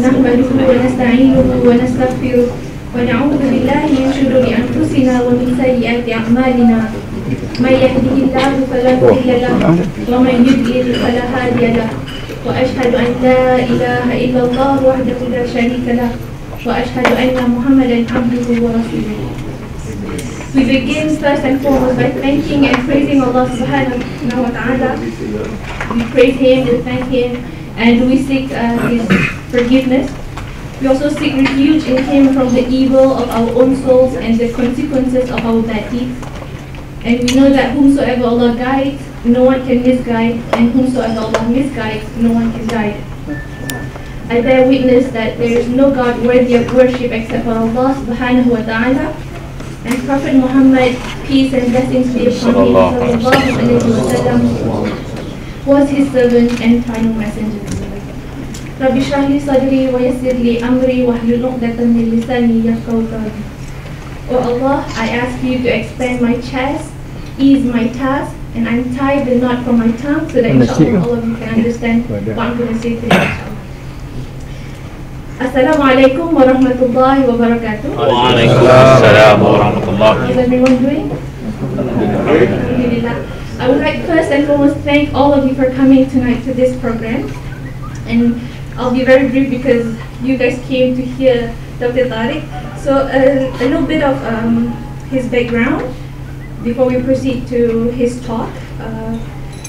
نحمده ونستعينه ونستغفره ونعوذ بالله من شرور أنفسنا ومن سيئات أعمالنا من يهده الله فلا مضل له ومن يضلل فلا هادي له وأشهد أن لا إله إلا الله وحده لا شريك له وأشهد أن محمدا عبده ورسوله. We begin first and foremost by thanking and praising Allah subhanahu wa ta'ala. We praise Him, we thank Him, and we seek His forgiveness. We also seek refuge in Him from the evil of our own souls and the consequences of our bad deeds. And we know that whomsoever Allah guides, no one can misguide, and whomsoever Allah misguides, no one can guide. I bear witness that there is no God worthy of worship except for Allah subhanahu wa ta'ala. And Prophet Muhammad, peace and blessings be upon him, sallallahu alayhi wa sallam, was his servant and final messenger. Rabbi shrah li sadri wa yassir li amri wahlul 'uqdatan min lisani yafqahu qawli. O Allah, I ask you to expand my chest, ease my task, and untie the knot from my tongue so that inshallah all of you can understand what I'm going to say today. Assalamu alaikum wa rahmatullahi wa barakatuh. Wa alaikum assalam wa rahmatullah. How is everyone doing? Alhamdulillah. I would like first and foremost thank all of you for coming tonight to this program. And I'll be very brief because you guys came to hear Dr. Tareq. So a little bit of his background before we proceed to his talk.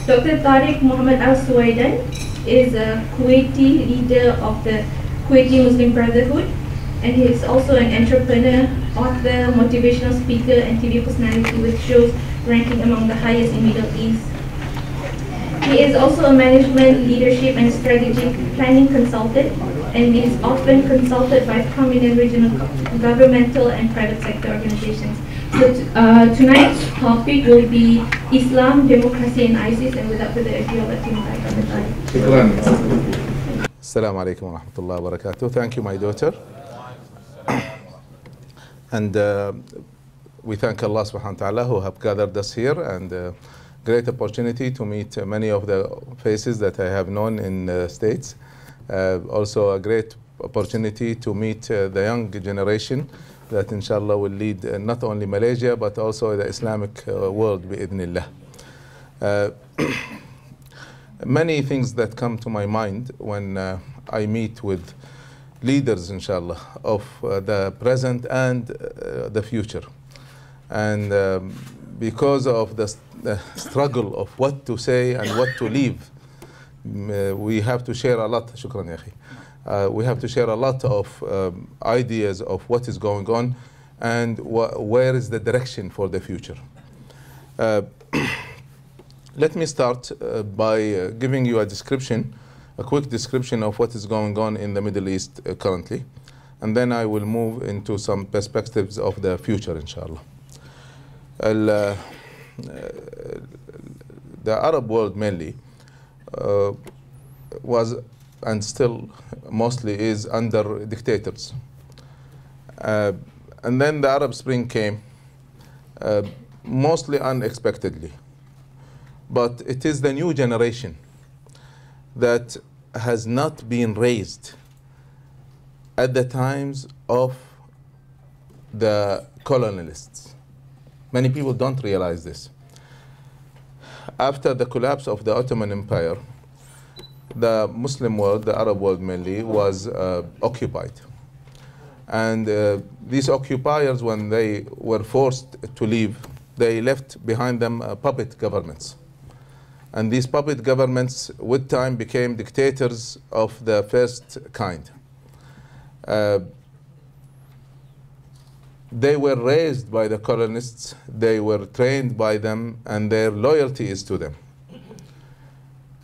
Dr. Tareq Mohammed Al-Suweidan is a Kuwaiti leader of the Kuwaiti Muslim Brotherhood, and he is also an entrepreneur, author, motivational speaker, and TV personality with shows ranking among the highest in Middle East. He is also a management, leadership, and strategic planning consultant, and is often consulted by prominent regional governmental and private sector organizations. So tonight's topic will be Islam, democracy, and ISIS. And without further ado, I'll let him back on the time. Assalamu alaikum wa rahmatullahi wa barakatuh. Thank you, my daughter. And we thank Allah subhanahu wa ta'ala who have gathered us here, and great opportunity to meet many of the faces that I have known in the States. Also a great opportunity to meet the young generation that inshallah will lead not only Malaysia but also the Islamic world bi'idhnillah. Many things that come to my mind when I meet with leaders, inshallah, of the present and the future. And because of the struggle of what to say and what to leave, we have to share a lot. Shukran, ya akhi. We have to share a lot of ideas of what is going on and where is the direction for the future. Let me start by giving you a quick description of what is going on in the Middle East currently, and then I will move into some perspectives of the future, inshallah. The Arab world mainly was and still mostly is under dictators. And then the Arab Spring came mostly unexpectedly. But it is the new generation that has not been raised at the times of the colonialists. Many people don't realize this. After the collapse of the Ottoman Empire, the Muslim world, the Arab world mainly, was occupied. And these occupiers, when they were forced to leave, they left behind them puppet governments. And these puppet governments, with time, became dictators of the first kind. They were raised by the colonists, they were trained by them, and their loyalty is to them.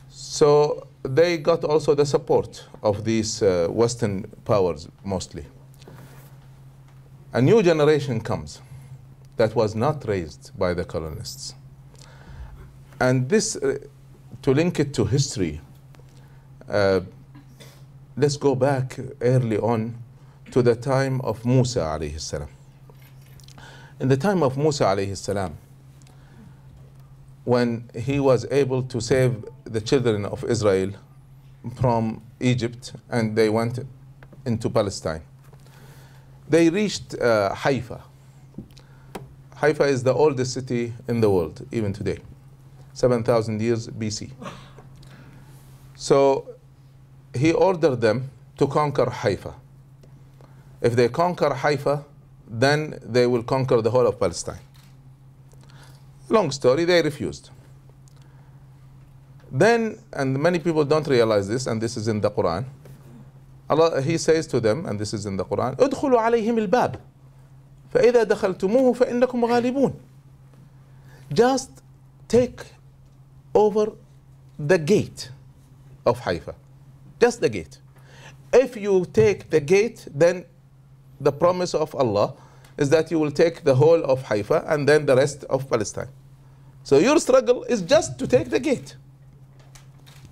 So they got also the support of these Western powers, mostly. A new generation comes that was not raised by the colonists. And this, to link it to history, let's go back early on to the time of Musa alayhi salam. In the time of Musa alayhi salam, when he was able to save the children of Israel from Egypt, and they went into Palestine. They reached Haifa. Haifa is the oldest city in the world, even today, 7,000 years BC. So he ordered them to conquer Haifa. If they conquer Haifa, then they will conquer the whole of Palestine. Long story, they refused. Then, and many people don't realize this, and this is in the Quran, Allah, He says to them, and this is in the Quran, ادخلوا عليهم الباب فإذا دخلتموه فإنكم غالبون. Just take over the gate of Haifa. Just the gate. If you take the gate, then the promise of Allah is that you will take the whole of Haifa and then the rest of Palestine. So your struggle is just to take the gate.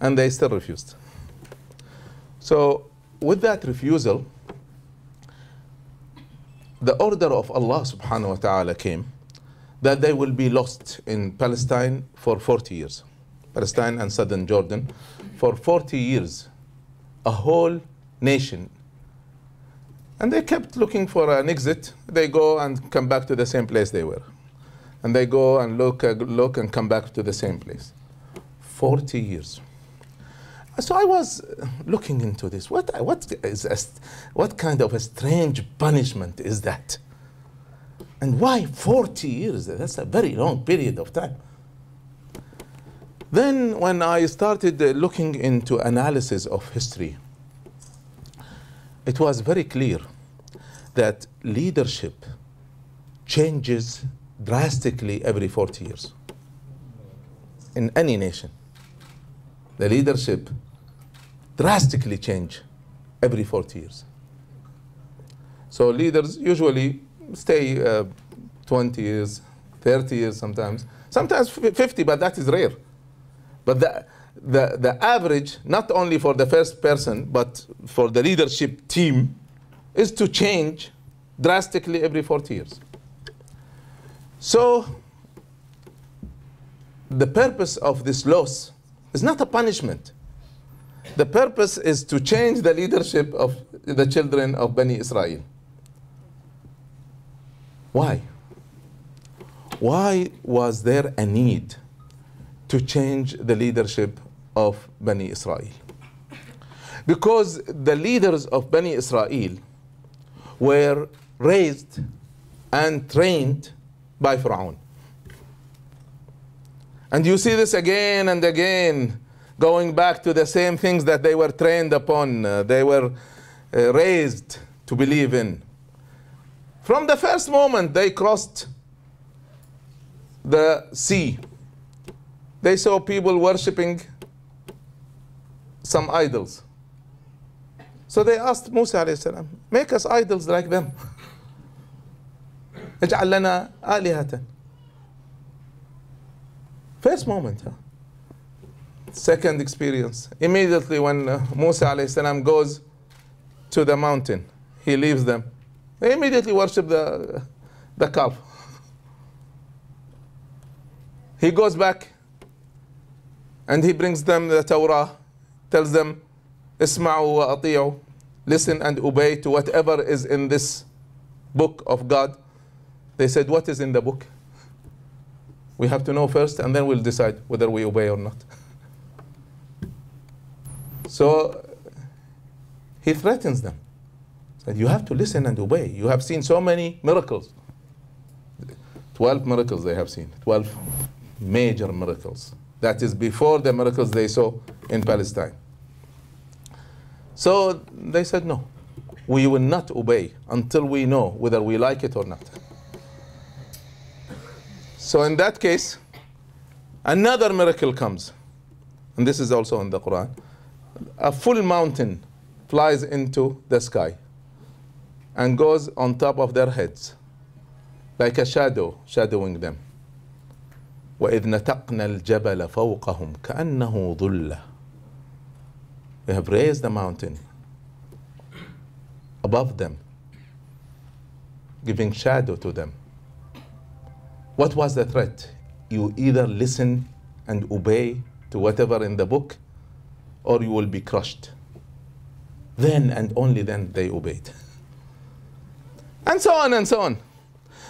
And they still refused. So with that refusal, the order of Allah subhanahu wa ta'ala came that they will be lost in Palestine for 40 years. Palestine and southern Jordan for 40 years. A whole nation. And they kept looking for an exit. They go and come back to the same place they were. And they go and look and come back to the same place. 40 years. So I was looking into this. What kind of a strange punishment is that? And why 40 years? That's a very long period of time. Then when I started looking into analysis of history, it was very clear that leadership changes drastically every 40 years. In any nation, the leadership drastically change every 40 years. So leaders usually stay 20 years, 30 years sometimes 50, but that is rare. But the average, not only for the first person, but for the leadership team, is to change drastically every 40 years. So the purpose of this loss is not a punishment. The purpose is to change the leadership of the children of Bani Israel. Why? Why was there a need to change the leadership of Bani Israel? Because the leaders of Bani Israel were raised and trained by Pharaoh. And you see this again and again, going back to the same things that they were trained upon, they were raised to believe in. From the first moment they crossed the sea, they saw people worshipping some idols. So they asked Musa alayhi salam, make us idols like them. اجعل لنا آلهة. First moment. Second experience. Immediately when Musa alayhi salam goes to the mountain, he leaves them. They immediately worship the calf. He goes back and he brings them the Torah, tells them, Isma'u wa ati'u, listen and obey to whatever is in this book of God. They said, what is in the book? We have to know first and then we'll decide whether we obey or not. So he threatens them. Said, you have to listen and obey. You have seen so many miracles. 12 miracles they have seen. 12 major miracles. That is before the miracles they saw in Palestine. So they said, no, we will not obey until we know whether we like it or not. So in that case, another miracle comes. And this is also in the Quran. A full mountain flies into the sky and goes on top of their heads like a shadow, shadowing them. وَإِذْ نَتَقْنَا الْجَبَلَ فَوْقَهُمْ كَأَنَّهُ ظُلَّةٌ. We have raised the mountain above them, giving shadow to them. What was the threat? You either listen and obey to whatever in the book, or you will be crushed. then and only then they obeyed. And so on and so on.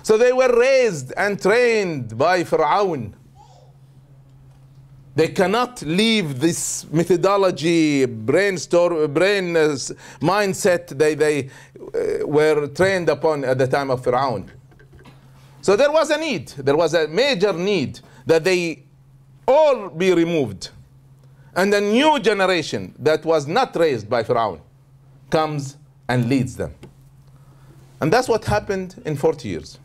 So they were raised and trained by Fir'aun. They cannot leave this methodology, mindset they were trained upon at the time of Fir'aun. So there was a need, there was a major need that they all be removed. And a new generation that was not raised by Fir'aun comes and leads them. And that's what happened in 40 years.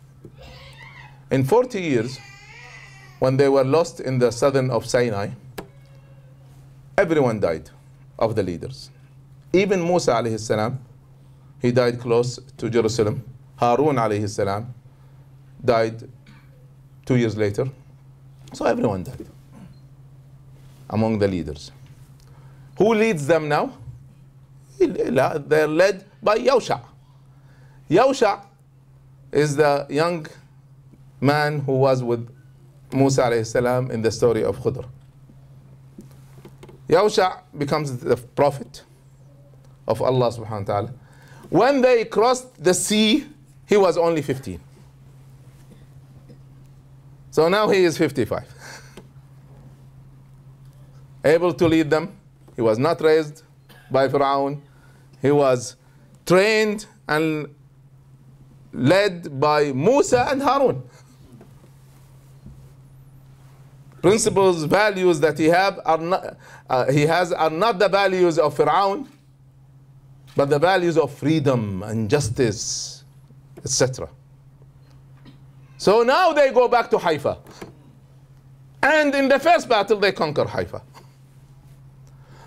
In 40 years, when they were lost in the southern of Sinai, everyone died of the leaders. Even Musa alayhi salam, he died close to Jerusalem. Harun alayhi salam died 2 years later. So everyone died among the leaders. Who leads them now? They're led by Yawsha. Yawsha is the young man who was with Musa alayhi salam in the story of Khudr. Yawsha becomes the prophet of Allah subhanahu wa ta'ala. When they crossed the sea, he was only 15. So now he is 55. Able to lead them. He was not raised by Fir'aun. He was trained and led by Musa and Harun. Principles, values that he has are not the values of Fir'aun, but the values of freedom and justice, etc. So now they go back to Haifa. And in the first battle, they conquer Haifa.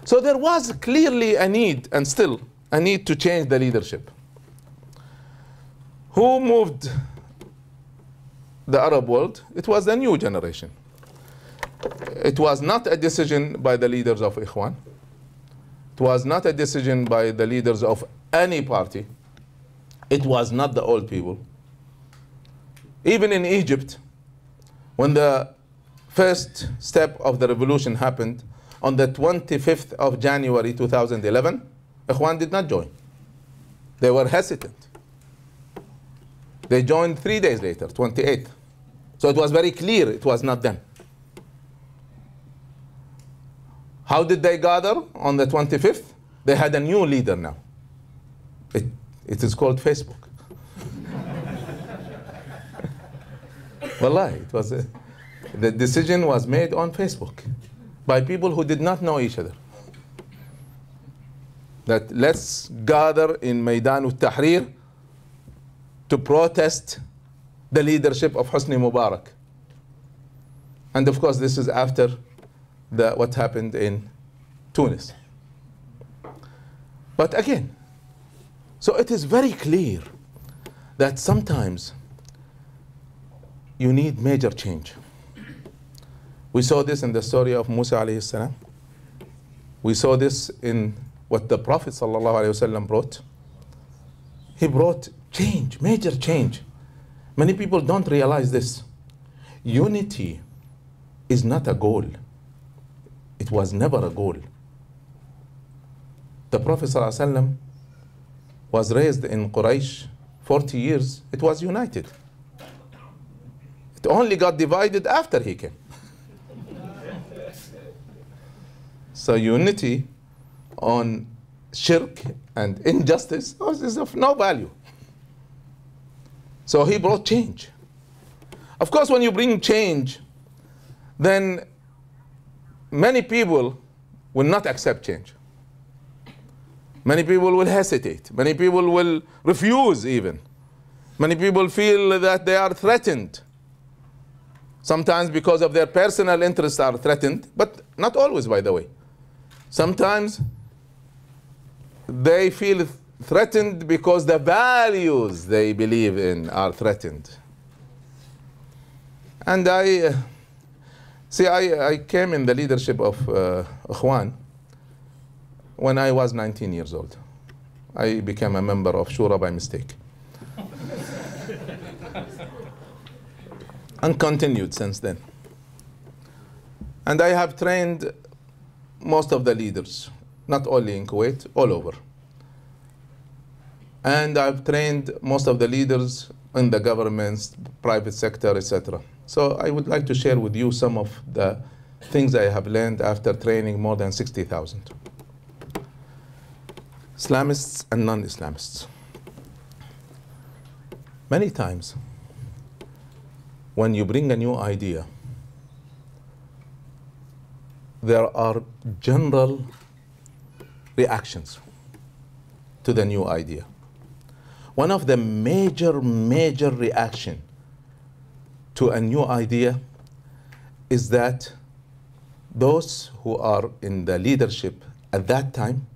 So there was clearly a need, and still a need, to change the leadership. Who moved the Arab world? It was the new generation. It was not a decision by the leaders of Ikhwan. It was not a decision by the leaders of any party. It was not the old people. Even in Egypt, when the first step of the revolution happened on the 25th of January 2011, Ikhwan did not join. They were hesitant. They joined 3 days later, 28th. So it was very clear it was not them. How did they gather on the 25th? They had a new leader now. It is called Facebook. Wallahi, it was the decision was made on Facebook by people who did not know each other. That let's gather in Maidan al-Tahrir to protest the leadership of Hosni Mubarak. And of course, this is after what happened in Tunis. But again, so it is very clear that sometimes you need major change. We saw this in the story of Musa alayhi salam. We saw this in what the Prophet sallallahu alayhi wasallam brought. He brought change, major change. Many people don't realize this. Unity is not a goal. It was never a goal. The Prophet ﷺ was raised in Quraysh 40 years. It was united. It only got divided after he came. So unity on shirk and injustice is of no value. So he brought change. Of course, when you bring change, then many people will not accept change. Many people will hesitate. Many people will refuse even. Many people feel that they are threatened. Sometimes because of their personal interests are threatened, but not always, by the way. Sometimes they feel threatened because the values they believe in are threatened. And I came in the leadership of Ikhwan when I was 19 years old. I became a member of Shura by mistake. And continued since then. And I have trained most of the leaders, not only in Kuwait, all over. And I've trained most of the leaders in the governments, private sector, etc. So I would like to share with you some of the things I have learned after training more than 60,000 Islamists and non-Islamists. Many times, when you bring a new idea, there are general reactions to the new idea. One of the major reaction to a new idea is that those who are in the leadership at that time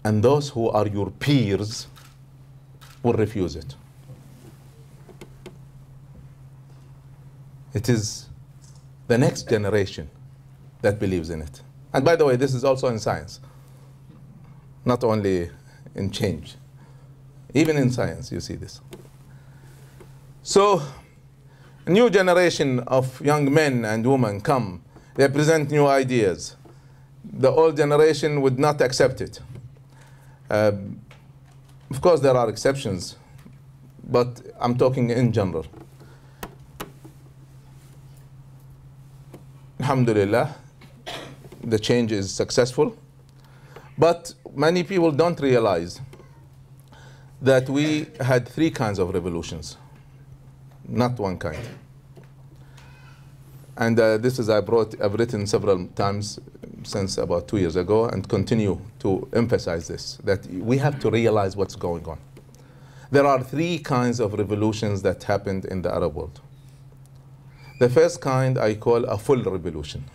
and those who are your peers will refuse it. It is the next generation that believes in it. And by the way, this is also in science, not only in change. Even in science, you see this. So, a new generation of young men and women come. They present new ideas. The old generation would not accept it. Of course, there are exceptions, but I'm talking in general. Alhamdulillah, the change is successful. But many people don't realize that we had three kinds of revolutions, not one kind. And this is I've written several times since about 2 years ago and continue to emphasize this, that we have to realize what's going on. There are three kinds of revolutions that happened in the Arab world. The first kind I call a full revolution.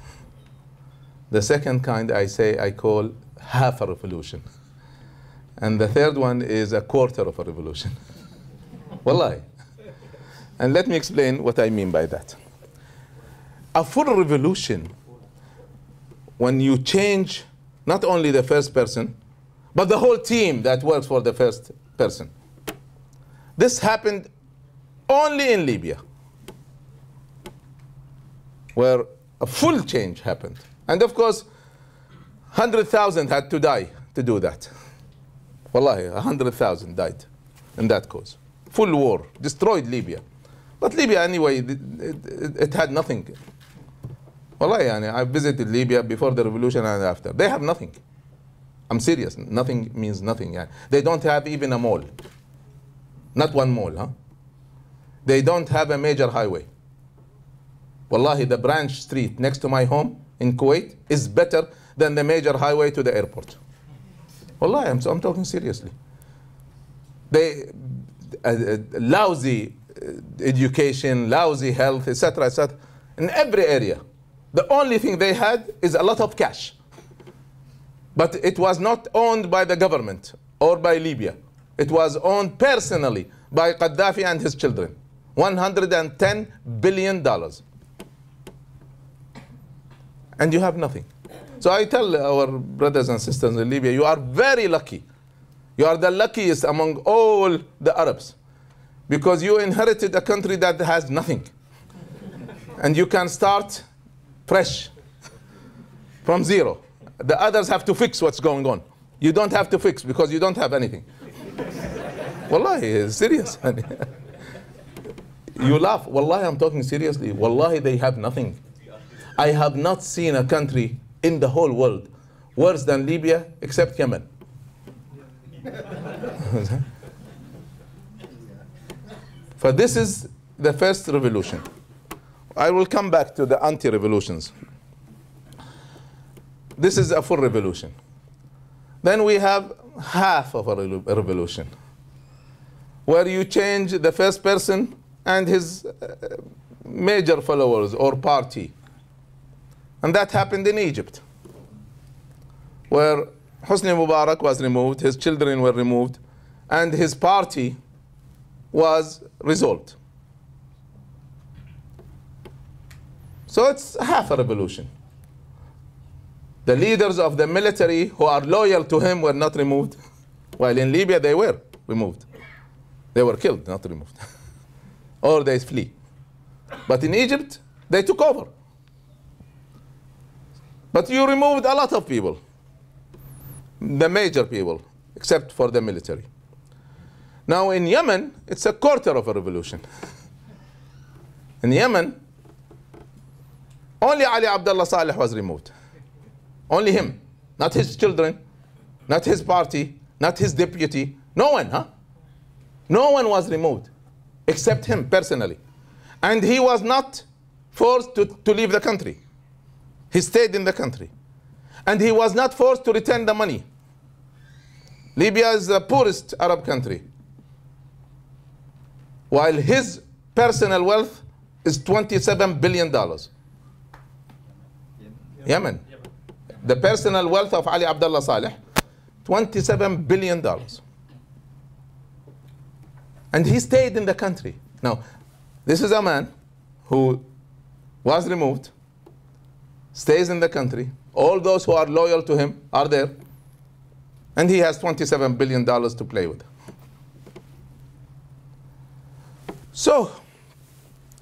The second kind I call half a revolution. And the third one is a quarter of a revolution. Wallahi. And let me explain what I mean by that. A full revolution, when you change not only the first person, but the whole team that works for the first person. This happened only in Libya, where a full change happened. And of course, 100,000 had to die to do that. Wallahi, 100,000 died in that cause. Full war, destroyed Libya. But Libya anyway, it had nothing. Wallahi, I visited Libya before the revolution and after. They have nothing. I'm serious, nothing means nothing. They don't have even a mall. Not one mall, huh? They don't have a major highway. Wallahi, the branch street next to my home in Kuwait is better than the major highway to the airport. Wallahi, I'm talking seriously. They lousy education, lousy health, etc., etc. In every area. The only thing they had is a lot of cash. But it was not owned by the government or by Libya. It was owned personally by Gaddafi and his children. $110 billion. And you have nothing. So I tell our brothers and sisters in Libya, you are very lucky. You are the luckiest among all the Arabs, because you inherited a country that has nothing. And you can start fresh from zero. The others have to fix what's going on. You don't have to fix because you don't have anything. Wallahi, serious. You laugh. Wallahi, I'm talking seriously. Wallahi, they have nothing. I have not seen a country in the whole world worse than Libya except Yemen. For this is the first revolution. I will come back to the anti-revolutions. This is a full revolution. Then we have half of a revolution, where you change the first person and his major followers or party. And that happened in Egypt, where Hosni Mubarak was removed, his children were removed, and his party was resolved. So it's half a revolution. The leaders of the military who are loyal to him were not removed, while in Libya they were removed. They were killed, not removed. Or they flee. But in Egypt, they took over. But you removed a lot of people, the major people, except for the military. Now in Yemen, it's a quarter of a revolution. In Yemen, only Ali Abdullah Saleh was removed. Only him. Not his children, not his party, not his deputy. No one, huh? No one was removed except him personally. And he was not forced to leave the country. He stayed in the country. And he was not forced to return the money. Libya is the poorest Arab country, while his personal wealth is $27 billion. Yemen. The personal wealth of Ali Abdullah Saleh, $27 billion. And he stayed in the country. Now, this is a man who was removed, stays in the country. All those who are loyal to him are there. And he has $27 billion to play with. So,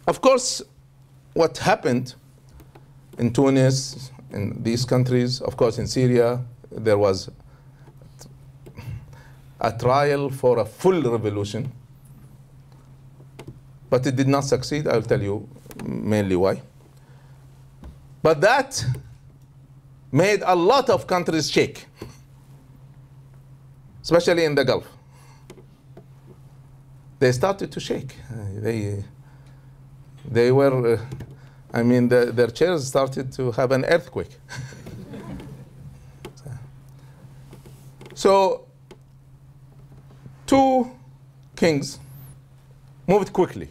of course, what happened in Tunis, in these countries, of course in Syria, there was a trial for a full revolution. But it did not succeed. I'll tell you mainly why. But that made a lot of countries shake, especially in the Gulf. They started to shake. They were, I mean, their chairs started to have an earthquake. So, two kings moved quickly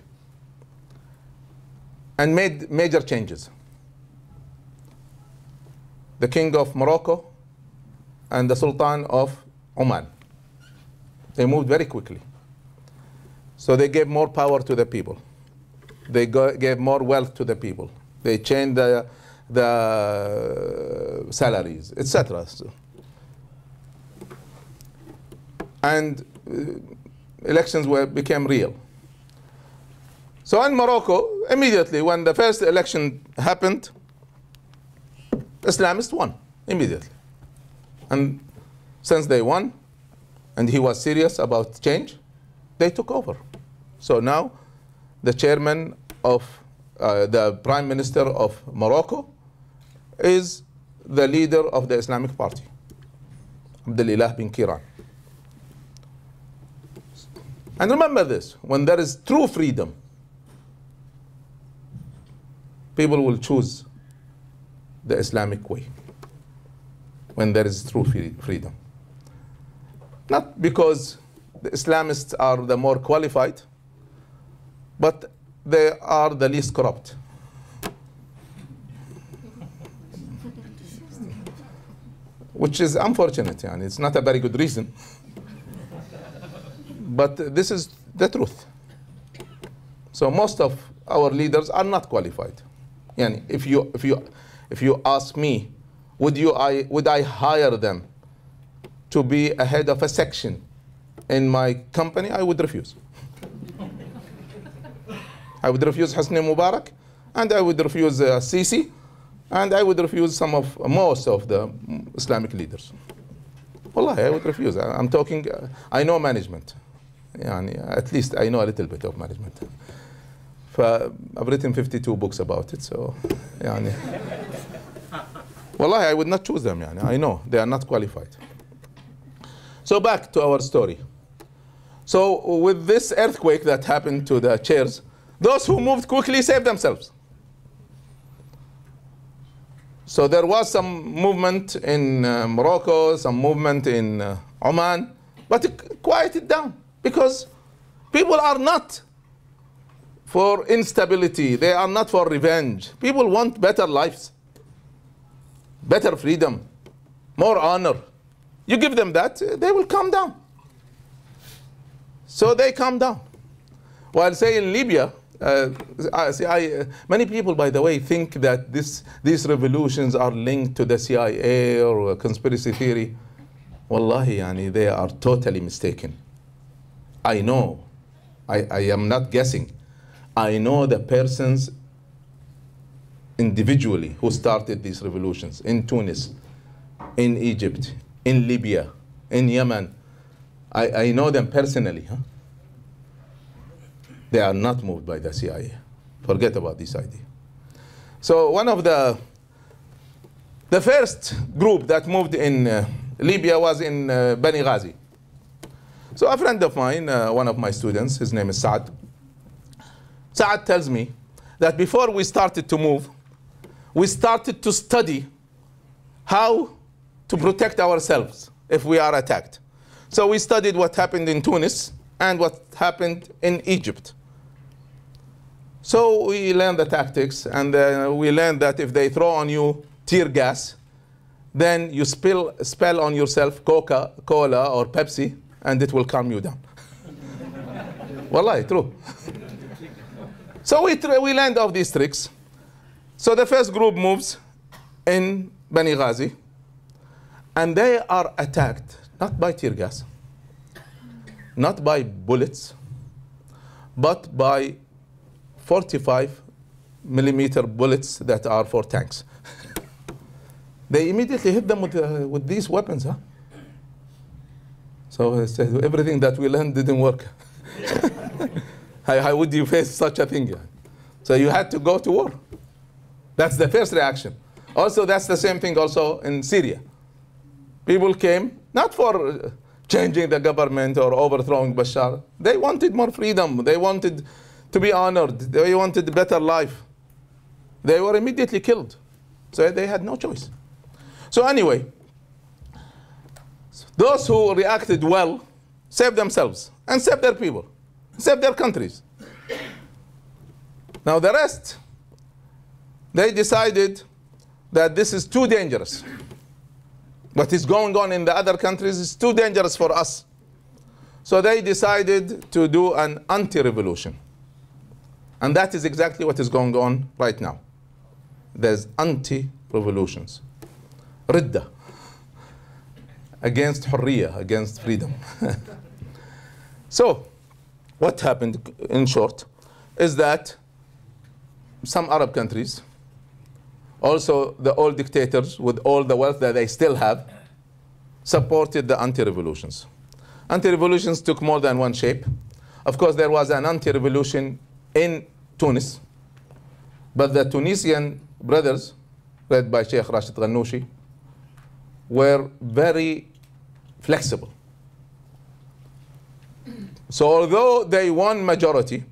and made major changes. The king of Morocco and the Sultan of Oman. They moved very quickly. So they gave more power to the people. They gave more wealth to the people. They changed the salaries, etc. And elections became real. So in Morocco, immediately when the first election happened, Islamists won immediately. And since they won, and he was serious about change, they took over. So now the chairman of the prime minister of Morocco is the leader of the Islamic Party, Abdelilah bin Kiran. And remember this, when there is true freedom, people will choose the Islamic way. When there is true freedom. Not because the Islamists are the more qualified, but they are the least corrupt. Which is unfortunate, and it's not a very good reason. But this is the truth. So most of our leaders are not qualified. Yani if you ask me, would I hire them to be a head of a section in my company? I would refuse. I would refuse Hosni Mubarak, and I would refuse Sisi, and I would refuse most of the Islamic leaders. Wallahi, I would refuse. I'm talking, I know management. Yani, at least I know a little bit of management. I've written 52 books about it, so yani. Wallahi, I would not choose them. Yani. I know they are not qualified. So back to our story. So with this earthquake that happened to the chairs, those who moved quickly saved themselves. So there was some movement in Morocco, some movement in Oman, but it quieted down because people are not for instability. They are not for revenge. People want better lives, better freedom, more honor. You give them that, they will calm down. So they calm down. While say in Libya, many people, by the way, think that these revolutions are linked to the CIA or a conspiracy theory. Wallahi, yani, they are totally mistaken. I know. I am not guessing. I know the persons individually who started these revolutions in Tunis, in Egypt, in Libya, in Yemen. I know them personally. Huh? They are not moved by the CIA. Forget about this idea. So one of the first group that moved in Libya was in Bani Ghazi. So a friend of mine, one of my students, his name is Saad. Saad tells me that before we started to move, we started to study how to protect ourselves if we are attacked. So we studied what happened in Tunis and what happened in Egypt. So we learned the tactics, and we learned that if they throw on you tear gas, then you spell on yourself Coca-Cola or Pepsi, and it will calm you down. Wallahi, true. So we learned of these tricks. So the first group moves in Bani Ghazi, and they are attacked not by tear gas, not by bullets, but by 45mm bullets that are for tanks. They immediately hit them with these weapons. Huh? So everything that we learned didn't work. How would you face such a thing? So you had to go to war. That's the first reaction. Also, that's the same thing also in Syria. People came not for changing the government or overthrowing Bashar. They wanted more freedom. They wanted to be honored. They wanted a better life. They were immediately killed. So they had no choice. So anyway, those who reacted well saved themselves and saved their people, saved their countries. Now the rest, they decided that this is too dangerous. What is going on in the other countries is too dangerous for us. So they decided to do an anti-revolution. And that is exactly what is going on right now. There's anti-revolutions. Ridda. Against Hurriya, against freedom. So, what happened in short is that some Arab countries, also the old dictators with all the wealth that they still have, supported the anti-revolutions. Anti-revolutions took more than one shape. Of course, there was an anti-revolution in Tunis, but the Tunisian brothers, led by Sheikh Rashid Ghannouchi, were very flexible. So although they won majority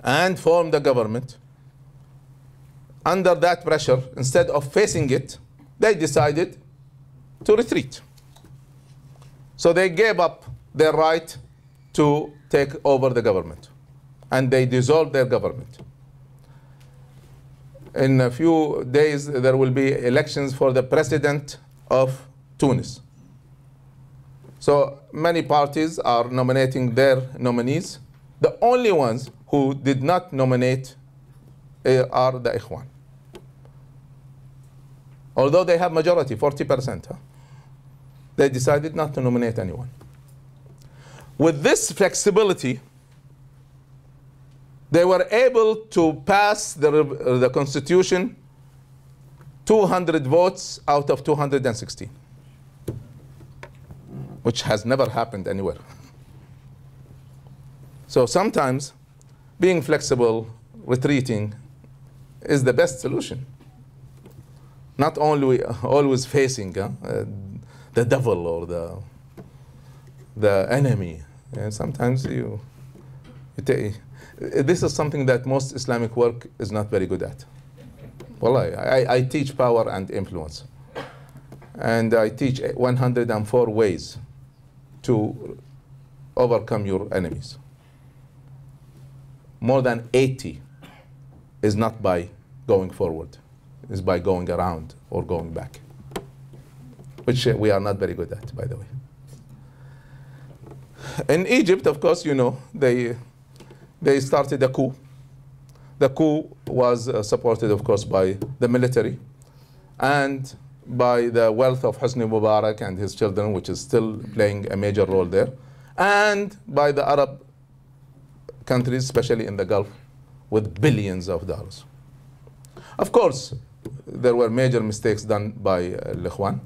and formed the government, under that pressure, instead of facing it, they decided to retreat. So they gave up their right to take over the government, and they dissolved their government. In a few days, there will be elections for the president of Tunis. So many parties are nominating their nominees. The only ones who did not nominate are the Ikhwan. Although they have majority, 40%, they decided not to nominate anyone. With this flexibility, they were able to pass the constitution 200 votes out of 216, which has never happened anywhere. So sometimes being flexible, retreating, is the best solution. Not only always facing the devil or the enemy. And sometimes this is something that most Islamic work is not very good at. Wallahi, I teach power and influence. And I teach 104 ways to overcome your enemies. More than 80 is not by going forward, is by going around or going back, which we are not very good at, by the way. In Egypt, of course, you know, they started a coup. The coup was supported, of course, by the military and by the wealth of Hosni Mubarak and his children, which is still playing a major role there, and by the Arab countries, especially in the Gulf, with billions of dollars. Of course, there were major mistakes done by Al-Ikhwan.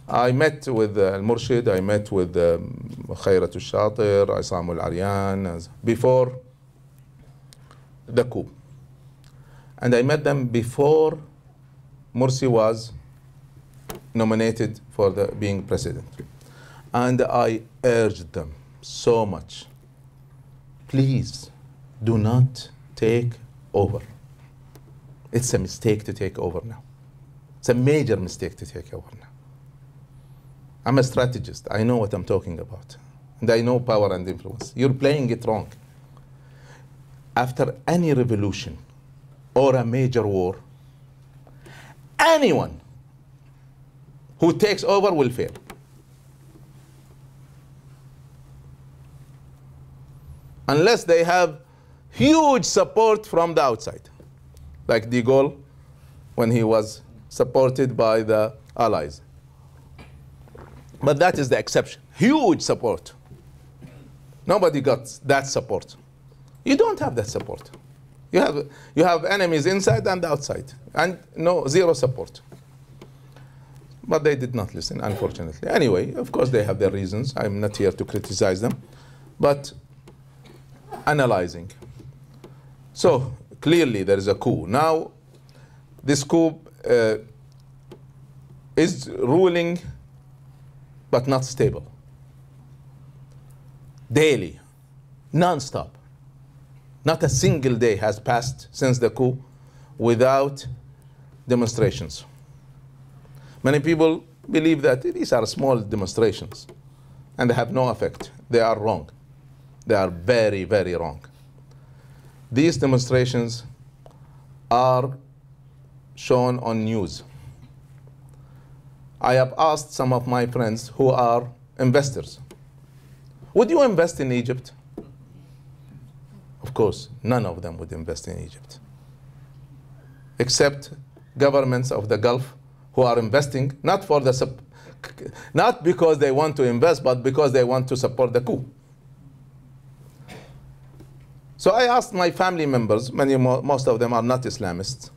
I met with Al-Murshid, I met with Khairat al-Shatir, Isam al-Aryan, before the coup. And I met them before Morsi was nominated for being president. And I urged them so much, please do not take over. It's a mistake to take over now. It's a major mistake to take over now. I'm a strategist. I know what I'm talking about. And I know power and influence. You're playing it wrong. After any revolution or a major war, anyone who takes over will fail. Unless they have huge support from the outside. Like de Gaulle, when he was supported by the Allies. But that is the exception. Huge support. Nobody got that support. You don't have that support. You have enemies inside and outside, and zero support. But they did not listen, unfortunately. Anyway, of course they have their reasons. I'm not here to criticize them, but analyzing. So clearly there is a coup. Now this coup is ruling but not stable. Daily, non-stop. Not a single day has passed since the coup without demonstrations. Many people believe that these are small demonstrations and they have no effect. They are wrong. They are very, very wrong. These demonstrations are shown on news. I have asked some of my friends who are investors, would you invest in Egypt? Of course, none of them would invest in Egypt, except governments of the Gulf who are investing not because they want to invest, but because they want to support the coup. So I asked my family members, most of them are not Islamists,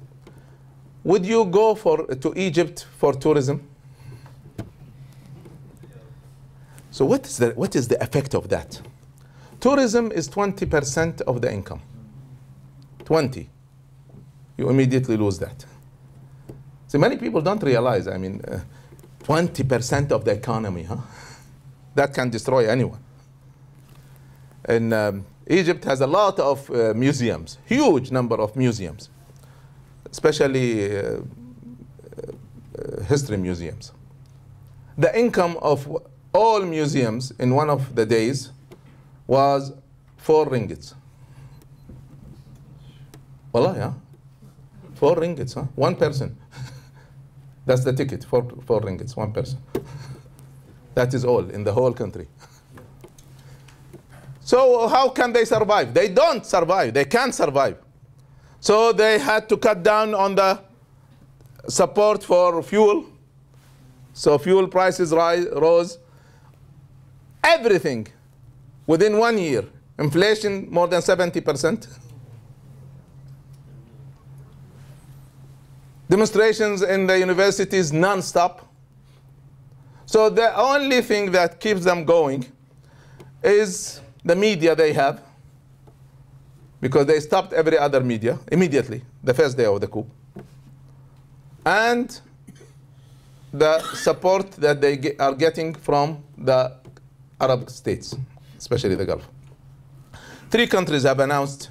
would you go to Egypt for tourism? So what is the effect of that? Tourism is 20% of the income. 20. You immediately lose that. So many people don't realize, 20% of the economy, that can destroy anyone. And Egypt has a lot of museums, huge number of museums, especially history museums. The income of all museums in one of the days was 4 ringgits. Wallah, yeah. 4 ringgits, huh? One person. That's the ticket, 4 ringgits, one person. That is all in the whole country. So how can they survive? They don't survive. They can't survive. So they had to cut down on the support for fuel. So fuel prices rose. Everything within 1 year. Inflation more than 70%. Demonstrations in the universities non-stop. So the only thing that keeps them going is the media they have, because they stopped every other media immediately, the first day of the coup, and the support that they are getting from the Arab states, especially the Gulf. 3 countries have announced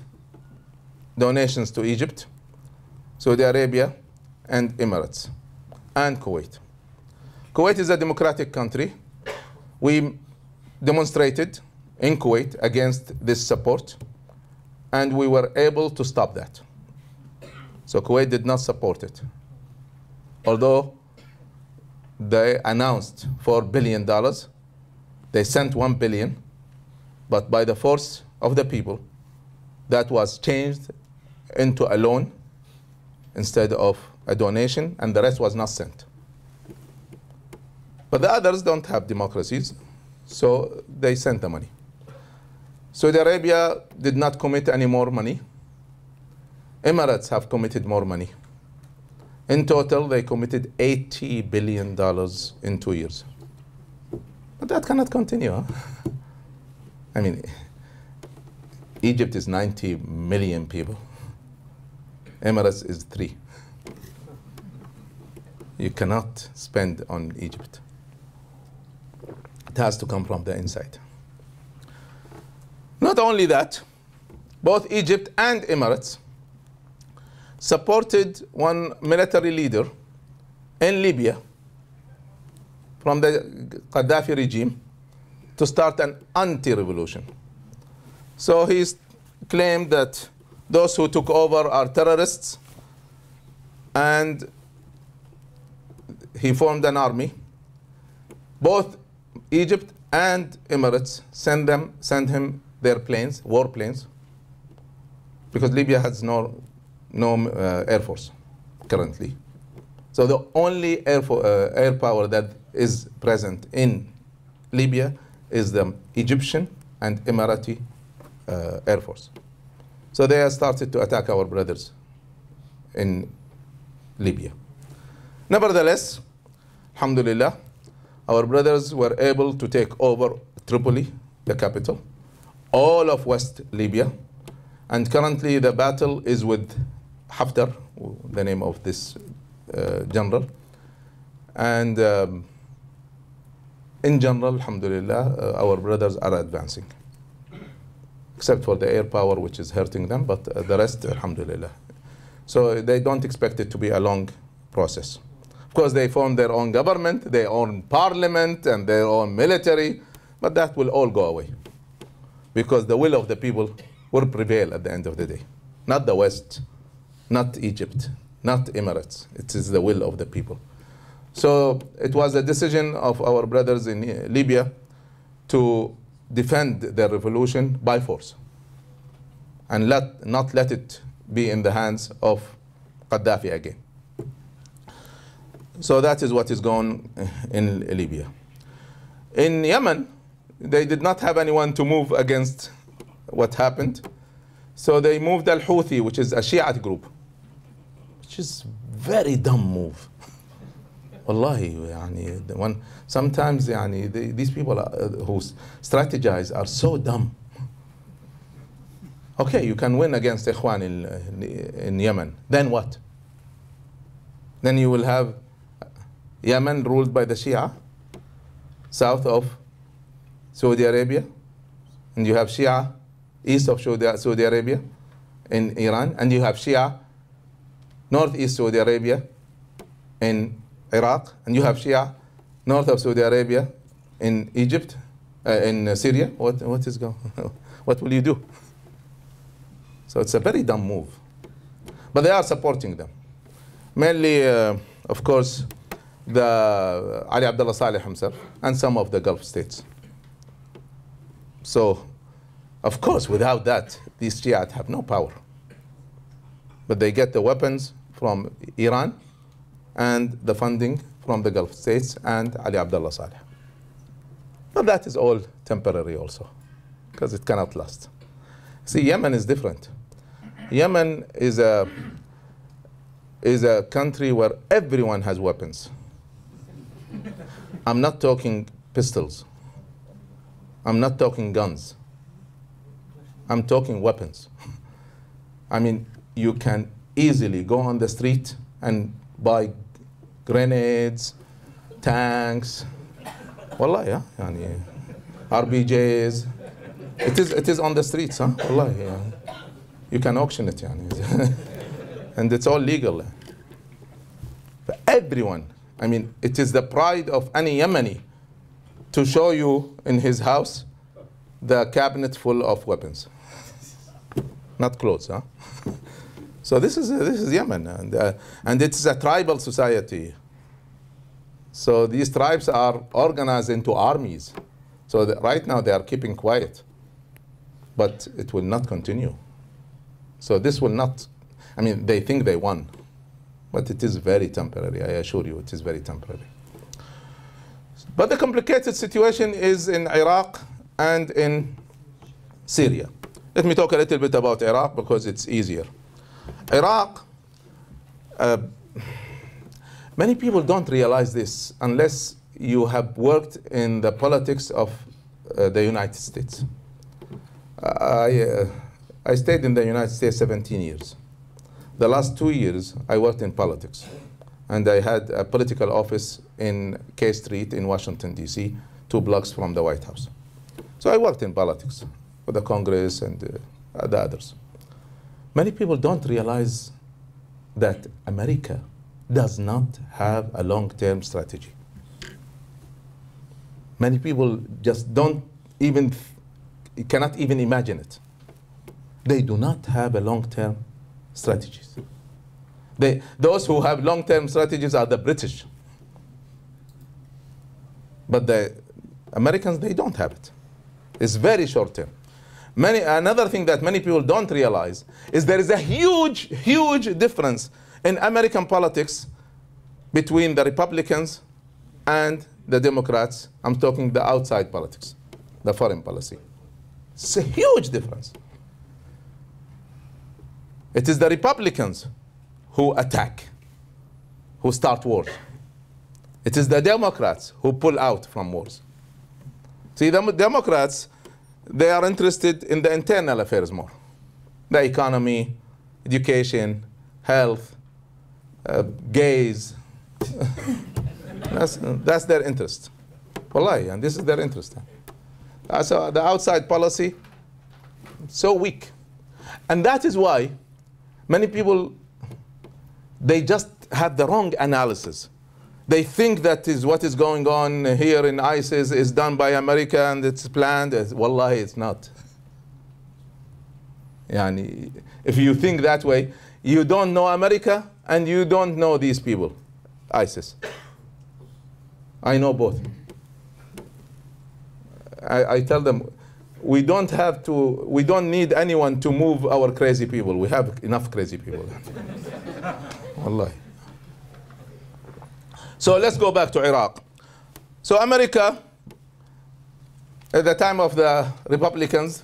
donations to Egypt: Saudi Arabia and Emirates and Kuwait. Kuwait is a democratic country. We demonstrated in Kuwait against this support, and we were able to stop that. So Kuwait did not support it, although they announced $4 billion. They sent 1 billion, but by the force of the people, that was changed into a loan instead of a donation, and the rest was not sent. But the others don't have democracies, so they sent the money. Saudi Arabia did not commit any more money. Emirates have committed more money. In total, they committed $80 billion in 2 years. But that cannot continue. Huh? I mean, Egypt is 90 million people. Emirates is 3. You cannot spend on Egypt. It has to come from the inside. Not only that, both Egypt and Emirates supported one military leader in Libya from the Gaddafi regime to start an anti-revolution. So he's claimed that those who took over are terrorists, and he formed an army. Both Egypt and Emirates send him their planes, war planes, because Libya has no air force currently. So the only air power that is present in Libya is the Egyptian and Emirati air force. So they have started to attack our brothers in Libya. Nevertheless, alhamdulillah, our brothers were able to take over Tripoli, the capital, all of West Libya, and currently the battle is with Haftar, the name of this general. And in general, alhamdulillah, our brothers are advancing, except for the air power, which is hurting them, but the rest, alhamdulillah. So they don't expect it to be a long process. Of course, they form their own government, their own parliament, and their own military, but that will all go away, because the will of the people will prevail at the end of the day. Not the West, not Egypt, not Emirates. It is the will of the people. So it was a decision of our brothers in Libya to defend their revolution by force and not let it be in the hands of Gaddafi again. So that is what is going in Libya. In Yemen, they did not have anyone to move against what happened. So they moved Al-Houthi, which is a Shiite group, which is very dumb move. Wallahi, yani, sometimes yani, these people who strategize are so dumb. Okay, you can win against Ikhwan in Yemen. Then what? Then you will have Yemen ruled by the Shia, south of Saudi Arabia, and you have Shia east of Saudi Arabia in Iran, and you have Shia northeast Saudi Arabia in Iraq, and you have Shia north of Saudi Arabia in Egypt, in Syria. What is going? What will you do? So it's a very dumb move, but they are supporting them. Mainly, of course, the Ali Abdullah Saleh himself and some of the Gulf states. So, of course, without that, these Shiite have no power. But they get the weapons from Iran and the funding from the Gulf states and Ali Abdullah Saleh. But that is all temporary also, because it cannot last. See, Yemen is different. Yemen is a country where everyone has weapons. I'm not talking pistols. I'm not talking guns. I'm talking weapons. I mean, you can easily go on the street and buy grenades, tanks, wallahi, yeah? Yani, RBJs. It is on the streets, huh? Wallahi, yeah. You can auction it, yani. And it's all legal. But everyone, I mean, it is the pride of any Yemeni to show you in his house the cabinet full of weapons. Not clothes, huh? So this is Yemen, and it's a tribal society. So these tribes are organized into armies. So right now they are keeping quiet, but it will not continue. So this will not, I mean, they think they won, but it is very temporary. I assure you, it is very temporary. But the complicated situation is in Iraq and in Syria. Let me talk a little bit about Iraq because it's easier. Iraq, Many people don't realize this unless you have worked in the politics of the United States. I stayed in the United States 17 years. The last 2 years, I worked in politics. And I had a political office in K Street in Washington, D.C., 2 blocks from the White House. So I worked in politics for the Congress and the others. Many people don't realize that America does not have a long-term strategy. Many people just don't even, cannot even imagine it. They do not have a long-term strategies. Those who have long-term strategies are the British. But the Americans, they don't have it. It's very short-term. Another thing that many people don't realize is there is a huge, huge difference in American politics between the Republicans and the Democrats. I'm talking the outside politics, the foreign policy. It's a huge difference. It is the Republicans who attack, who start wars. It is the Democrats who pull out from wars. See, the Democrats, they are interested in the internal affairs more. The economy, education, health, gays. That's their interest. Wallahi, and this is their interest. So the outside policy, so weak. And that is why many people, they just have the wrong analysis. They think that is what is going on here in ISIS is done by America and it's planned. Wallahi, it's not. Yani, if you think that way, you don't know America and you don't know these people, ISIS. I know both. I tell them, we don't need anyone to move our crazy people. We have enough crazy people. Wallahi. So let's go back to Iraq. So America, at the time of the Republicans,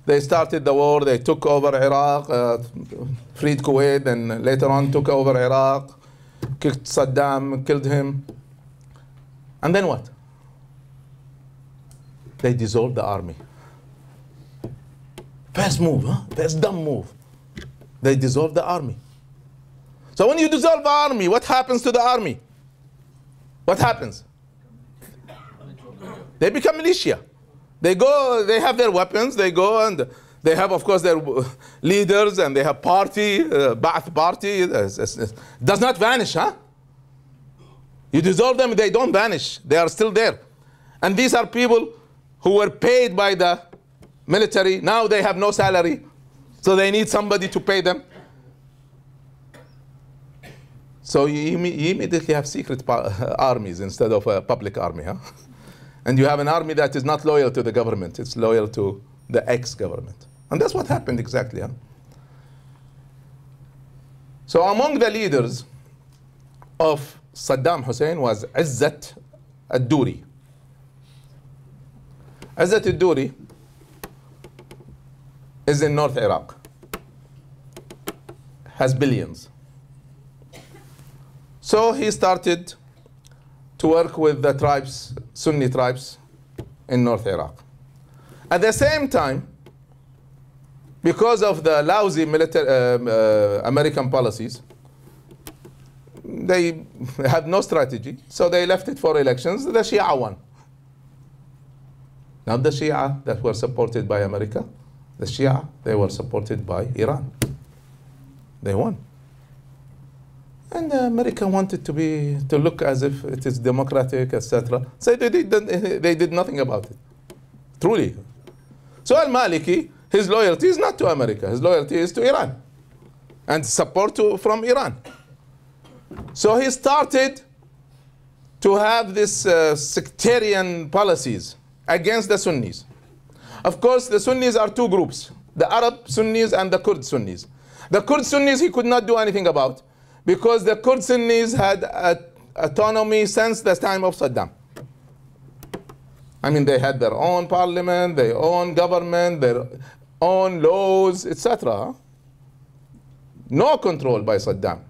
they started the war, they took over Iraq, freed Kuwait, and later on took over Iraq, kicked Saddam, killed him. And then what? They dissolved the army. First move, huh? First dumb move. They dissolved the army. So when you dissolve the army, what happens to the army? What happens? They become militia. They go, they have their weapons, they go and they have, of course, their leaders and they have party, Ba'ath party. Does not vanish, huh? You dissolve them, they don't vanish. They are still there. And these are people who were paid by the military. Now they have no salary, so they need somebody to pay them. So you immediately have secret armies instead of a public army, huh? And you have an army that is not loyal to the government. It's loyal to the ex-government. And that's what happened exactly, huh? So among the leaders of Saddam Hussein was Izzat al-Duri. Izzat al-Duri is in North Iraq, has billions. So he started to work with the tribes, Sunni tribes in North Iraq. At the same time, because of the lousy American policies, they had no strategy, so they left it for elections. The Shia won. Not the Shia that were supported by America. The Shia, they were supported by Iran. They won. And America wanted to look as if it is democratic, etc. So they did nothing about it. Truly. So al-Maliki, his loyalty is not to America. His loyalty is to Iran. And support from Iran. So he started to have this sectarian policies against the Sunnis. Of course, the Sunnis are two groups, the Arab Sunnis and the Kurd Sunnis. The Kurd Sunnis he could not do anything about because the Kurd Sunnis had autonomy since the time of Saddam. I mean, they had their own parliament, their own government, their own laws, etc. No control by Saddam.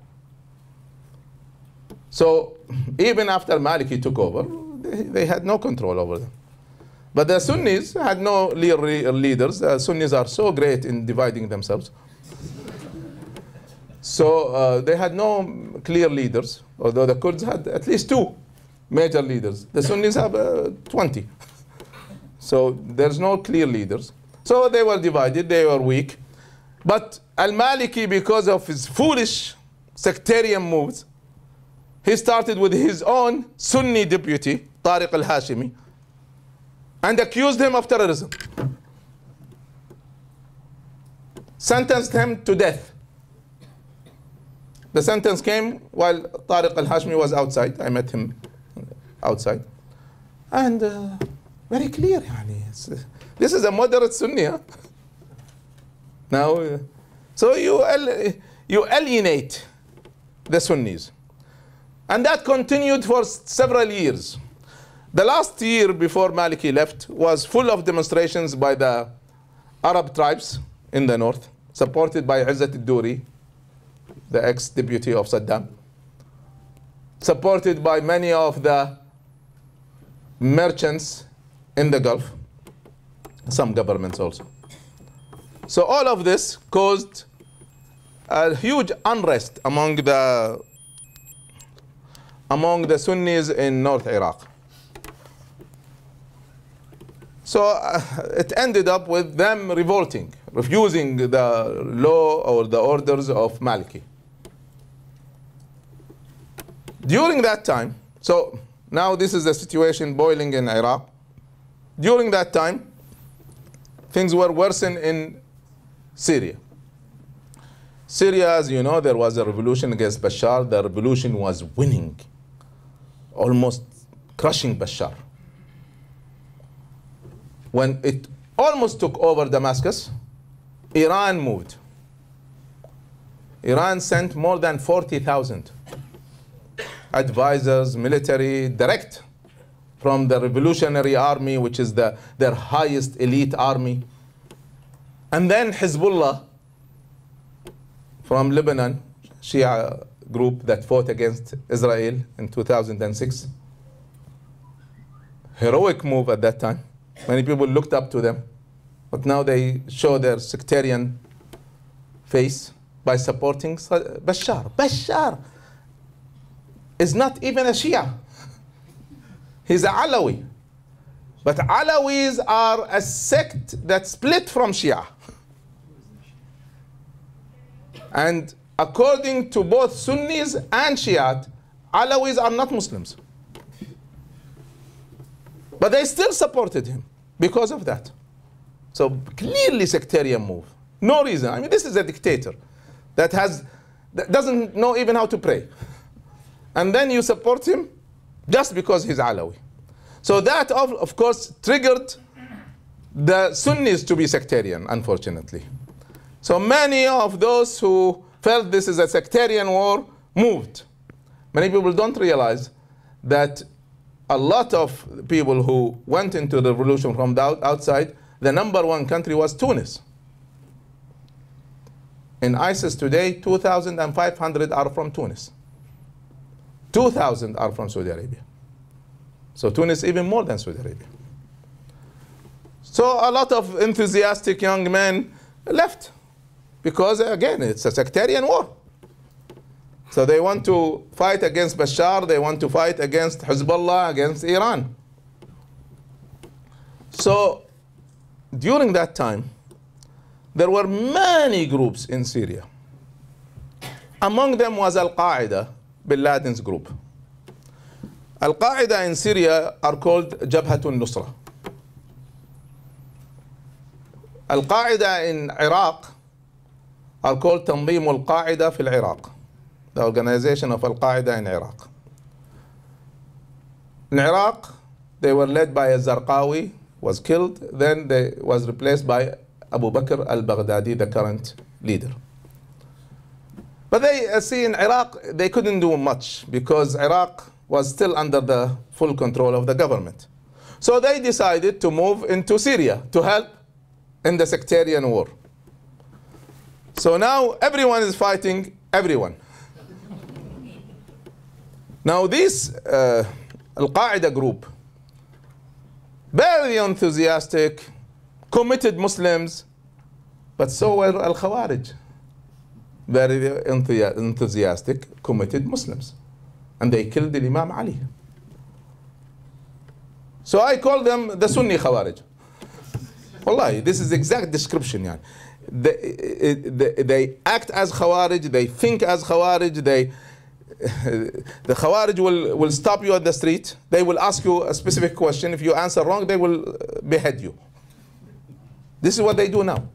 So even after Maliki took over, they had no control over them. But the Sunnis had no leaders. The Sunnis are so great in dividing themselves. So they had no clear leaders, although the Kurds had at least 2 major leaders. The Sunnis have 20. So there's no clear leaders. So they were divided, they were weak. But Al-Maliki, because of his foolish sectarian moves, he started with his own Sunni deputy, Tareq Al-Hashimi, and accused him of terrorism. Sentenced him to death. The sentence came while Tareq Al-Hashimi was outside. I met him outside. And very clear, yani. This is a moderate Sunni. Huh? Now, so you alienate the Sunnis. And that continued for several years. The last year before Maliki left was full of demonstrations by the Arab tribes in the north, supported by Izzat al-Duri, the ex-deputy of Saddam, supported by many of the merchants in the Gulf, some governments also. So all of this caused a huge unrest among the Sunnis in North Iraq. So it ended up with them revolting, refusing the law or the orders of Maliki. During that time, so now this is the situation boiling in Iraq. During that time, things were worsened in Syria. Syria, as you know, there was a revolution against Bashar. The revolution was winning, almost crushing Bashar. When it almost took over Damascus, Iran moved. Iran sent more than 40,000 advisors, military, direct from the revolutionary army, which is their highest elite army. And then Hezbollah from Lebanon, Shia group that fought against Israel in 2006. Heroic move at that time. Many people looked up to them, but now they show their sectarian face by supporting Bashar. Bashar is not even a Shia. He's a Alawi. But Alawis are a sect that split from Shia. And according to both Sunnis and Shiite, Alawis are not Muslims. But they still supported him because of that. So clearly sectarian move. No reason. I mean, this is a dictator that doesn't know even how to pray. And then you support him just because he's Alawi. So that, of course, triggered the Sunnis to be sectarian, unfortunately. So many of those who felt this is a sectarian war moved. Many people don't realize that a lot of people who went into the revolution from the outside, the #1 country was Tunis. In ISIS today, 2,500 are from Tunis. 2,000 are from Saudi Arabia. So Tunis even more than Saudi Arabia. So a lot of enthusiastic young men left because, again, it's a sectarian war. So they want to fight against Bashar, they want to fight against Hezbollah, against Iran. So during that time, there were many groups in Syria. Among them was Al-Qaeda, Bin Laden's group. Al-Qaeda in Syria are called Jabhatun Nusra. Al-Qaeda in Iraq are called Tanzim al-Qaeda fil Iraq, the organization of Al-Qaeda in Iraq. In Iraq, they were led by a Zarqawi, was killed, then they was replaced by Abu Bakr al-Baghdadi, the current leader. But they see in Iraq, they couldn't do much because Iraq was still under the full control of the government. So they decided to move into Syria to help in the sectarian war. So now everyone is fighting everyone. Now this Al-Qaeda group, very enthusiastic, committed Muslims, but so were Al-Khawarij, very enthusiastic, committed Muslims. And they killed the Imam Ali. So I call them the Sunni Khawarij. Wallahi, this is the exact description. Yani. They act as Khawarij, they think as Khawarij, the Khawarij will stop you at the street, they will ask you a specific question. If you answer wrong, they will behead you. This is what they do now.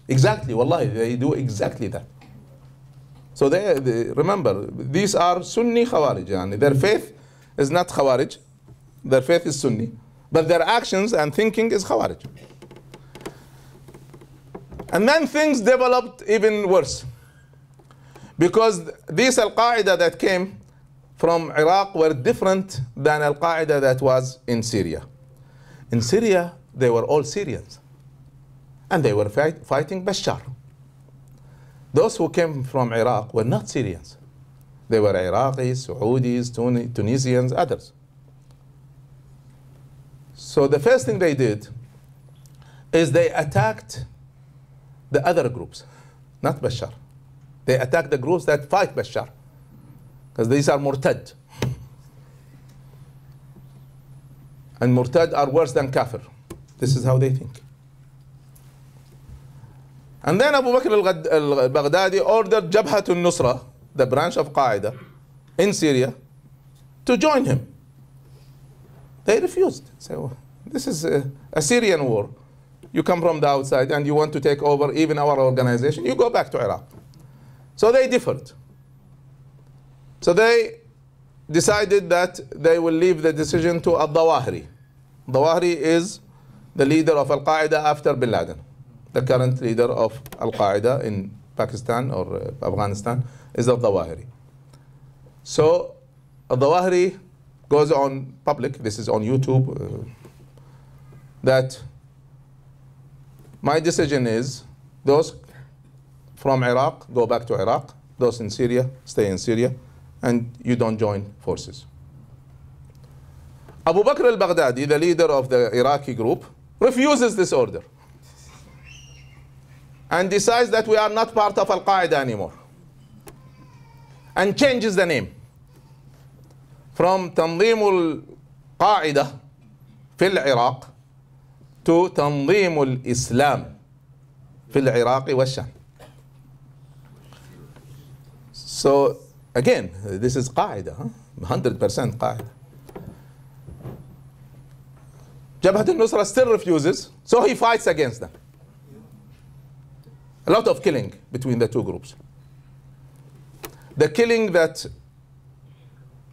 Exactly, wallahi, they do exactly that. So remember, these are Sunni Khawarij. Yani. Their faith is not Khawarij, their faith is Sunni, but their actions and thinking is Khawarij. And then things developed even worse. Because these Al-Qaeda that came from Iraq were different than Al-Qaeda that was in Syria. In Syria, they were all Syrians. And they were fighting Bashar. Those who came from Iraq were not Syrians. They were Iraqis, Saudis, Tunisians, others. So the first thing they did is they attacked the other groups, not Bashar. They attack the groups that fight Bashar, because these are Murtad. And Murtad are worse than Kafir. This is how they think. And then Abu Bakr al-Baghdadi ordered Jabhat al-Nusra, the branch of Qaeda in Syria, to join him. They refused. So this is a Syrian war. You come from the outside and you want to take over even our organization, you go back to Iraq. So they differed. So they decided that they will leave the decision to Al-Dawahiri. Dawahiri is the leader of Al-Qaeda after Bin Laden. The current leader of Al-Qaeda in Pakistan or Afghanistan is Al-Dawahiri. So Al-Dawahiri goes on public, this is on YouTube, that my decision is those from Iraq go back to Iraq, those in Syria stay in Syria, and you don't join forces. Abu Bakr al-Baghdadi, the leader of the Iraqi group, refuses this order and decides that we are not part of Al-Qaeda anymore, and changes the name from Tanzim al-Qaeda fil Iraq to Tanzim al-Islam fil Iraq wa Sham. So again, this is Qaeda, 100% Qaeda. Jabhat al-Nusra still refuses, so he fights against them. A lot of killing between the two groups. The killing that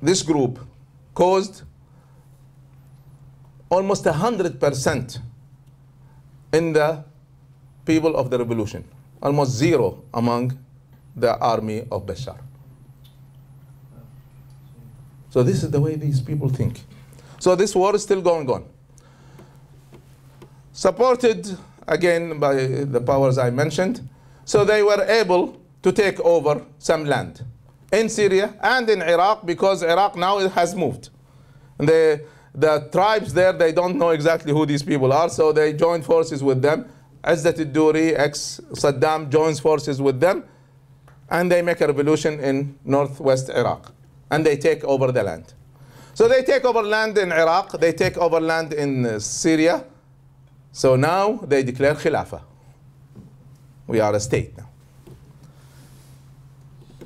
this group caused, almost 100% in the people of the revolution, almost zero among the army of Bashar. So this is the way these people think. So this war is still going on. Supported again by the powers I mentioned. So they were able to take over some land in Syria and in Iraq, because Iraq now has moved. And the tribes there, they don't know exactly who these people are, so they joined forces with them. Izzat al-Duri, ex-Saddam, joins forces with them, and they make a revolution in northwest Iraq, and they take over the land. So they take over land in Iraq, they take over land in Syria. So now they declare Khilafah. We are a state now.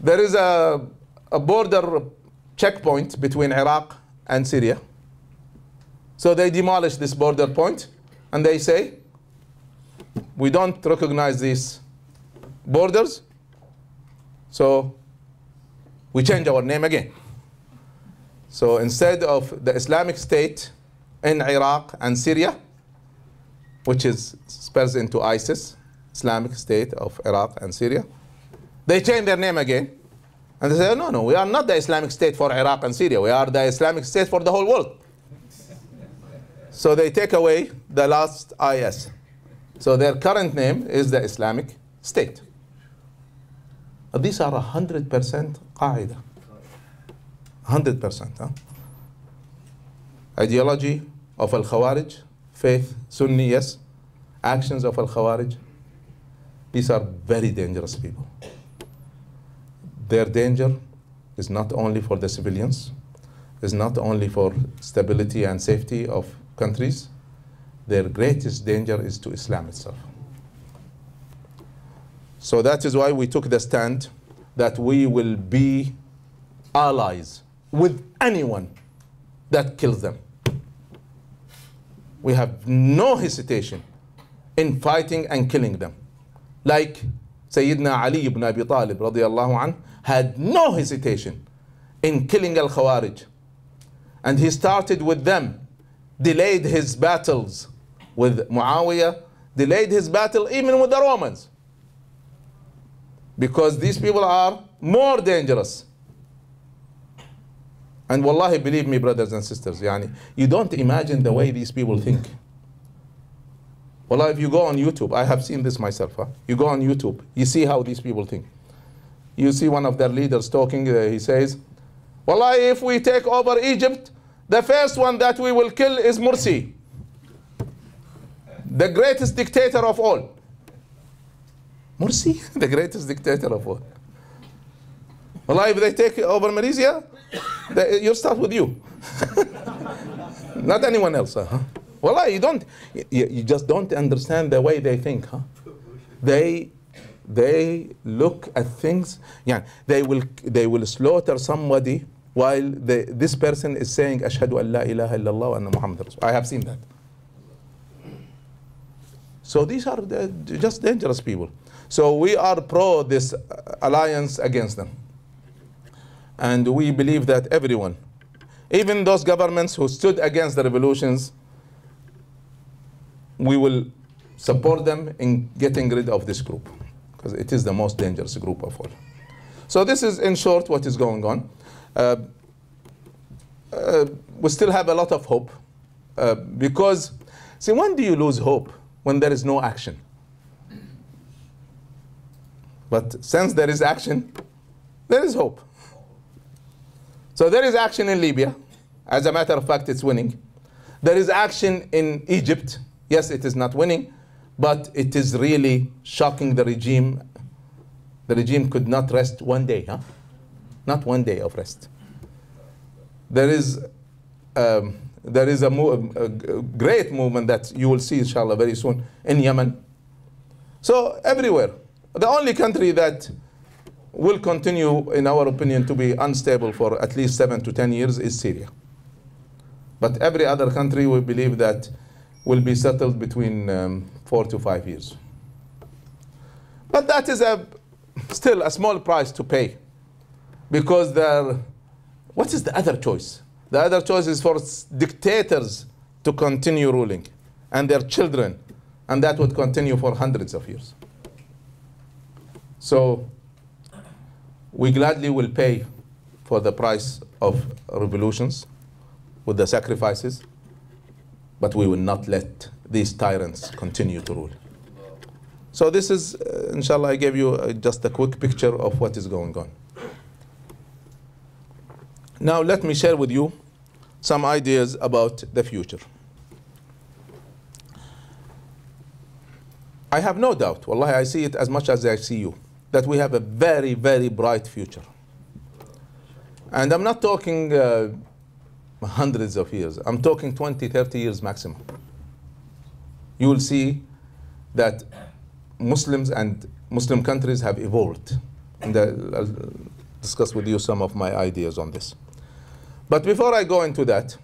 There is a border checkpoint between Iraq and Syria. So they demolish this border point and they say, we don't recognize these borders, so we change our name again. So instead of the Islamic State in Iraq and Syria, which spells into ISIS, Islamic State of Iraq and Syria, they change their name again. And they say, no, we are not the Islamic State for Iraq and Syria. We are the Islamic State for the whole world. So they take away the last IS. So their current name is the Islamic State. These are 100% Qaeda. 100%. Huh? Ideology of Al-Khawarij, faith, Sunni, yes. Actions of Al-Khawarij. These are very dangerous people. Their danger is not only for the civilians, is not only for stability and safety of countries. Their greatest danger is to Islam itself. So that is why we took the stand that we will be allies with anyone that kills them. We have no hesitation in fighting and killing them. Like Sayyidina Ali ibn Abi Talib radiallahu anh had no hesitation in killing Al-Khawarij. And he started with them, delayed his battles with Muawiyah, delayed his battle even with the Romans. Because these people are more dangerous. And wallahi, believe me, brothers and sisters, you don't imagine the way these people think. Wallahi, if you go on YouTube, I have seen this myself. You go on YouTube, you see how these people think. You see one of their leaders talking, he says, wallahi, if we take over Egypt, the first one that we will kill is Mursi, the greatest dictator of all. Mursi, the greatest dictator of all. Wallahi, if they take over Malaysia, you'll start with you. Not anyone else. Wallahi, you just don't understand the way they think. They look at things. Yeah, they will slaughter somebody while this person is saying Ashhadu an la ilaha illallah wa anna Muhammad Rasul. I have seen that. So these are just dangerous people. So we are pro this alliance against them. And we believe that everyone, even those governments who stood against the revolutions, we will support them in getting rid of this group, because it is the most dangerous group of all. So this is, in short, what is going on. We still have a lot of hope, because, see, when do you lose hope? When there is no action. But since there is action, there is hope. So there is action in Libya. As a matter of fact, it's winning. There is action in Egypt. Yes, it is not winning, but it is really shocking the regime. The regime could not rest one day, Not one day of rest. There is a great movement that you will see, inshallah, very soon in Yemen. So everywhere. The only country that will continue, in our opinion, to be unstable for at least 7 to 10 years is Syria. But every other country, we believe that will be settled between 4 to 5 years. But that is still a small price to pay, because what is the other choice? The other choice is for dictators to continue ruling, and their children, and that would continue for hundreds of years. So we gladly will pay for the price of revolutions with the sacrifices, but we will not let these tyrants continue to rule. So this is, inshallah, I gave you just a quick picture of what is going on. Now let me share with you some ideas about the future. I have no doubt, wallahi, I see it as much as I see you, that we have a very, very bright future. And I'm not talking hundreds of years. I'm talking 20, 30 years maximum. You will see that Muslims and Muslim countries have evolved. And I'll discuss with you some of my ideas on this. But before I go into that,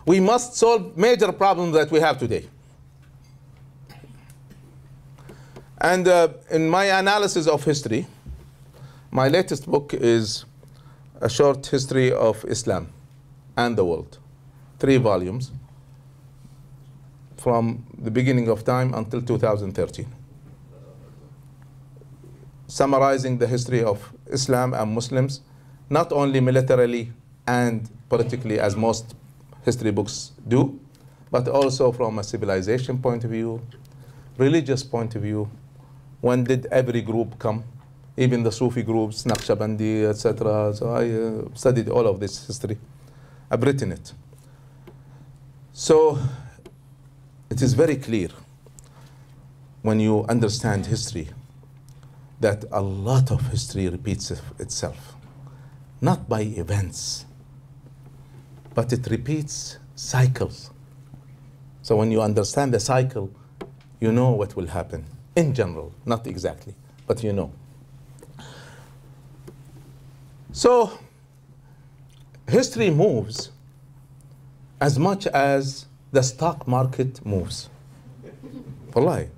we must solve major problems that we have today. And in my analysis of history, my latest book is A Short History of Islam and the World. 3 volumes from the beginning of time until 2013. Summarizing the history of Islam and Muslims, not only militarily and politically as most history books do, but also from a civilization point of view, religious point of view. When did every group come? even the Sufi groups, Naqshbandi, etc. So I studied all of this history. I've written it. So it is very clear when you understand history that a lot of history repeats itself, not by events, but it repeats cycles. So when you understand the cycle, you know what will happen in general, not exactly, but you know. So history moves as much as the stock market moves. Wallahi.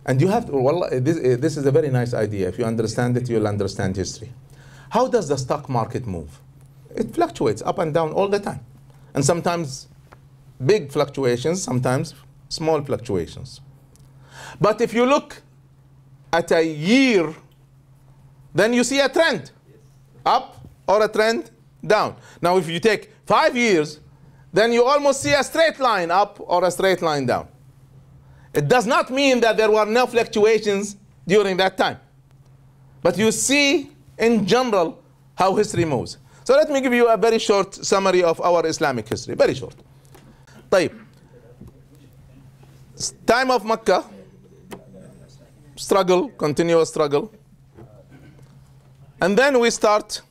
And you have to, wallahi, this is a very nice idea. If you understand it, you'll understand history. How does the stock market move? It fluctuates up and down all the time. And sometimes big fluctuations, sometimes small fluctuations. But if you look at a year, then you see a trend, up or a trend down. Now if you take 5 years, then you almost see a straight line up or a straight line down. It does not mean that there were no fluctuations during that time. But you see, in general, how history moves. So let me give you a very short summary of our Islamic history, very short. طيب. Time of Mecca, struggle, continuous struggle. And then we start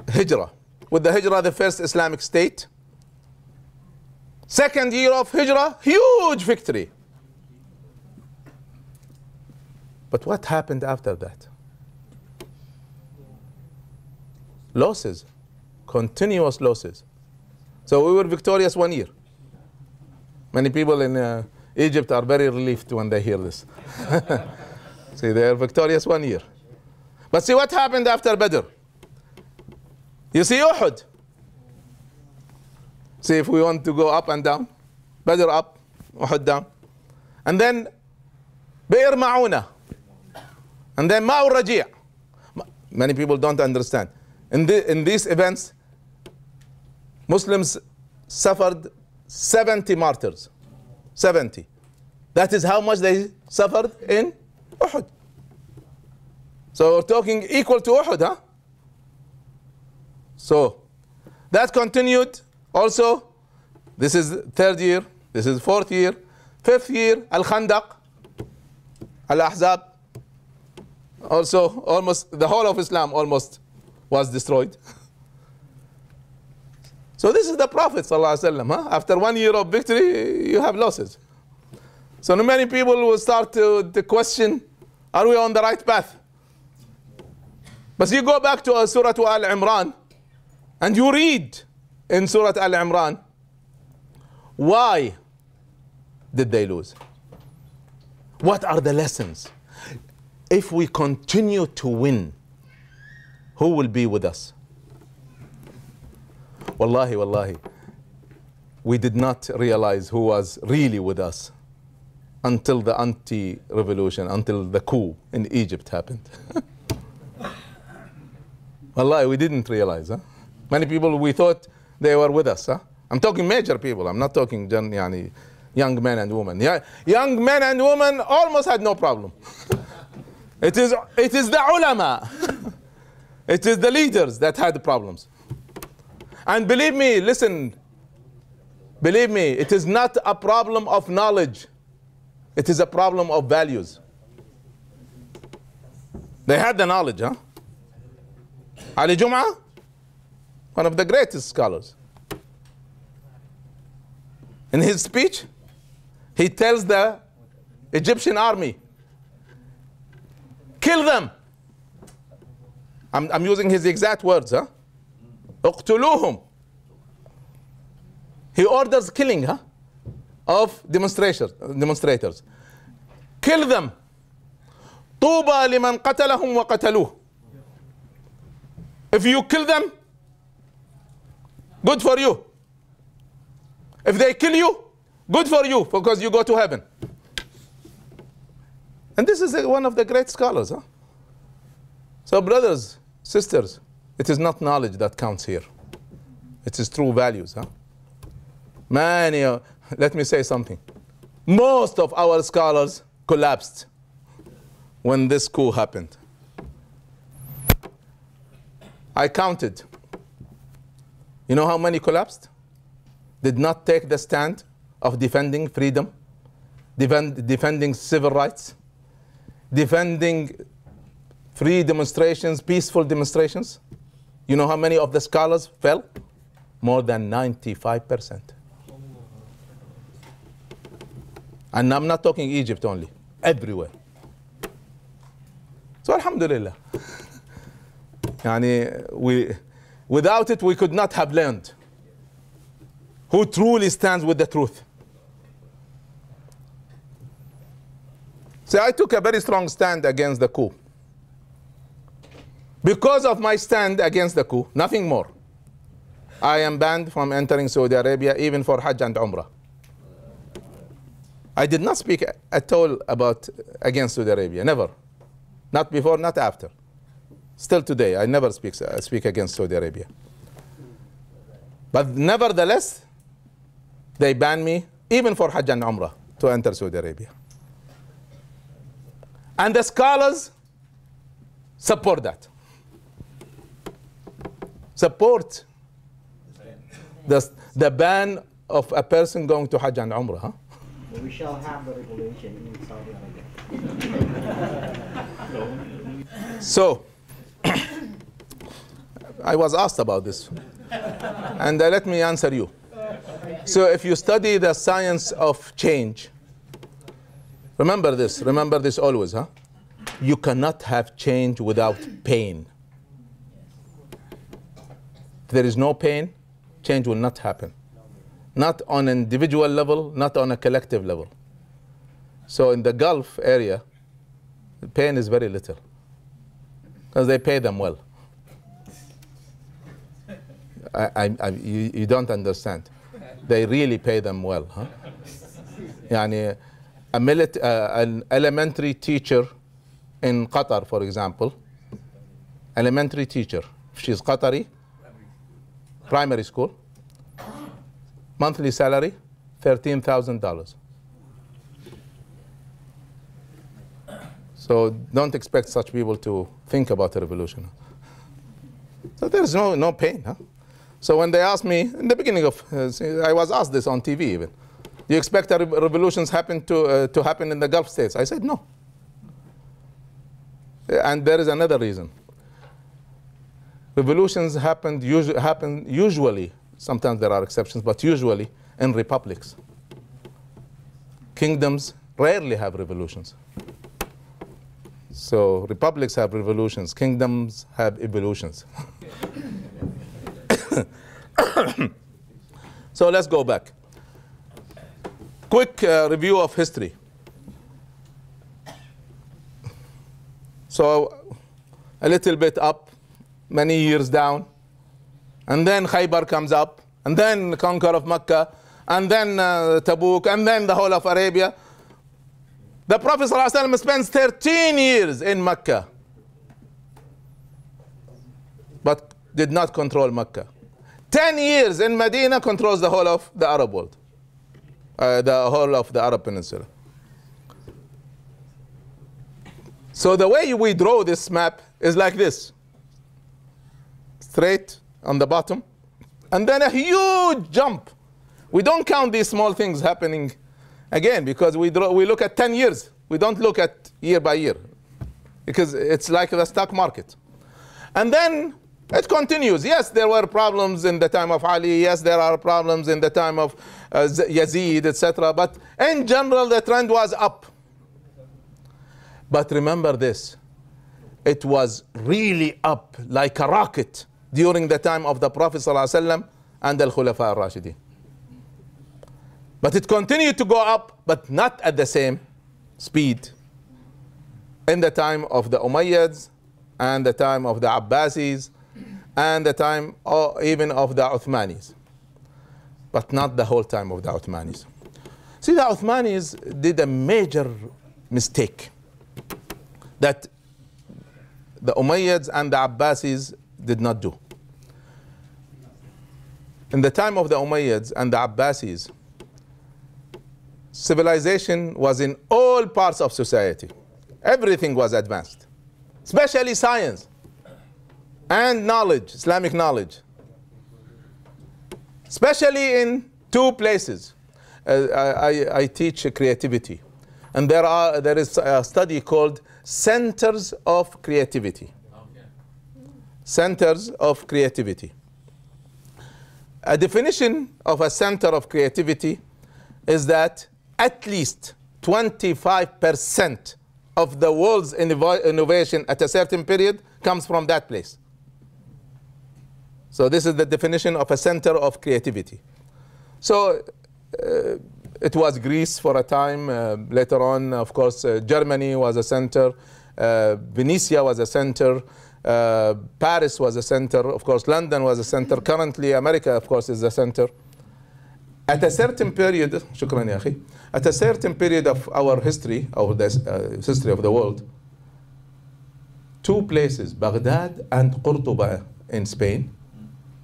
Hijrah. With the Hijrah, the first Islamic state. Second year of Hijrah, huge victory. But what happened after that? Losses, continuous losses. So we were victorious 1 year. Many people in Egypt are very relieved when they hear this. See, they are victorious 1 year. But see what happened after Badr. You see Uhud. See if we want to go up and down. Badr up, Uhud down. And then Bi'r Ma'una. And then Ma'ur Raji'. Many people don't understand. In these events, Muslims suffered 70 martyrs. 70. That is how much they suffered in Uhud. So we're talking equal to Uhud, huh? So that continued also. This is third year, this is fourth year, fifth year, Al-Khandaq, Al-Ahzab. Also, almost the whole of Islam almost was destroyed. So this is the Prophet ﷺ, huh? After 1 year of victory, you have losses. So many people will start to question, are we on the right path? But you go back to Surah Al-Imran, and you read in Surah Al-Imran, why did they lose? What are the lessons? If we continue to win, who will be with us? Wallahi, wallahi, we did not realize who was really with us until the anti-revolution, until the coup in Egypt happened. Wallahi, we didn't realize. Huh? Many people, we thought they were with us. Huh? I'm talking major people. I'm not talking young men and women. Yeah, young men and women almost had no problem. It is the ulama. It is the leaders that had problems. And believe me, listen, believe me, it is not a problem of knowledge. It is a problem of values. They had the knowledge, huh? Ali Jum'ah, one of the greatest scholars. In his speech, he tells the Egyptian army, kill them. I'm using his exact words, huh? اقتلوهم. He orders killing, huh? Of demonstrators. Kill them. طوبى لمن قتلهم وقتلوه. If you kill them, good for you. If they kill you, good for you, because you go to heaven. And this is one of the great scholars, huh? So brothers, sisters, it is not knowledge that counts here. It is true values, huh? Let me say something. Most of our scholars collapsed. when this coup happened. I counted. You know how many collapsed? Did not take the stand of defending freedom, defending civil rights, defending free demonstrations, peaceful demonstrations. You know how many of the scholars fell? More than 95%. And I'm not talking Egypt only, everywhere. So alhamdulillah. Without it, we could not have learned who truly stands with the truth. So I took a very strong stand against the coup. Because of my stand against the coup, nothing more, I am banned from entering Saudi Arabia, even for Hajj and Umrah. I did not speak at all against Saudi Arabia, never. Not before, not after. Still today, I never speak against Saudi Arabia. But nevertheless, they banned me, even for Hajj and Umrah, to enter Saudi Arabia. And the scholars support that. Support the ban of a person going to Hajj and Umrah. Huh? We shall have the regulation in Saudi Arabia. So, I was asked about this, and let me answer you. So if you study the science of change, remember this always, huh? You cannot have change without pain. If there is no pain, change will not happen. Not on an individual level, not on a collective level. So in the Gulf area, the pain is very little, because they pay them well. You don't understand. They really pay them well. Huh? Yani, an elementary teacher in Qatar, for example, elementary teacher, she's Qatari, primary school, monthly salary, $13,000. So don't expect such people to think about a revolution. So there's no pain. Huh? So when they asked me, in the beginning of, I was asked this on TV even, do you expect revolutions to happen in the Gulf states? I said no. And there is another reason. Revolutions happen usually, sometimes there are exceptions, but usually in republics. Kingdoms rarely have revolutions. So republics have revolutions, kingdoms have evolutions. So let's go back. Quick review of history. So a little bit up, many years down, and then Khaybar comes up, and then the conquer of Mecca, and then Tabuk, and then the whole of Arabia. The Prophet ﷺ spends 13 years in Mecca, but did not control Mecca. 10 years in Medina, controls the whole of the Arab world, the whole of the Arab Peninsula. So the way we draw this map is like this. Straight on the bottom, and then a huge jump. We don't count these small things happening again, because we look at 10 years. We don't look at year by year, because it's like the stock market. And then it continues. Yes, there were problems in the time of Ali. Yes, there are problems in the time of Yazid, etc. But in general, the trend was up. But remember this, it was really up like a rocket during the time of the Prophet ﷺ and the Khulafa al-Rashidin. But it continued to go up, but not at the same speed in the time of the Umayyads and the time of the Abbasis and the time even of the Uthmanis, but not the whole time of the Uthmanis. See, the Uthmanis did a major mistake that the Umayyads and the Abbasis did not do. In the time of the Umayyads and the Abbasis, civilization was in all parts of society. Everything was advanced, especially science and knowledge, Islamic knowledge. Especially in two places. I teach creativity. And there is a study called Centers of Creativity. Centers of Creativity. A definition of a center of creativity is that at least 25% of the world's innovation at a certain period comes from that place. So this is the definition of a center of creativity. So it was Greece for a time. Later on, of course, Germany was a center. Venetia was a center. Paris was a center. Of course, London was a center. Currently, America, of course, is a center. At a certain period, shukran ya akhi, at a certain period of our history, of the history of the world, two places, Baghdad and Cordoba in Spain,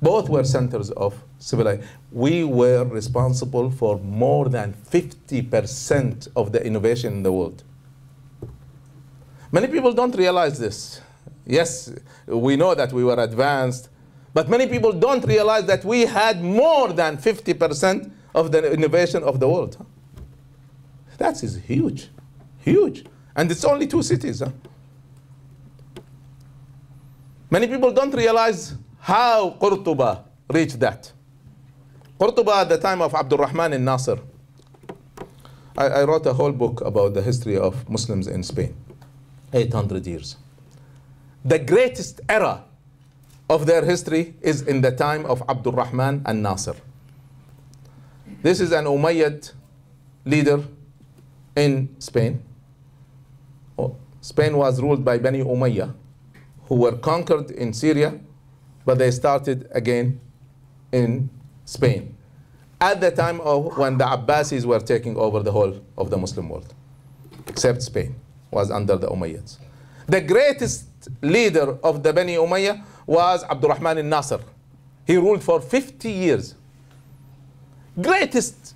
both were centers of civilization. We were responsible for more than 50% of the innovation in the world. Many people don't realize this. Yes, we know that we were advanced, but many people don't realize that we had more than 50% of the innovation of the world. That is huge, huge. And it's only two cities. Many people don't realize how Cordoba reached that. Cordoba at the time of Abdul Rahman al-Nasir. I wrote a whole book about the history of Muslims in Spain. 800 years. The greatest era of their history is in the time of Abdul Rahman al-Nasir. This is an Umayyad leader in Spain. Spain was ruled by Bani Umayyah, who were conquered in Syria, but they started again in Spain at the time of when the Abbasis were taking over the whole of the Muslim world, except Spain was under the Umayyads. The greatest leader of the Bani Umayyah was Abdul Rahman al-Nasir. He ruled for 50 years. Greatest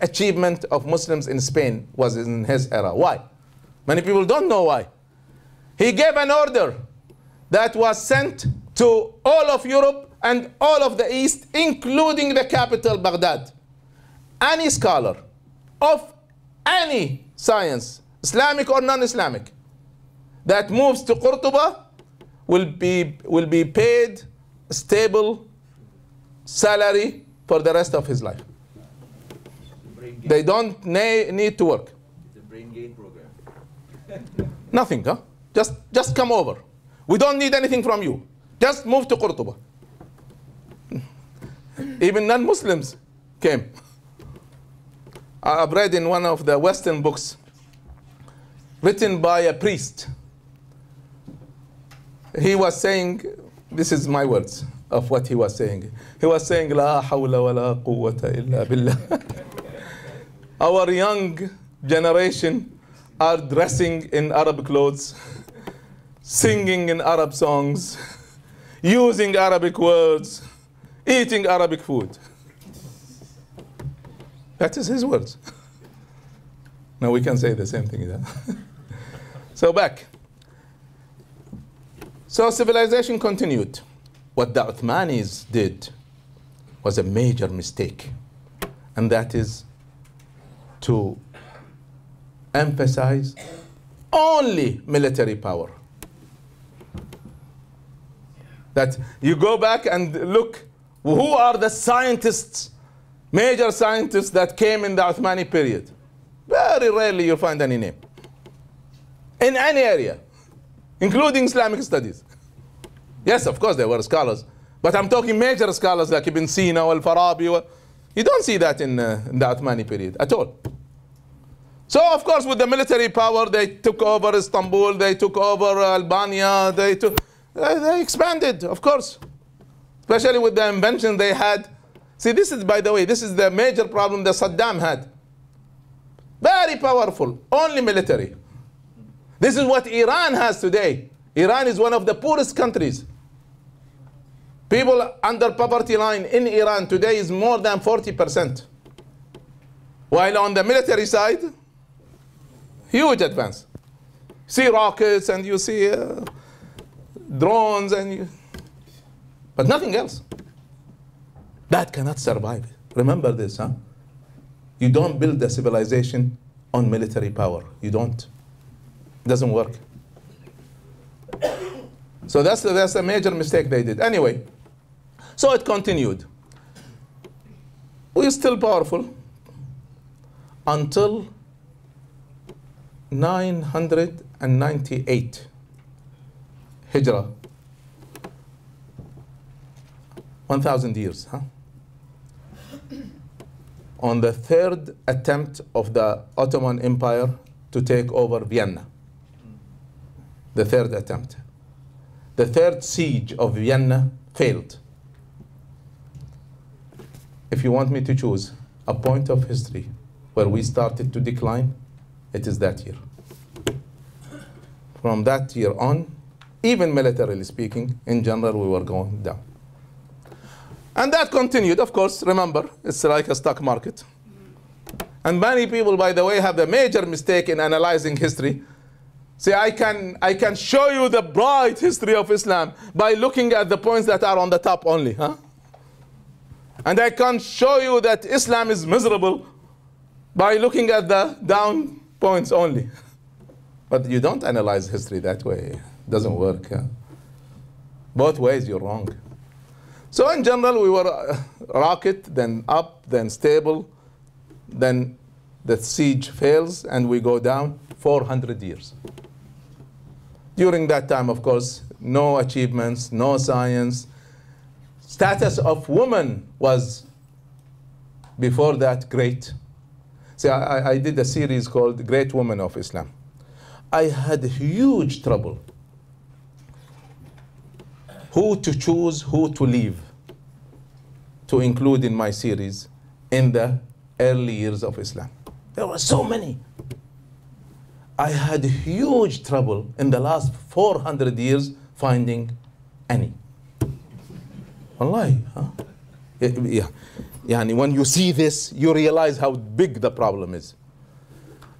achievement of Muslims in Spain was in his era. Why? Many people don't know why. He gave an order that was sent to all of Europe and all of the East, including the capital, Baghdad. Any scholar of any science, Islamic or non-Islamic, that moves to Cordoba will be paid stable salary for the rest of his life. They don't need to work. The brain gain program. Nothing, huh? Just come over. We don't need anything from you. Just move to Cordoba. Even non-Muslims came. I've read in one of the Western books written by a priest. He was saying, this is my words of what he was saying. He was saying, La hawla wa la quwwata illa billah. Our young generation are dressing in Arab clothes, singing in Arab songs, using Arabic words, eating Arabic food. That is his words. Now we can say the same thing. So back. So civilization continued. What the Uthmanis did was a major mistake, and that is to emphasize only military power. That you go back and look, who are the scientists, major scientists that came in the Uthmani period? Very rarely you find any name. In any area, including Islamic studies. Yes, of course, there were scholars, but I'm talking major scholars like Ibn Sina or Al-Farabi. You don't see that in the Uthmani period at all. So, of course, with the military power, they took over Istanbul, they took over Albania, they expanded, of course. Especially with the invention they had. See, this is, by the way, this is the major problem that Saddam had. Very powerful, only military. This is what Iran has today. Iran is one of the poorest countries. People under poverty line in Iran today is more than 40%. While on the military side, huge advance. See rockets and you see drones but nothing else. That cannot survive. Remember this, huh? You don't build a civilization on military power. You don't. It doesn't work. So that's a major mistake they did. Anyway, so it continued. We're still powerful until 998 Hijrah. 1,000 years, huh? On the third attempt of the Ottoman Empire to take over Vienna. The third attempt. The third siege of Vienna failed. If you want me to choose a point of history where we started to decline, it is that year. From that year on, even militarily speaking, in general, we were going down. And that continued, of course. Remember, it's like a stock market. And many people, by the way, have a major mistake in analyzing history. See, I can show you the bright history of Islam by looking at the points that are on the top only, huh? And I can show you that Islam is miserable by looking at the down points only. But you don't analyze history that way. It doesn't work. Huh? Both ways, you're wrong. So in general, we were rocket, then up, then stable, then the siege fails, and we go down 400 years. During that time, of course, no achievements, no science. Status of woman was, before that, great. See, I did a series called Great Women of Islam. I had huge trouble who to choose, who to leave, to include in my series in the early years of Islam. There were so many. I had huge trouble in the last 400 years finding any. Wallahi, huh? Yeah. When you see this, you realize how big the problem is.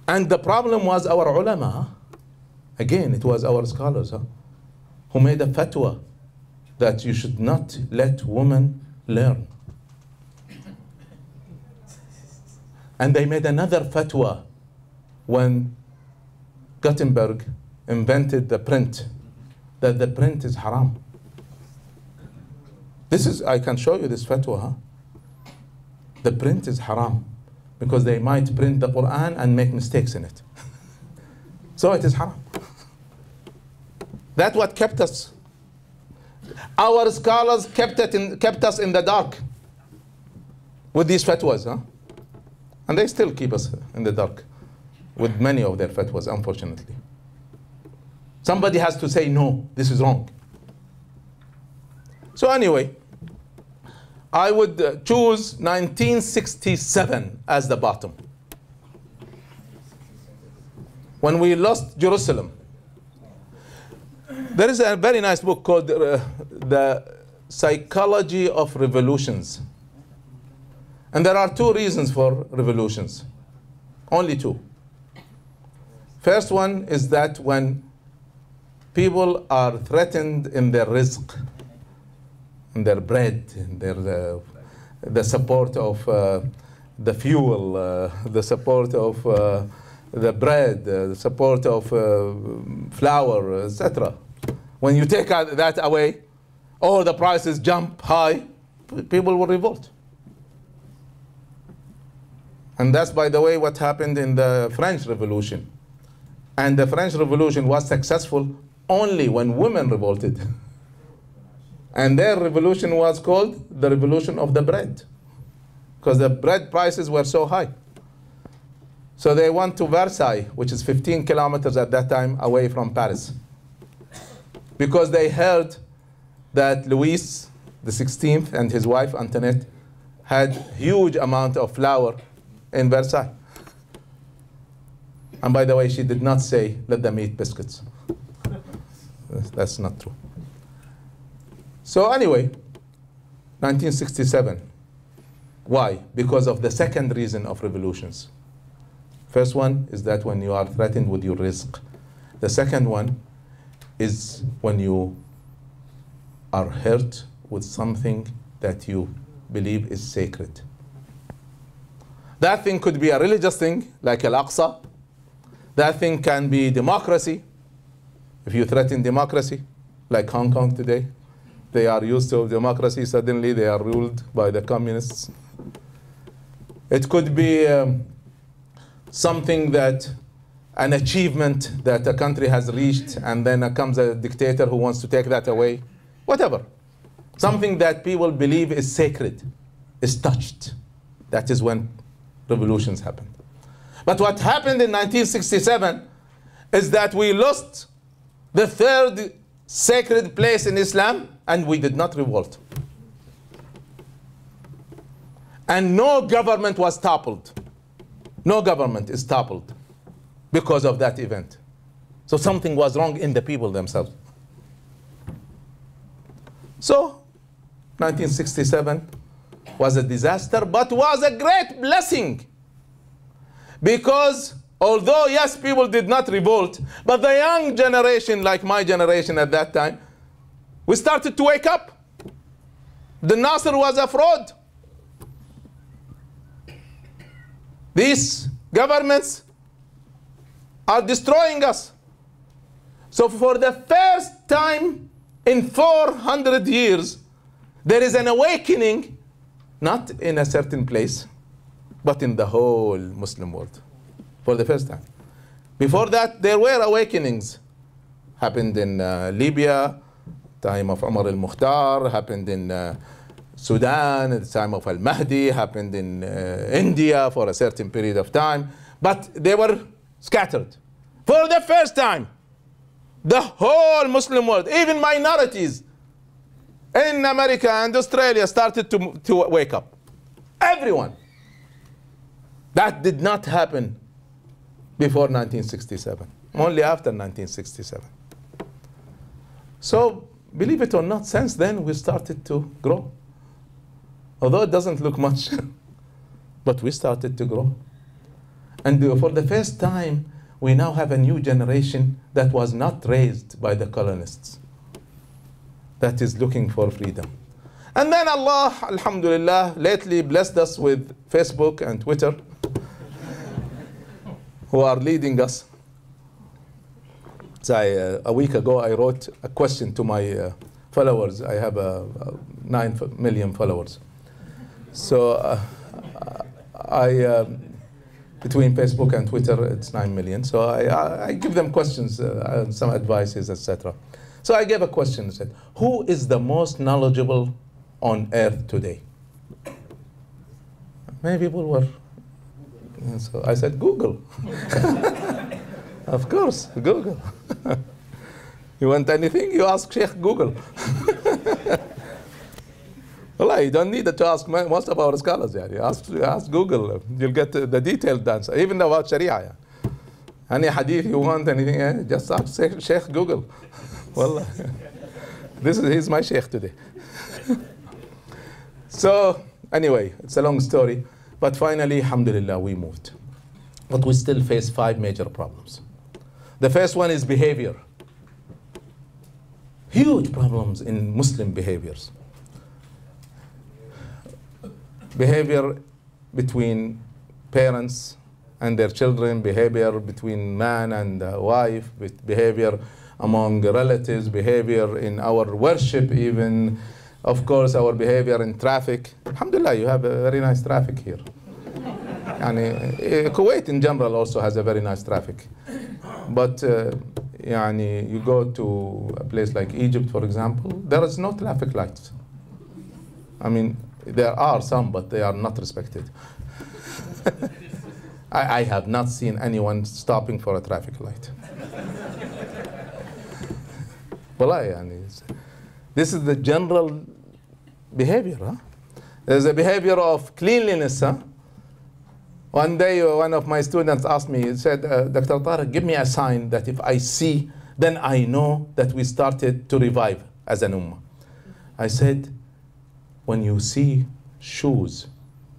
And the problem was our ulama. Huh? Again, it was our scholars, huh? Who made a fatwa that you should not let women learn. And they made another fatwa when Gutenberg invented the print, that the print is haram. I can show you this fatwa, huh? The print is haram because they might print the Quran and make mistakes in it. So it is haram. That's what kept us. Our scholars kept us in the dark with these fatwas, huh? And they still keep us in the dark with many of their fatwas, unfortunately. Somebody has to say, no, this is wrong. So anyway, I would choose 1967 as the bottom. When we lost Jerusalem. There is a very nice book called The Psychology of Revolutions. And there are two reasons for revolutions. Only two. First one is that when people are threatened in their rizq, in their bread, in their, the support of the fuel, the support of the bread, the support of flour, etc. When you take that away, or the prices jump high, people will revolt. And that's, by the way, what happened in the French Revolution. And the French Revolution was successful only when women revolted. And their revolution was called the revolution of the bread, because the bread prices were so high. So they went to Versailles, which is 15 kilometers at that time away from Paris, because they heard that Louis XVI and his wife Antoinette had huge amount of flour in Versailles. And by the way, she did not say, let them eat biscuits. That's not true. So anyway, 1967. Why? Because of the second reason of revolutions. First one is that when you are threatened with your rizq. The second one is when you are hurt with something that you believe is sacred. That thing could be a religious thing, like Al-Aqsa. That thing can be democracy. If you threaten democracy, like Hong Kong today, they are used to democracy, suddenly they are ruled by the communists. It could be something that, an achievement that a country has reached, and then comes a dictator who wants to take that away. Whatever. Something that people believe is sacred, is touched. That is when revolutions happen. But what happened in 1967 is that we lost the third sacred place in Islam, and we did not revolt. And no government was toppled. No government is toppled because of that event. So something was wrong in the people themselves. So 1967 was a disaster, but was a great blessing. Because although, yes, people did not revolt, but the young generation, like my generation at that time, we started to wake up. The Nasr was a fraud. These governments are destroying us. So for the first time in 400 years, there is an awakening, not in a certain place, but in the whole Muslim world, for the first time. Before that, there were awakenings. Happened in Libya, time of Umar al-Mukhtar, happened in Sudan at the time of al-Mahdi, happened in India for a certain period of time, but they were scattered. For the first time, the whole Muslim world, even minorities in America and Australia started to wake up. Everyone. That did not happen before 1967, only after 1967. So, believe it or not, since then we started to grow. Although it doesn't look much, but we started to grow. And for the first time, we now have a new generation that was not raised by the colonists, that is looking for freedom. And then Allah, alhamdulillah, lately blessed us with Facebook and Twitter, who are leading us. So a week ago, I wrote a question to my followers. I have 9 million followers. So between Facebook and Twitter, it's 9 million. So I give them questions, some advices, etc. So I gave a question, said, who is the most knowledgeable on earth today? Many people were. So I said, Google. Of course, Google. You want anything, you ask Sheikh Google. Well, you don't need to ask most of our scholars. You ask Google, you'll get the detailed answer, even about Sharia. Any hadith you want, anything, just ask Sheikh Google. Well, he's my Sheikh today. So, anyway, it's a long story. But finally, alhamdulillah, we moved. But we still face 5 major problems. The first one is behavior. Huge problems in Muslim behaviors. Behavior between parents and their children, behavior between man and wife, behavior among relatives, behavior in our worship even, of course our behavior in traffic. Alhamdulillah, you have a very nice traffic here. And Kuwait in general also has a very nice traffic. But you go to a place like Egypt, for example, there is no traffic lights. I mean, there are some, but they are not respected. I have not seen anyone stopping for a traffic light. This is the general behavior. Huh? There's a behavior of cleanliness. Huh? One day, one of my students asked me, he said, Dr. Tareq, give me a sign that if I see, then I know that we started to revive as an ummah. I said, when you see shoes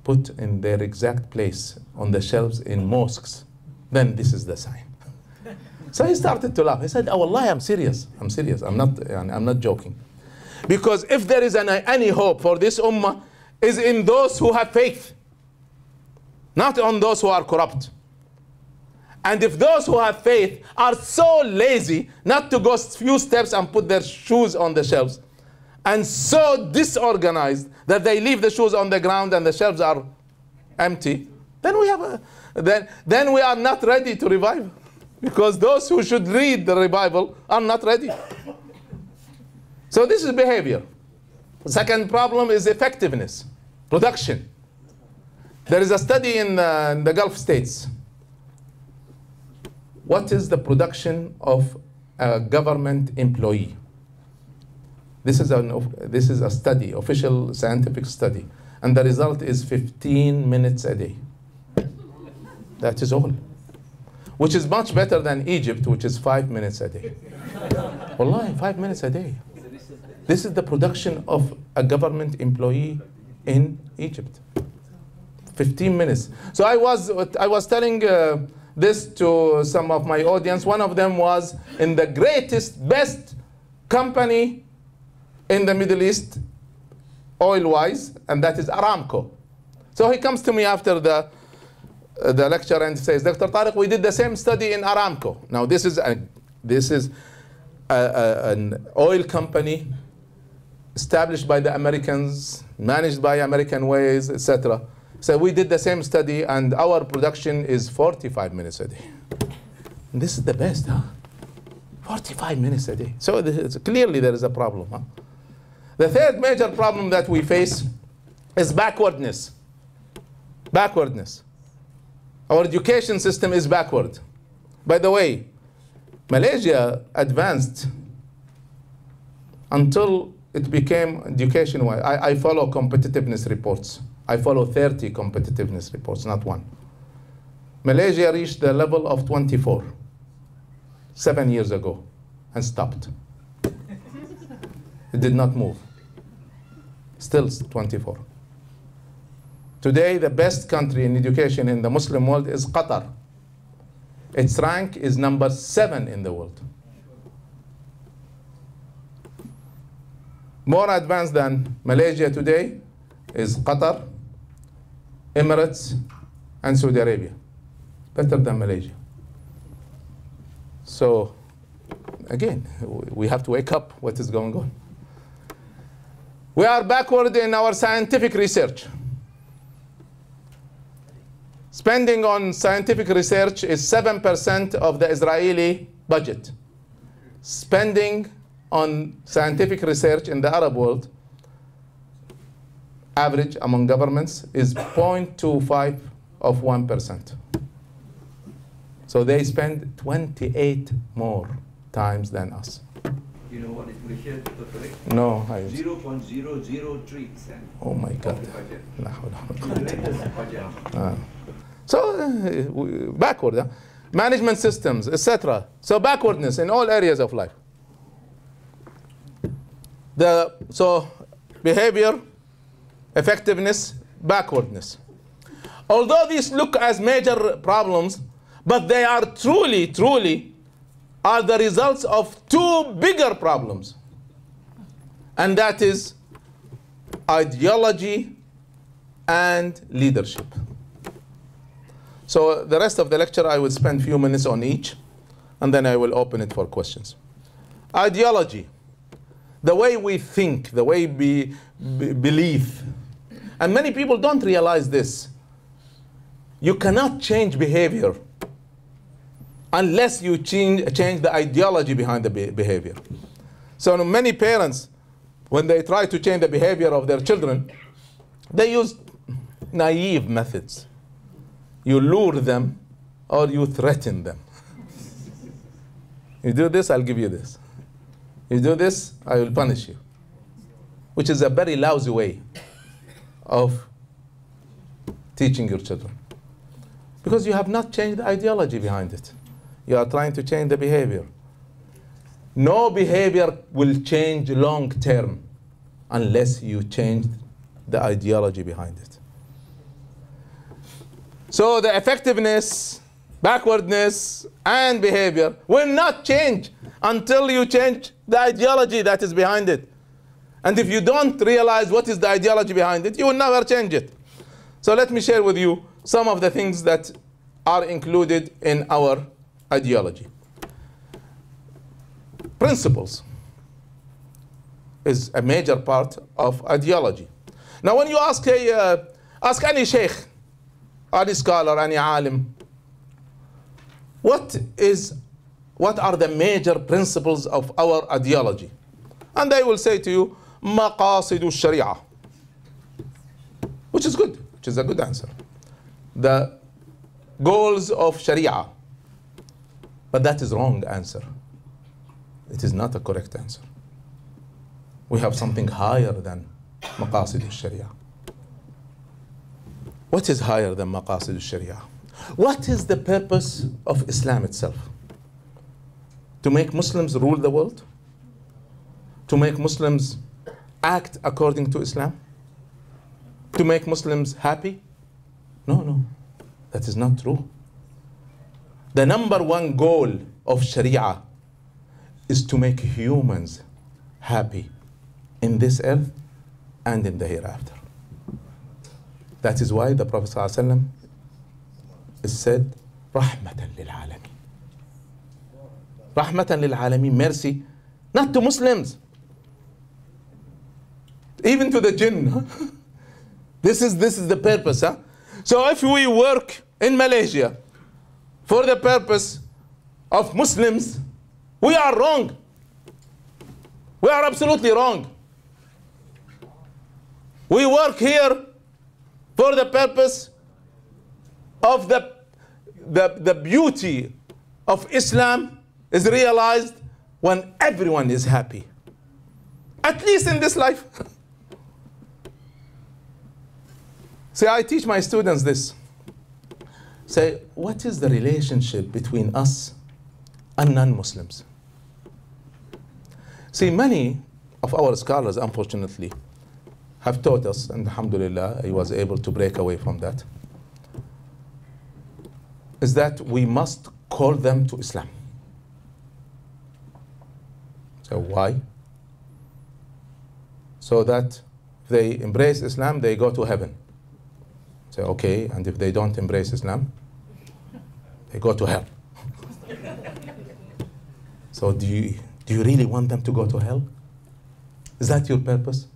put in their exact place on the shelves in mosques, then this is the sign. So he started to laugh. He said, oh, wallahi, I'm serious. I'm serious. I'm not joking. Because if there is any hope for this ummah, is in those who have faith, not on those who are corrupt. And if those who have faith are so lazy not to go few steps and put their shoes on the shelves, and so disorganized that they leave the shoes on the ground and the shelves are empty, then we are not ready to revive. Because those who should lead the revival are not ready. So this is behavior. The second problem is effectiveness, production. There is a study in the Gulf states. What is the production of a government employee? This is a study, official scientific study. And the result is 15 minutes a day. That is all. Which is much better than Egypt, which is 5 minutes a day. Wallahi, 5 minutes a day. This is the production of a government employee in Egypt. 15 minutes. So I was telling this to some of my audience. One of them was in the greatest, best company in the Middle East, oil-wise, and that is Aramco. So he comes to me after the lecture and says, Dr. Tareq, we did the same study in Aramco. Now this is an oil company established by the Americans, managed by American ways, etc. So we did the same study and our production is 45 minutes a day. And this is the best, huh? 45 minutes a day. So clearly there is a problem, huh? The third major problem that we face is backwardness. Backwardness. Our education system is backward. By the way, Malaysia advanced until it became education-wise. I follow competitiveness reports. I follow 30 competitiveness reports, not one. Malaysia reached the level of 24 7 years ago and stopped. It did not move. Still 24. Today, the best country in education in the Muslim world is Qatar. Its rank is number 7 in the world. More advanced than Malaysia today is Qatar, Emirates, and Saudi Arabia. Better than Malaysia. So, again, we have to wake up what is going on. We are backward in our scientific research. Spending on scientific research is 7% of the Israeli budget. Spending on scientific research in the Arab world, average among governments, is 0.25 of 1%. So they spend 28 more times than us. You know what is Malaysia? No, 0.003%. Oh my God. Budget. So backward, management systems, etc. So backwardness in all areas of life. So behavior, effectiveness, backwardness. Although these look as major problems, but they are truly are the results of two bigger problems. And that is ideology and leadership. So the rest of the lecture I will spend a few minutes on each, and then I will open it for questions. Ideology, the way we think, the way we believe. And many people don't realize this. You cannot change behavior unless you change the ideology behind the behavior. So many parents, when they try to change the behavior of their children, they use naive methods. You lure them or you threaten them. You do this, I'll give you this. You do this, I will punish you. Which is a very lousy way of teaching your children. Because you have not changed the ideology behind it. You are trying to change the behavior. No behavior will change long term unless you change the ideology behind it. So the effectiveness backwardness, and behavior will not change until you change the ideology that is behind it. And if you don't realize what is the ideology behind it, you will never change it. So let me share with you some of the things that are included in our ideology. Principles is a major part of ideology. Now when you ask any sheikh, any scholar, any alim, what are the major principles of our ideology? And they will say to you, maqasid al-sharia, which is good, which is a good answer. The goals of sharia. But that is wrong answer. It is not a correct answer. We have something higher than maqasid al-sharia. What is higher than maqasid al-sharia? What is the purpose of Islam itself? To make Muslims rule the world? To make Muslims act according to Islam? To make Muslims happy? No, that is not true. The number one goal of Sharia is to make humans happy in this earth and in the hereafter. That is why the Prophet ﷺ is said, Rahmatan lil Alamin. Rahmatan lil Alamin, mercy, not to Muslims, even to the jinn. This is the purpose. So if we work in Malaysia for the purpose of Muslims, we are wrong. We are absolutely wrong. We work here for the purpose of the beauty of Islam is realized when everyone is happy. At least in this life. See, I teach my students this. Say, what is the relationship between us and non-Muslims? See, many of our scholars, unfortunately, have taught us, and alhamdulillah, I was able to break away from that, is that we must call them to Islam. So why? So that if they embrace Islam, they go to heaven. Say, okay, and if they don't embrace Islam, they go to hell. So do you really want them to go to hell? Is that your purpose?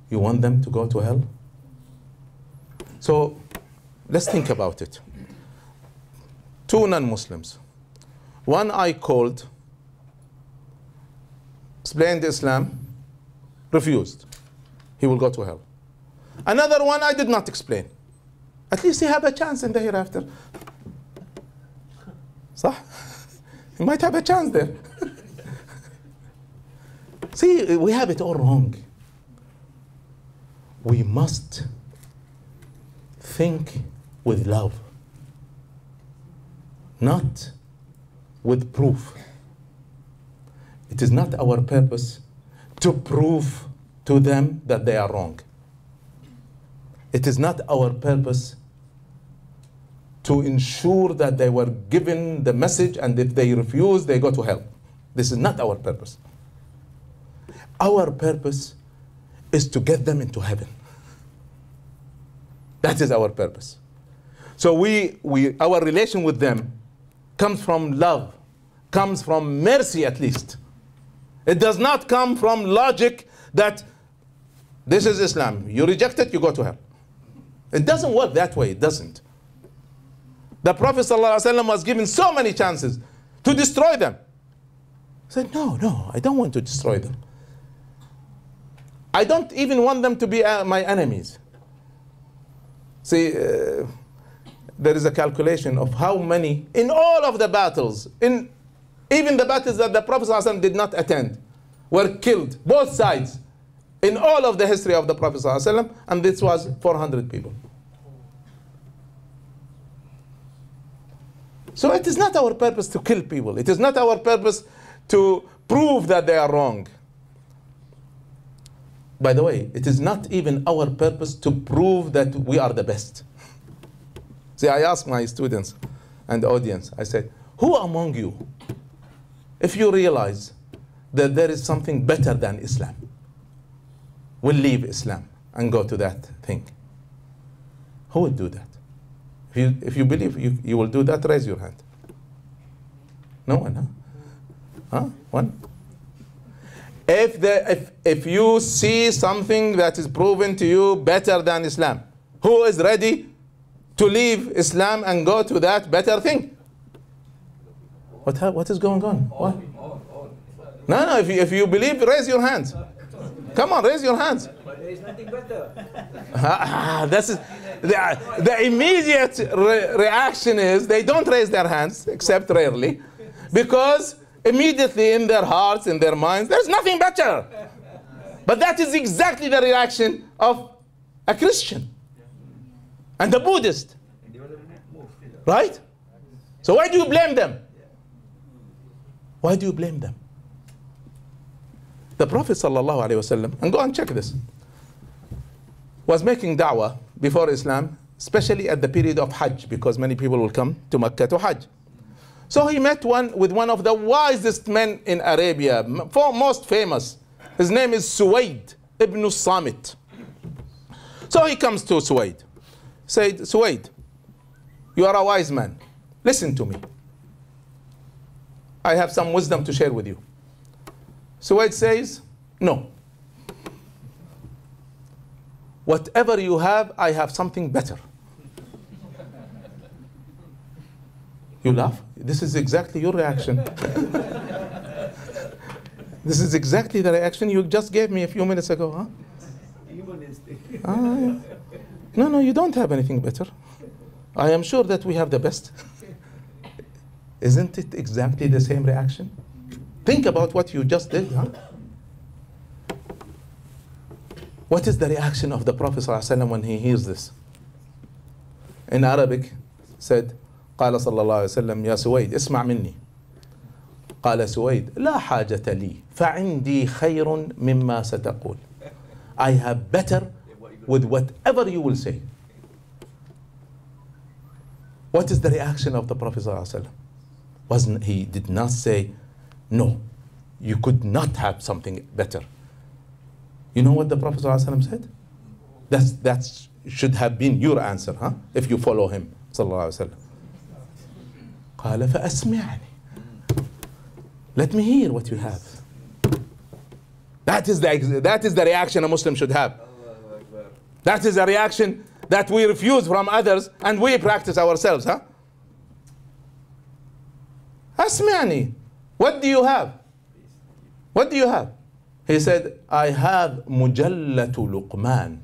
You want them to go to hell? So let's think about it. Two non-Muslims. One I called, explained Islam, refused. He will go to hell. Another one I did not explain. At least he have a chance in the hereafter. صح? He might have a chance there. See, we have it all wrong. We must think with love, not with proof. It is not our purpose to prove to them that they are wrong. It is not our purpose to ensure that they were given the message and if they refuse, they go to hell. This is not our purpose. Our purpose is to get them into heaven. That is our purpose. So our relation with them comes from love, comes from mercy at least. It does not come from logic that this is Islam. You reject it, you go to hell. It doesn't work that way. It doesn't. The Prophet ﷺ was given so many chances to destroy them. He said, no, I don't want to destroy them. I don't even want them to be my enemies. See, there is a calculation of how many, in all of the battles, in even the battles that the Prophet ﷺ did not attend, were killed, both sides, in all of the history of the Prophet ﷺ, and this was 400 people. So it is not our purpose to kill people. It is not our purpose to prove that they are wrong. By the way, it is not even our purpose to prove that we are the best. See, I ask my students, and audience, I said, who among you, if you realize that there is something better than Islam, will leave Islam and go to that thing? Who would do that? If you believe you will do that, raise your hand. No one, huh? Huh? One? If you see something that is proven to you better than Islam, who is ready to leave Islam and go to that better thing? What is going on? What? No, if you believe, raise your hands. Come on, raise your hands. But there is nothing better. This is the immediate reaction is they don't raise their hands, except rarely, because immediately in their hearts, in their minds, there's nothing better. But that is exactly the reaction of a Christian and a Buddhist, right? So why do you blame them? Why do you blame them? The Prophet sallallahu alaihi wasallam, and go and check this, was making da'wah before Islam, especially at the period of Hajj, because many people will come to Mecca to Hajj. So he met with one of the wisest men in Arabia, most famous. His name is Suwaid ibn Samit. So he comes to Suwaid. Said, Suwaid, you are a wise man. Listen to me. I have some wisdom to share with you. Suwaid says, no. Whatever you have, I have something better. You laugh? This is exactly your reaction. This is exactly the reaction you just gave me a few minutes ago, huh? No, you don't have anything better. I am sure that we have the best. Isn't it exactly the same reaction? Think about what you just did, huh? What is the reaction of the Prophet ﷺ when he hears this? In Arabic, said, قال صلى الله عليه وسلم يا سويد اسمع مني. قال سويد لا حاجة لي فعندي خير مما ستقول. I have better with whatever you will say. What is the reaction of the Prophet ﷺ? He did not say, no, you could not have something better. You know what the Prophet ﷺ said? That should have been your answer, huh? If you follow him, sallallahu alaihi wasallam. قال فأسمعني. Let me hear what you have. That is the reaction a Muslim should have. That is a reaction that we refuse from others and we practice ourselves, huh? أسمعني. What do you have? What do you have? He said, I have مجلة لقمان.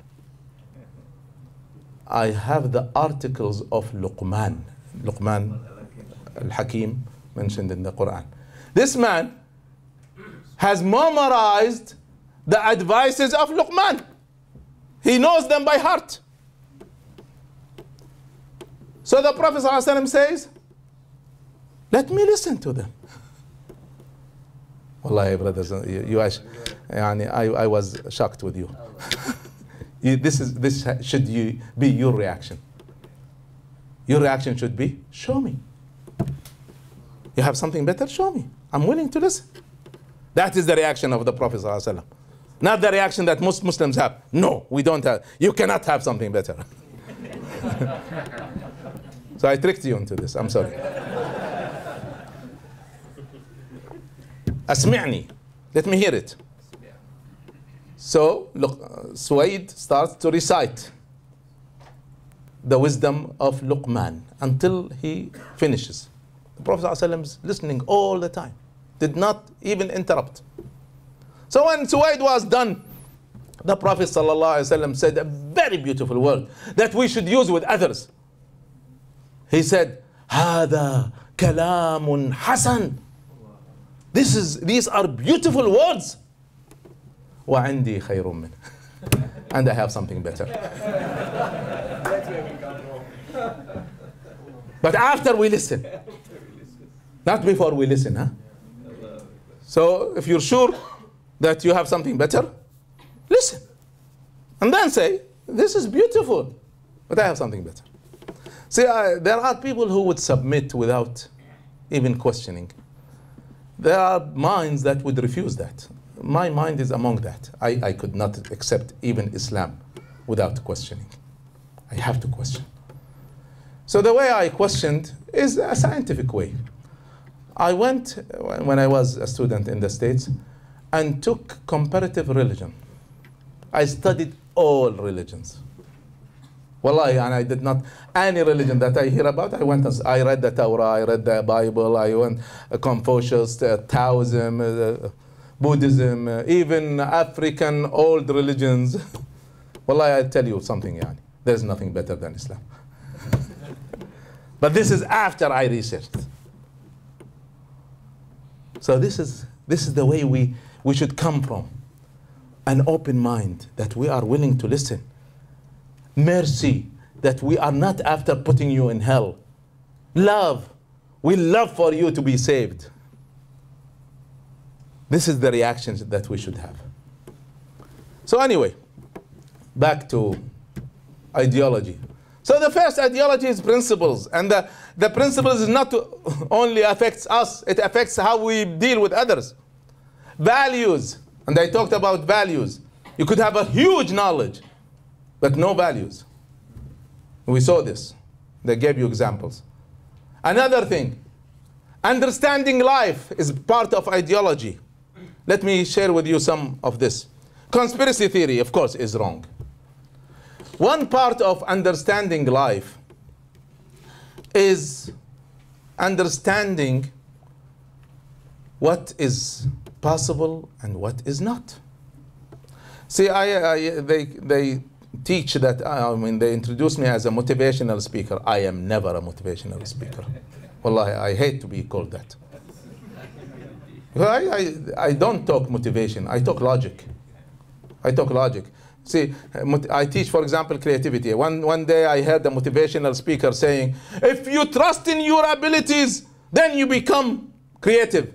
I have the articles of Luqman. Luqman al-Hakim mentioned in the Quran. This man has memorized the advices of Luqman. He knows them by heart. So the Prophet ﷺ says, let me listen to them. Wallahi, brothers, I was shocked with you. This should be your reaction. Your reaction should be, show me. You have something better? Show me. I'm willing to listen. That is the reaction of the Prophet ﷺ. Not the reaction that most Muslims have. No, we don't have. You cannot have something better. So I tricked you into this. I'm sorry. Asmi'ni. Let me hear it. So look, Suwaid starts to recite the wisdom of Luqman until he finishes. The Prophet ﷺ is listening all the time, did not even interrupt. So when Suwaid was done, the Prophet ﷺ said a very beautiful word that we should use with others. He said, هذا كلام حسن. These are beautiful words. وعندي خير منه. And I have something better. But after we listen, not before we listen, huh? So if you're sure that you have something better, listen. And then say, this is beautiful, but I have something better. See, there are people who would submit without even questioning. There are minds that would refuse that. My mind is among that. I could not accept even Islam without questioning. I have to question. So the way I questioned is a scientific way. I went, when I was a student in the States, and took comparative religion. I studied all religions. Wallahi, and I did not, any religion that I hear about, I went and I read the Torah, I read the Bible, I went Confucius, Taoism, Buddhism, even African old religions. Wallahi, I'll tell you something, yani. There's nothing better than Islam. But this is after I researched. So this is the way we should come from. An open mind, that we are willing to listen. Mercy, that we are not after putting you in hell. Love, we love for you to be saved. This is the reactions that we should have. So anyway, back to ideology. So the first ideology is principles, and the principles is not only affects us, it affects how we deal with others. Values, and I talked about values. You could have a huge knowledge, but no values. We saw this. They gave you examples. Another thing, understanding life is part of ideology. Let me share with you some of this. Conspiracy theory, of course, is wrong. One part of understanding life is understanding what is possible and what is not. See, they teach that, they introduce me as a motivational speaker. I am never a motivational speaker. Wallahi, I hate to be called that. I don't talk motivation, I talk logic. I talk logic. See, I teach, for example, creativity. One day I heard a motivational speaker saying, if you trust in your abilities, then you become creative.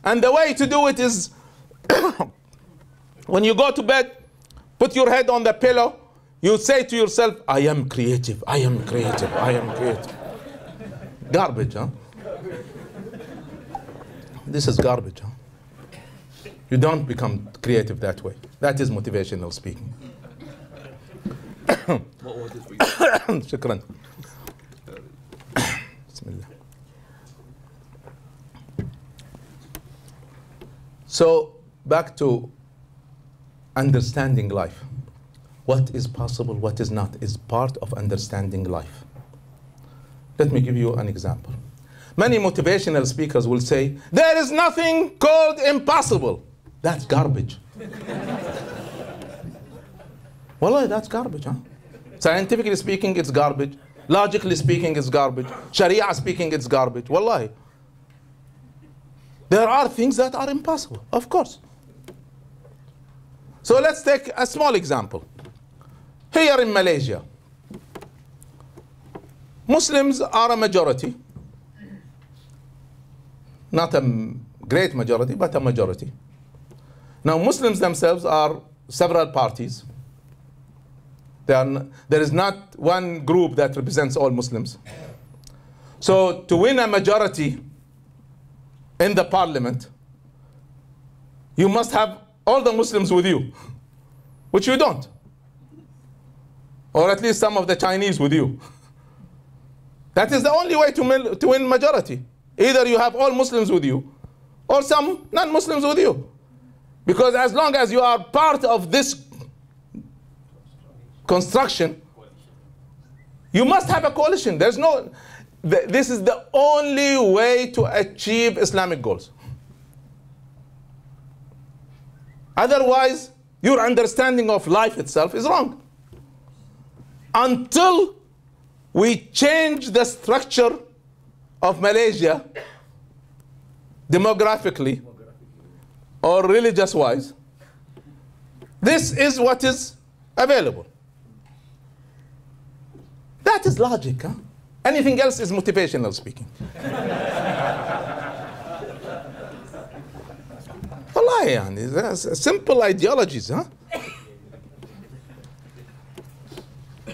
And the way to do it is, when you go to bed, put your head on the pillow, you say to yourself, I am creative, I am creative, I am creative. Garbage, huh? This is garbage, huh? You don't become creative that way. That is motivational speaking. What was this reason? Shukran. Bismillah. So, back to understanding life. What is possible, what is not, is part of understanding life. Let me give you an example. Many motivational speakers will say, there is nothing called impossible. That's garbage. Wallahi, that's garbage, huh? Scientifically speaking, it's garbage. Logically speaking, it's garbage. Sharia speaking, it's garbage. Wallahi. There are things that are impossible, of course. So let's take a small example. Here in Malaysia, Muslims are a majority. Not a great majority, but a majority. Now, Muslims themselves are several parties. There is not one group that represents all Muslims. So, to win a majority in the parliament, you must have all the Muslims with you, which you don't. Or at least some of the Chinese with you. That is the only way to win majority. Either you have all Muslims with you, or some non-Muslims with you. Because as long as you are part of this construction, you must have a coalition. There's no, this is the only way to achieve Islamic goals. Otherwise, your understanding of life itself is wrong. Until we change the structure of Malaysia demographically or religious-wise, this is what is available. That is logic, huh? Anything else is motivational speaking. Wallahi, that's simple ideologies, huh?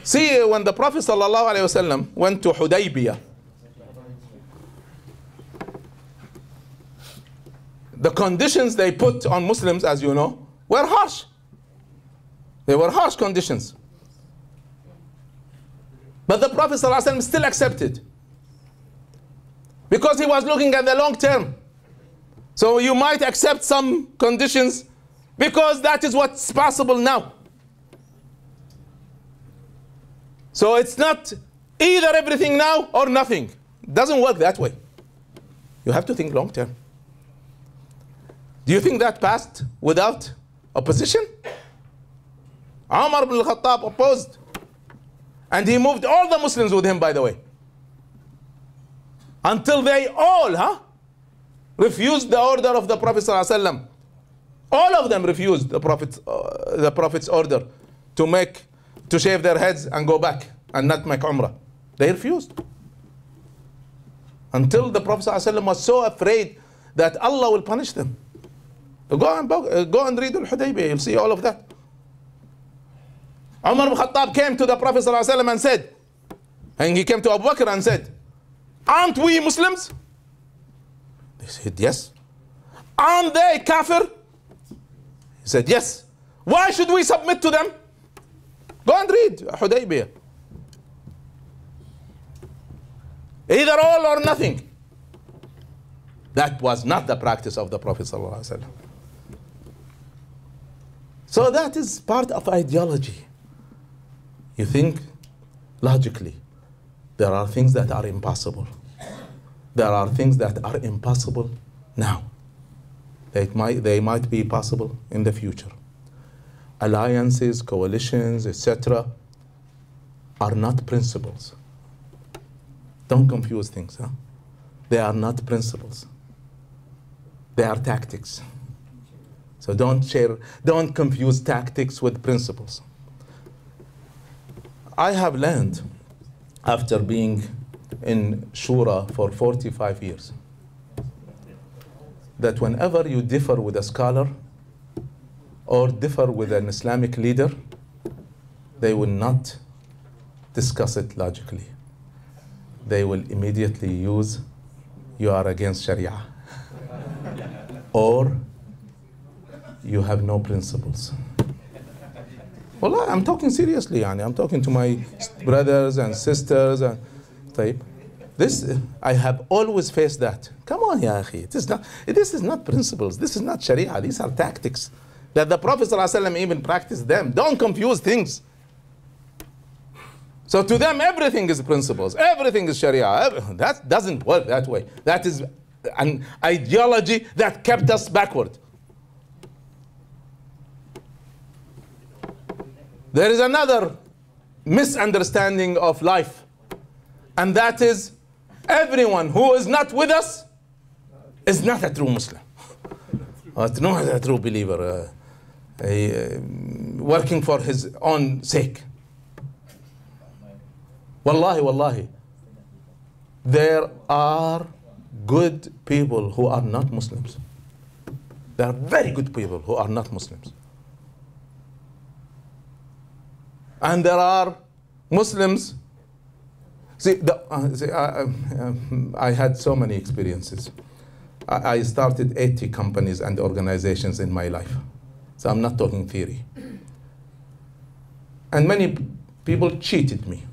See, when the Prophet ﷺ went to Hudaybiyah, the conditions they put on Muslims, as you know, were harsh. They were harsh conditions. But the Prophet ﷺ still accepted, because he was looking at the long term. So you might accept some conditions because that is what's possible now. So it's not either everything now or nothing. It doesn't work that way. You have to think long term. Do you think that passed without opposition? Umar ibn al-Khattab opposed. And he moved all the Muslims with him, by the way. Until they all refused the order of the Prophet ﷺ. All of them refused the Prophet's order to shave their heads and go back and not make Umrah. They refused. Until the Prophet ﷺ was so afraid that Allah will punish them. Go and read Al-Hudaybiyah, you'll see all of that. Umar ibn Khattab came to the Prophet ﷺ and said, and he came to Abu Bakr and said, aren't we Muslims? They said, yes. Aren't they kafir? He said, yes. Why should we submit to them? Go and read Hudaybiyah. Either all or nothing. That was not the practice of the Prophet ﷺ. So that is part of ideology. You think logically. There are things that are impossible. There are things that are impossible now. They might be possible in the future. Alliances, coalitions, etc. are not principles. Don't confuse things. They are not principles. They are tactics. So don't confuse tactics with principles. I have learned, after being in Shura for 45 years, that whenever you differ with a scholar or differ with an Islamic leader, they will not discuss it logically. They will immediately use, you are against Sharia, or you have no principles. Well, I'm talking seriously. I'm talking to my brothers and sisters and type. This, I have always faced that. Come on, ya akhi. This is not principles. This is not Sharia. These are tactics that the Prophet ﷺ even practiced them. Don't confuse things. So to them, everything is principles. Everything is Sharia. That doesn't work that way. That is an ideology that kept us backward. There is another misunderstanding of life, and that is everyone who is not with us is not a true Muslim, not a true believer, working for his own sake. Wallahi, wallahi, there are good people who are not Muslims. There are very good people who are not Muslims. And there are Muslims. I had so many experiences. I started 80 companies and organizations in my life. So I'm not talking theory. And many people cheated me.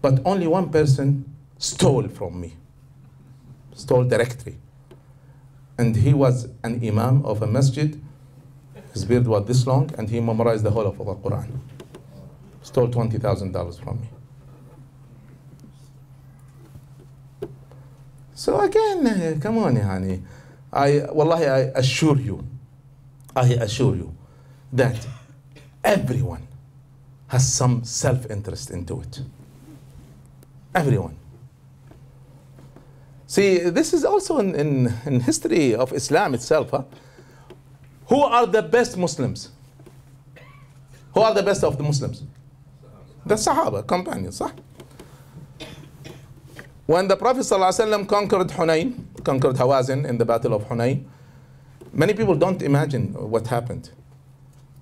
But only one person stole from me. Stole directly. And he was an imam of a masjid. His beard was this long, and he memorized the whole of the Quran. Stole $20,000 from me. So again, come on, yani. Wallahi, I assure you that everyone has some self-interest into it. Everyone. See, this is also in history of Islam itself. Who are the best Muslims? Who are the best of the Muslims? The Sahaba, companions. When the Prophet ﷺ conquered Hawazin in the Battle of Hunayn, many people don't imagine what happened.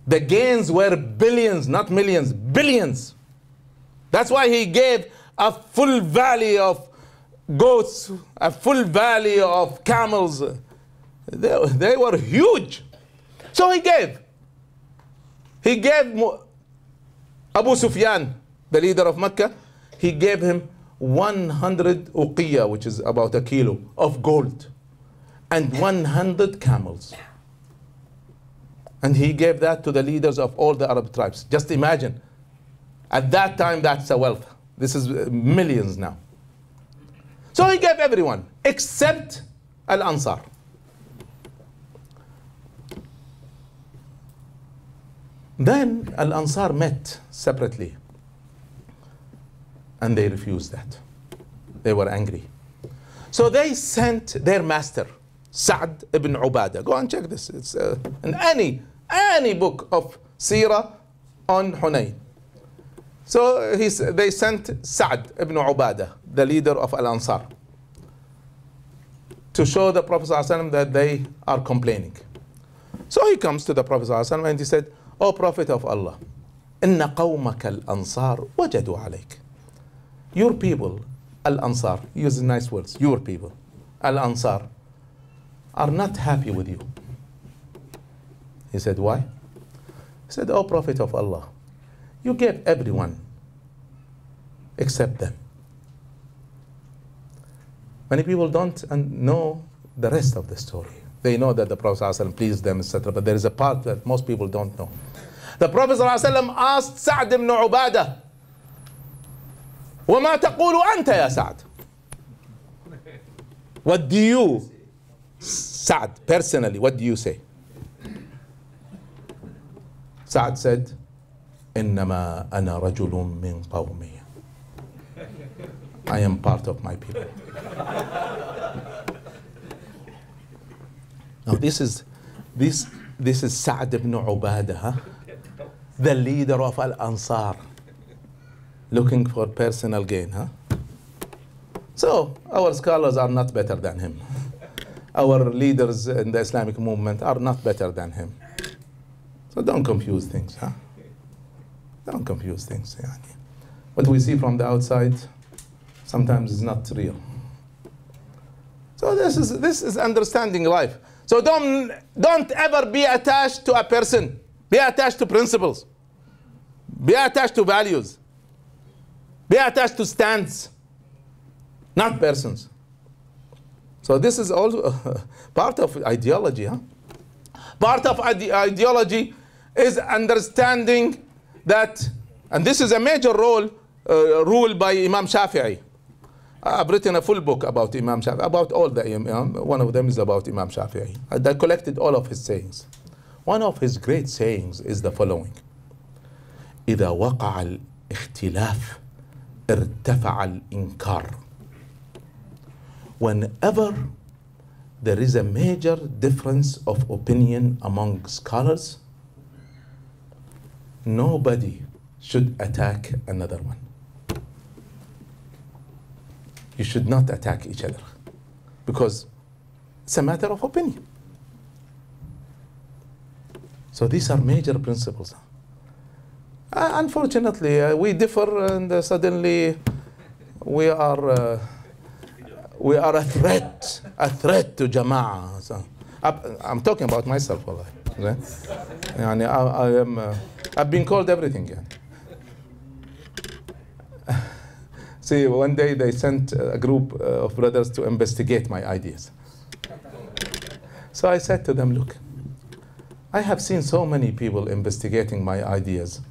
The gains were billions, not millions, billions. That's why he gave a full valley of goats, a full valley of camels. They were huge. So he gave. He gave Abu Sufyan, the leader of Mecca, he gave him 100 uqiyya, which is about a kilo, of gold, and 100 camels. And he gave that to the leaders of all the Arab tribes. Just imagine. At that time, that's a wealth. This is millions now. So he gave everyone, except Al-Ansar. Then Al-Ansar met separately. And they refused that. They were angry. So they sent their master, Sa'd ibn Ubadah. Go and check this. It's in any book of Seerah on Hunayn. So they sent Sa'd ibn Ubadah, the leader of Al-Ansar, to show the Prophet ﷺ that they are complaining. So he comes to the Prophet ﷺ and he said, "O Prophet of Allah, inna qawmaka al-Ansar wajadu alayk." Your people, Al-Ansar, use nice words, your people, Al-Ansar, are not happy with you. He said, why? He said, "O Prophet of Allah, you gave everyone except them." Many people don't know the rest of the story. They know that the Prophet ﷺ pleased them, etc. But there is a part that most people don't know. The Prophet ﷺ asked Sa'd ibn Ubadah, وَمَا تَقُولُ أَنْتَ يَا سَعْدْ? What do you, Sa'd, personally, what do you say? Sa'd said, إِنَّمَا أَنَا رَجُلٌ مِّن قَوْمِي. I am part of my people. Now this is Sa'd ibn Ubadah, huh? The leader of Al-Ansar, looking for personal gain, huh? So our scholars are not better than him. Our leaders in the Islamic movement are not better than him. So don't confuse things, huh? Don't confuse things. Yani. What we see from the outside sometimes is not real. So this is understanding life. So don't ever be attached to a person. Be attached to principles. Be attached to values. Be attached to stands, not persons. So this is also part of ideology. Huh? Part of ideology is understanding that, and this is a major rule by Imam Shafi'i. I've written a full book about Imam Shafi'i, about all the Imam. One of them is about Imam Shafi'i. I collected all of his sayings. One of his great sayings is the following: إذا وقع الاختلاف ارتفع الإنكار. Whenever there is a major difference of opinion among scholars, nobody should attack another one. You should not attack each other because it's a matter of opinion. So these are major principles. Unfortunately, we differ, and suddenly we are a threat to Jama'ah. So, I'm talking about myself, okay? I've been called everything. Yeah. See, one day they sent a group of brothers to investigate my ideas. So I said to them, look, I have seen so many people investigating my ideas,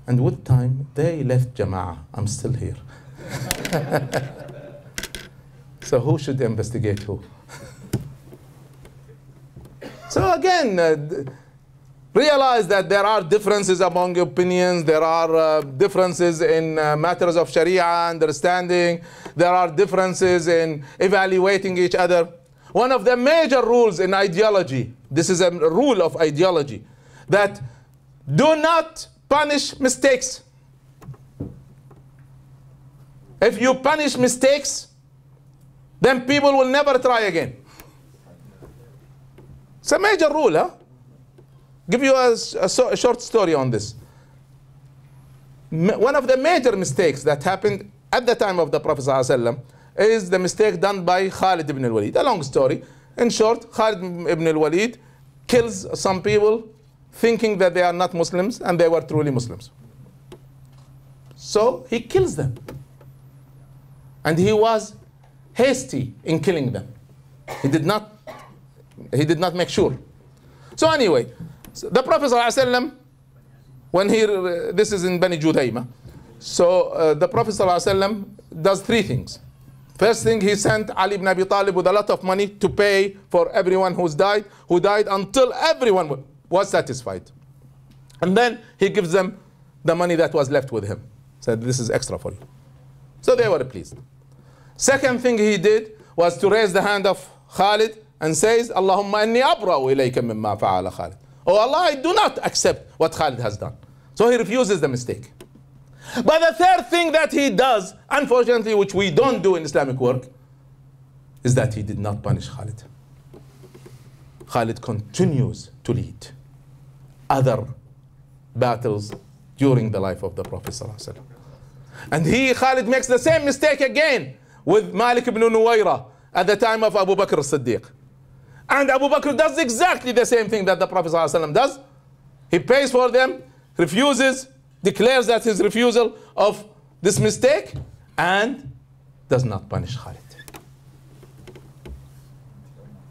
and with time they left Jama'ah. I'm still here. So who should investigate who? So again, realize that there are differences among opinions, there are differences in matters of Sharia understanding, there are differences in evaluating each other. One of the major rules in ideology, this is a rule of ideology, that do not punish mistakes. If you punish mistakes, then people will never try again. It's a major rule, huh? Give you a short story on this. one of the major mistakes that happened at the time of the Prophet ﷺ is the mistake done by Khalid ibn al-Walid. A long story. In short, Khalid ibn al-Walid kills some people thinking that they are not Muslims and they were truly Muslims. So he kills them. And he was hasty in killing them. He did not make sure. So anyway, the Prophet ﷺ, when this is in Bani Judayma, so the Prophet ﷺ does three things. First thing, he sent Ali ibn Abi Talib with a lot of money to pay for everyone who died until everyone was satisfied. And then he gives them the money that was left with him. Said, this is extra for you. So they were pleased. Second thing he did was to raise the hand of Khalid and says, Allahumma inni abra'u ilayka mimma fa'ala Khalid. Oh Allah, I do not accept what Khalid has done. So he refuses the mistake. But the third thing that he does, unfortunately, which we don't do in Islamic work, is that he did not punish Khalid. Khalid continues to lead other battles during the life of the Prophet ﷺ. And Khalid makes the same mistake again with Malik ibn Nuwayra at the time of Abu Bakr as-Siddiq. And Abu Bakr does exactly the same thing that the Prophet ﷺ does. He pays for them, refuses, declares that his refusal of this mistake, and does not punish Khalid.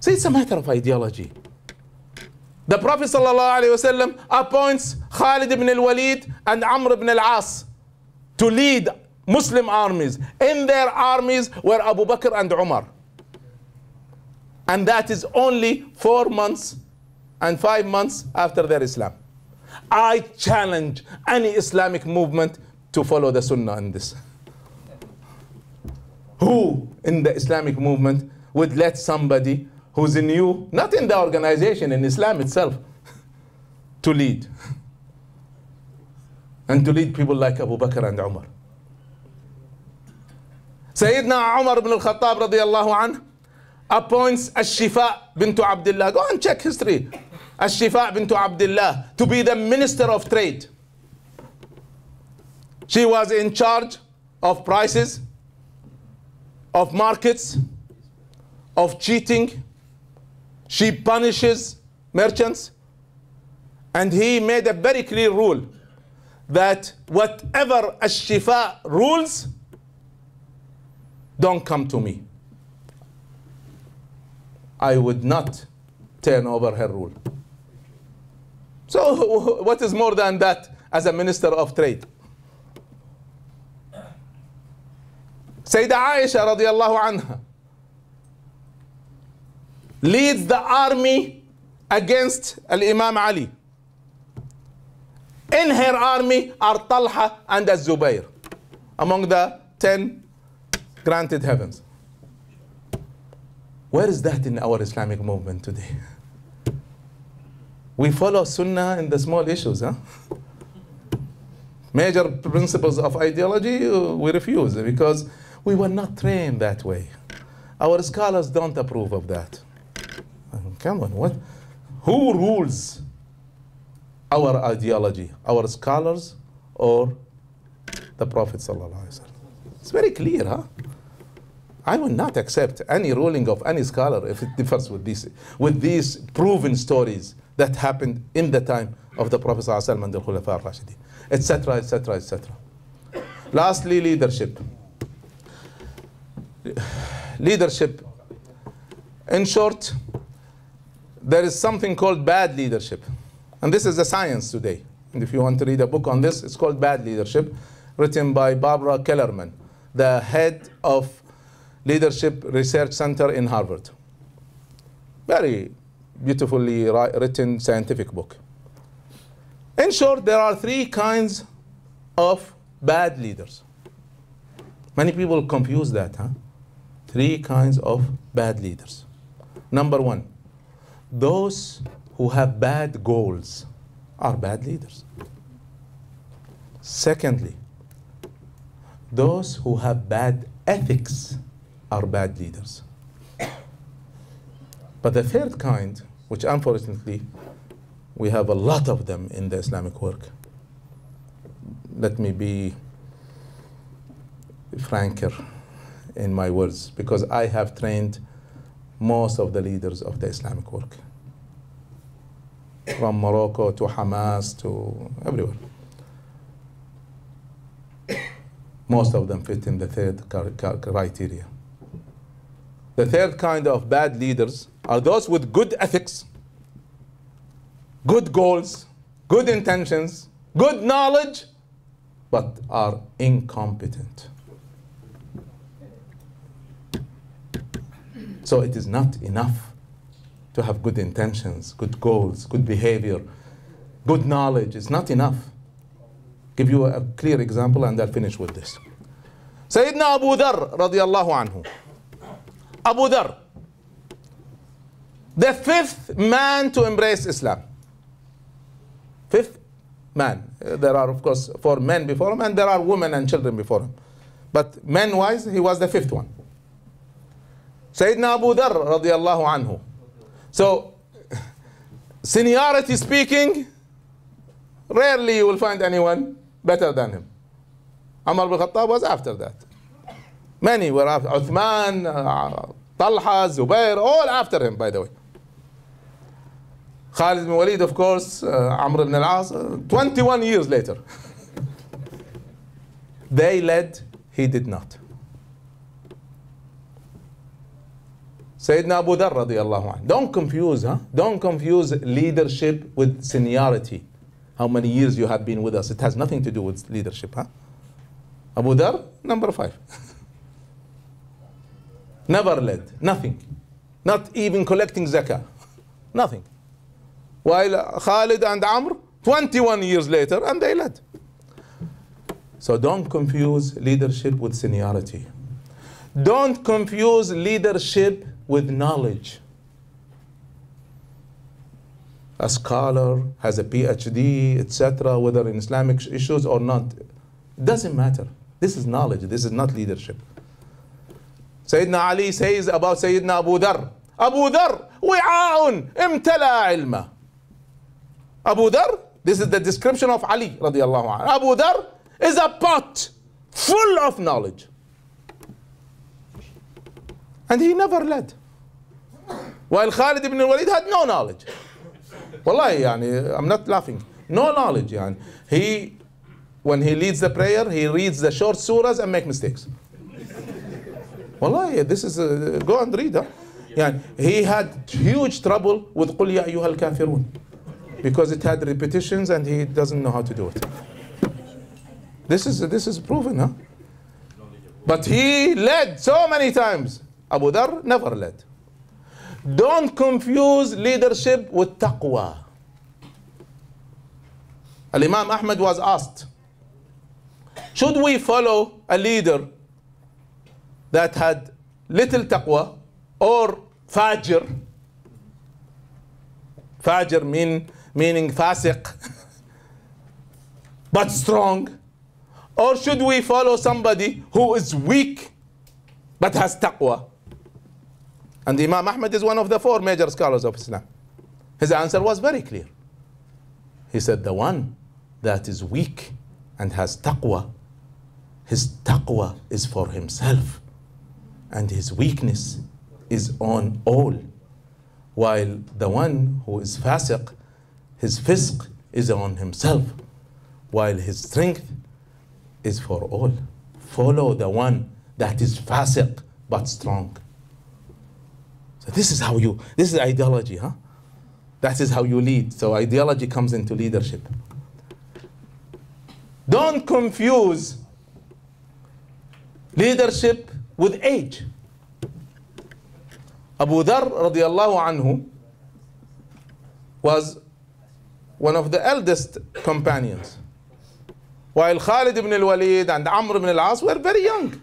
See, it's a matter of ideology. The Prophet ﷺ appoints Khalid ibn al-Walid and Amr ibn al-As to lead Muslim armies. In their armies were Abu Bakr and Umar. And that is only 4 months and 5 months after their Islam. I challenge any Islamic movement to follow the Sunnah in this. Who in the Islamic movement would let somebody who's new, not in the organization, in Islam itself, to lead? And to lead people like Abu Bakr and Umar. Sayyidina Umar ibn al-Khattab radiyallahu anhu appoints Ash-Shifa bint Abdullah. Go and check history. Ash-Shifa bint Abdullah to be the Minister of Trade. She was in charge of prices, of markets, of cheating. She punishes merchants. And he made a very clear rule that whatever Ash-Shifa rules, don't come to me. I would not turn over her rule. So what is more than that as a Minister of Trade? Sayyidah Aisha radiallahu anha leads the army against Al-Imam Ali. In her army are Talha and Az-Zubayr, among the 10 granted heavens. Where is that in our Islamic movement today? We follow Sunnah in the small issues, huh? Major principles of ideology, we refuse because we were not trained that way. Our scholars don't approve of that. Come on, what? Who rules our ideology? Our scholars or the Prophet ﷺ? It's very clear, huh? I will not accept any ruling of any scholar if it differs with these proven stories that happened in the time of the Prophet ﷺ and the Khulafa al-Rashidin, etc., etc., etc. Lastly, leadership. Leadership. In short, there is something called bad leadership. And this is a science today. And if you want to read a book on this, it's called Bad Leadership, written by Barbara Kellerman, the head of Leadership Research Center in Harvard. Very beautifully written scientific book. In short, there are 3 kinds of bad leaders. Many people confuse that, huh? 3 kinds of bad leaders. Number 1, those who have bad goals are bad leaders. Secondly, those who have bad ethics are bad leaders. But the third kind, which unfortunately we have a lot of them in the Islamic work, let me be franker in my words, because I have trained most of the leaders of the Islamic work, from Morocco to Hamas to everywhere. Most of them fit in the third criteria. The third kind of bad leaders are those with good ethics, good goals, good intentions, good knowledge, but are incompetent. So it is not enough to have good intentions, good goals, good behavior, good knowledge. It's not enough. Give you a clear example and I'll finish with this. Sayyidina Abu Dharr radiallahu anhu. Abu Dharr, the fifth man to embrace Islam. Fifth man. There are, of course, 4 men before him, and there are women and children before him. But men-wise, he was the fifth one. Sayyidina Abu Dharr radiallahu anhu. So, seniority speaking, rarely you will find anyone better than him. Umar bin Khattab was after that. Many were after Uthman, Talha, Zubair, all after him, by the way. Khalid bin Walid, of course, Amr ibn al-As, 21 years later. They led, he did not. Sayyidina Abu Dharr radiallahu anhu. Don't confuse, huh? Don't confuse leadership with seniority. How many years you have been with us. It has nothing to do with leadership, huh? Abu Dharr, number 5. Never led, nothing. Not even collecting zakah, nothing. While Khalid and Amr, 21 years later, and they led. So don't confuse leadership with seniority. Don't confuse leadership with knowledge. A scholar has a PhD, etc., whether in Islamic issues or not, it doesn't matter. This is knowledge, this is not leadership. Sayyidina Ali says about Sayyidina Abu Dharr, Abu Dharr, wi'a'un imtala ilma. Abu Dharr, this is the description of Ali radiallahu anhu. Abu Dharr is a pot full of knowledge. And he never led. While Khalid ibn al-Walid had no knowledge. Wallahi, yani, I'm not laughing. No knowledge. Yani. When he leads the prayer, he reads the short surahs and make mistakes. Wallahi, this is, go and read. Huh? Yani, he had huge trouble with قُلْ يَا أَيُّهَا الْكَافِرُونَ because it had repetitions and he doesn't know how to do it. This is proven, huh? But he led so many times. Abu Dharr never led. Don't confuse leadership with taqwa. Al-Imam Ahmad was asked, should we follow a leader that had little taqwa or fajr? Fajr meaning fasiq, but strong. Or should we follow somebody who is weak but has taqwa? And Imam Ahmad is one of the 4 major scholars of Islam. His answer was very clear. He said, the one that is weak and has taqwa, his taqwa is for himself and his weakness is on all. While the one who is fasiq, his fisq is on himself, while his strength is for all. Follow the one that is fasiq but strong. So this is ideology, huh? That is how you lead. So ideology comes into leadership. Don't confuse leadership with age. Abu Dharr radiallahu anhu was one of the eldest companions, while Khalid ibn al-Walid and Amr ibn al-As were very young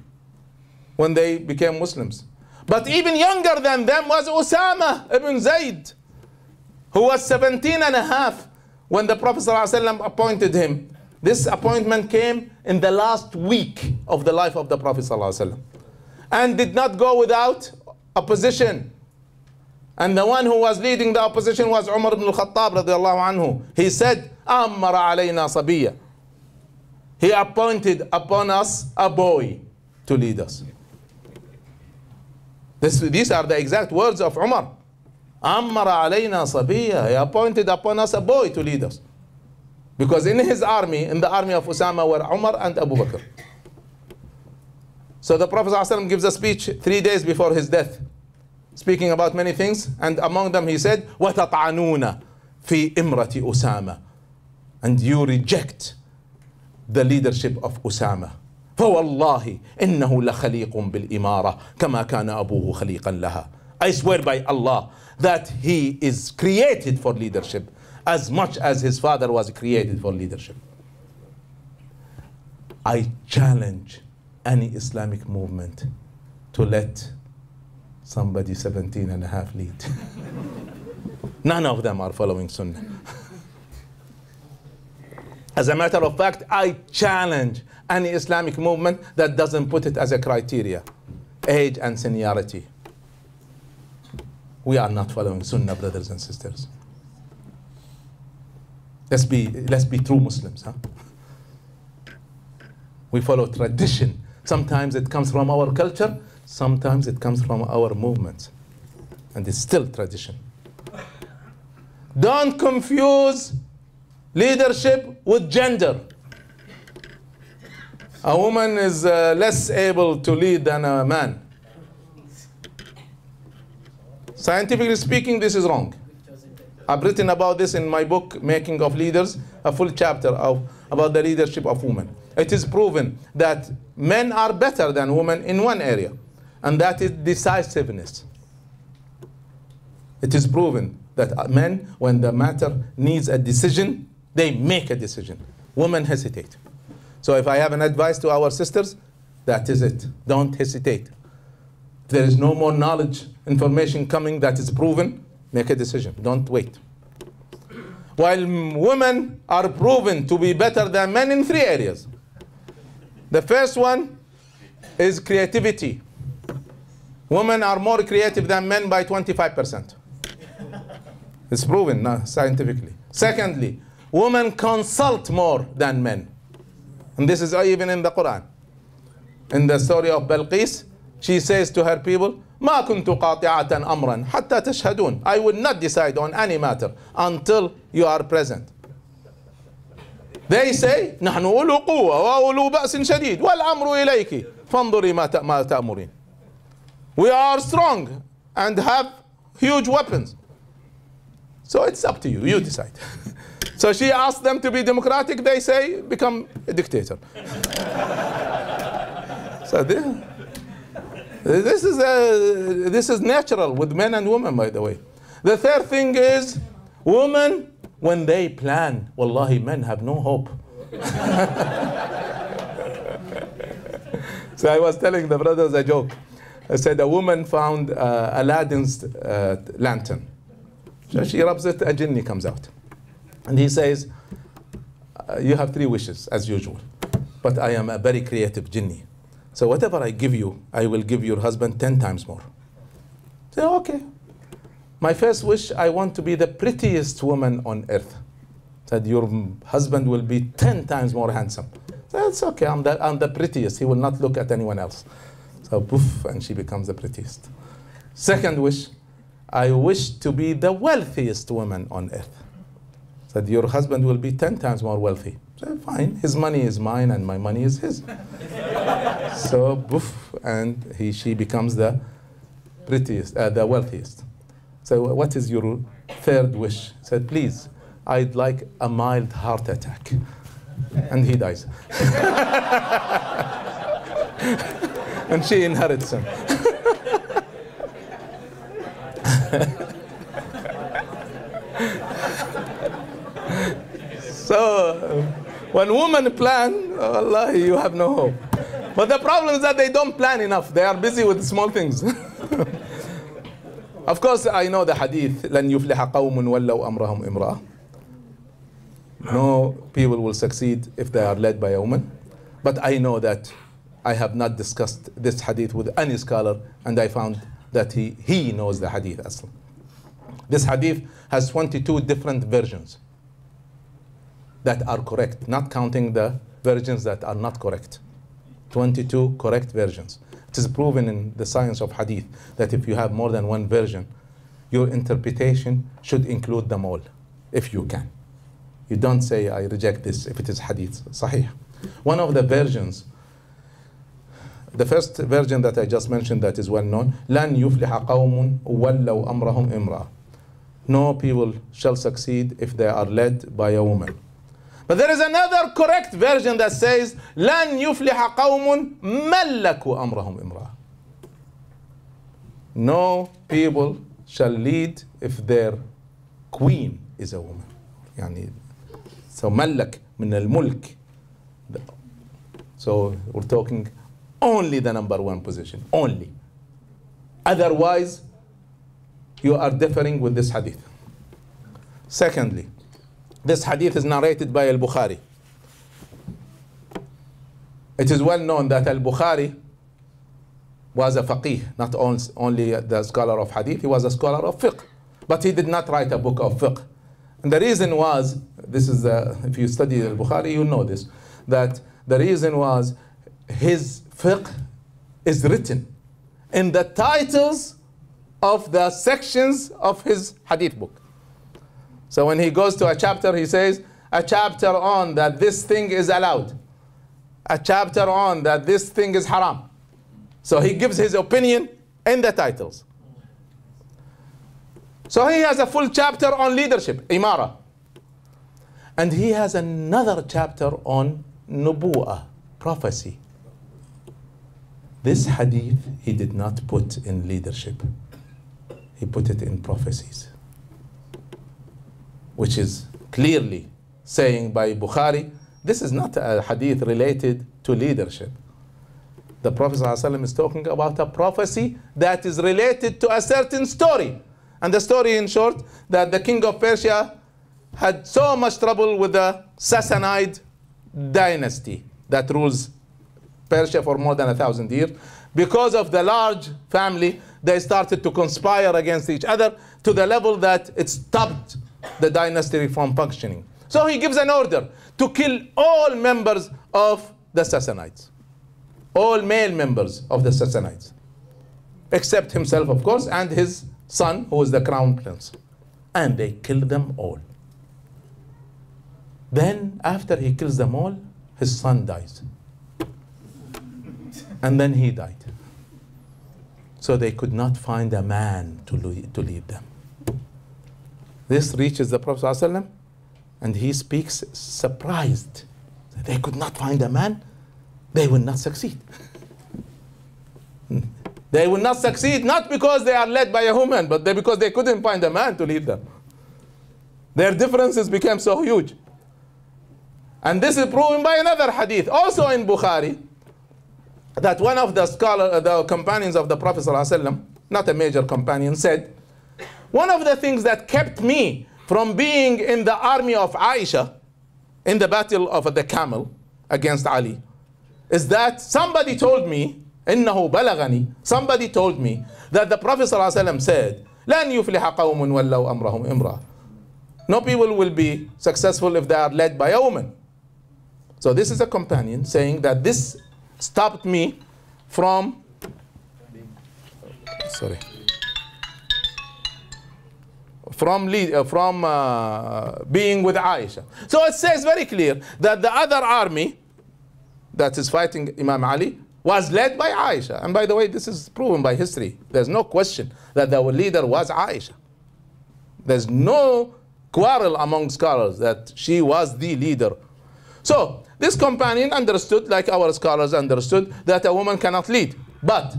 when they became Muslims. But even younger than them was Usama ibn Zayd, who was 17 and a half when the Prophet ﷺ appointed him. This appointment came in the last week of the life of the Prophet ﷺ and did not go without opposition. And the one who was leading the opposition was Umar ibn al-Khattab radiallahu anhu. He said, "Ammara alayna sabiyya." He appointed upon us a boy to lead us. These are the exact words of Umar. Ammara alayna sabiya. He appointed upon us a boy to lead us. Because in his army, in the army of Usama, were Umar and Abu Bakr. So the Prophet ﷺ gives a speech 3 days before his death, speaking about many things, and among them he said, وَتَطْعَنُونَ فِي إِمْرَةِ أُسَامَةَ. And you reject the leadership of Usama. فَوَاللَّهِ إِنَّهُ لَخَلِيقٌ بِالْإِمَارَةِ كَمَا كَانَ أَبُوهُ خَلِيقًا لَهَا. I swear by Allah that he is created for leadership as much as his father was created for leadership. I challenge any Islamic movement to let somebody 17 and a half lead. None of them are following Sunnah. As a matter of fact, I challenge any Islamic movement that doesn't put it as a criteria, age and seniority. We are not following Sunnah, brothers and sisters. Let's be true Muslims, huh? We follow tradition. Sometimes it comes from our culture, sometimes it comes from our movements. And it's still tradition. Don't confuse leadership with gender. A woman is less able to lead than a man. Scientifically speaking, this is wrong. I've written about this in my book, Making of Leaders, a full chapter about the leadership of women. It is proven that men are better than women in one area, and that is decisiveness. It is proven that men, when the matter needs a decision, they make a decision. Women hesitate. So if I have an advice to our sisters, that is it. Don't hesitate. If there is no more knowledge, information coming that is proven, make a decision. Don't wait. While women are proven to be better than men in 3 areas. The first one is creativity. Women are more creative than men by 25%. It's proven scientifically. Secondly, women consult more than men. And this is even in the Quran. In the story of Balqis, she says to her people, ما كنت قاطعة أمرا حتى تشهدون. I will not decide on any matter until you are present. They say نحن أولو قوة وأولو بأس شديد والأمر إليك فانظري ما تأمرين. We are strong and have huge weapons. So it's up to you. You decide. So she asked them to be democratic. They say become a dictator. So this is natural with men and women, by the way. The third thing is women, when they plan, wallahi, men have no hope. So I was telling the brothers a joke. I said a woman found Aladdin's lantern. So she rubs it, a genie comes out. And he says, you have 3 wishes, as usual. But I am a very creative genie. So whatever I give you, I will give your husband 10 times more. Say, okay. My first wish, I want to be the prettiest woman on earth. Said, your husband will be 10 times more handsome. So it's okay, I'm the prettiest. He will not look at anyone else. So poof, and she becomes the prettiest. Second wish, I wish to be the wealthiest woman on earth. Said, your husband will be 10 times more wealthy. So fine, his money is mine and my money is his. So poof, and she becomes the prettiest, the wealthiest. So what is your third wish? Said, please, I'd like a mild heart attack. And he dies. And she inherits him. So when women plan, Allah, you have no hope. But the problem is that they don't plan enough. They are busy with small things. Of course, I know the hadith, لَنْ يُفْلِحَ قَوْمٌ وَلَّوْ أَمْرَهُمْ إِمْرَأَةً. No people will succeed if they are led by a woman. But I know that I have not discussed this hadith with any scholar, and I found that he knows the hadith as well. This hadith has 22 different versions that are correct, not counting the versions that are not correct. 22 correct versions. It is proven in the science of hadith that if you have more than one version, your interpretation should include them all, if you can. You don't say, I reject this if it is hadith. Sahih. One of the versions, the first version that I just mentioned that is well known, لَنْ يُفْلِحَ قَوْمٌ وَلَّوْ أَمْرَهُمْ إِمْرَأً. No people shall succeed if they are led by a woman. But there is another correct version that says, لَنْ يُفْلِحَ قَوْمٌ مَلَّكُوا أَمْرَهُمْ إِمْرَأً. No people shall lead if their queen is a woman. يعني, so ملك من الملك. So we're talking only the number one position, only. Otherwise, you are differing with this hadith. Secondly, this hadith is narrated by Al-Bukhari. It is well known that Al-Bukhari was a faqih, not only the scholar of hadith, he was a scholar of fiqh. But he did not write a book of fiqh. And the reason was, this is, if you study Al-Bukhari, you know this, that the reason was his fiqh is written in the titles of the sections of his hadith book. So when he goes to a chapter, he says, a chapter on that this thing is allowed. A chapter on that this thing is haram. So he gives his opinion in the titles. So he has a full chapter on leadership, imara. And he has another chapter on nubu'ah, prophecy. This hadith he did not put in leadership. He put it in prophecies, which is clearly saying by Bukhari, this is not a hadith related to leadership. The Prophet ﷺ is talking about a prophecy that is related to a certain story. And the story, in short, that the king of Persia had so much trouble with the Sassanid dynasty that rules Persia for more than 1,000 years. Because of the large family, they started to conspire against each other to the level that it stopped the dynasty from functioning. So he gives an order to kill all members of the Sassanids. All male members of the Sassanids. Except himself, of course, and his son, who is the crown prince. And they kill them all. Then, after he kills them all, his son dies. And then he died. So they could not find a man to lead them. This reaches the Prophet ﷺ, and he speaks surprised. They could not find a man, they will not succeed. They will not succeed, not because they are led by a woman, but because they couldn't find a man to lead them. Their differences became so huge. And this is proven by another hadith, also in Bukhari, that one of the companions of the Prophet ﷺ, not a major companion, said, one of the things that kept me from being in the army of Aisha, in the battle of the camel against Ali, is that somebody told me, إنه بلغني, somebody told me that the Prophet ﷺ said, لن يفلح قوم ولوا أمرهم امرأة. No people will be successful if they are led by a woman. So this is a companion saying that this stopped me from being with Aisha. So it says very clear that the other army that is fighting Imam Ali was led by Aisha. And by the way, this is proven by history. There's no question that the leader was Aisha. There's no quarrel among scholars that she was the leader. So this companion understood, like our scholars understood, that a woman cannot lead. But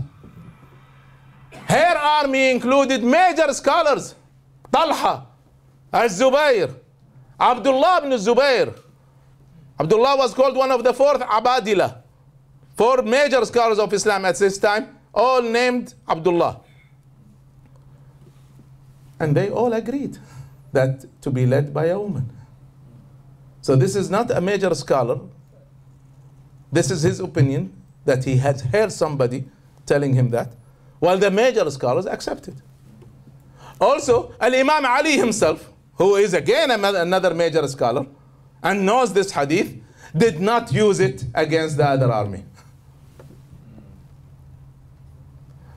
her army included major scholars. Talha, Al-Zubayr, Abdullah ibn Zubayr. Abdullah was called one of the fourth Abadila. Four major scholars of Islam at this time, all named Abdullah. And they all agreed that to be led by a woman. So this is not a major scholar. This is his opinion, that he has heard somebody telling him that, while the major scholars accepted. Also, Al-Imam Ali himself, who is again another major scholar, and knows this hadith, did not use it against the other army.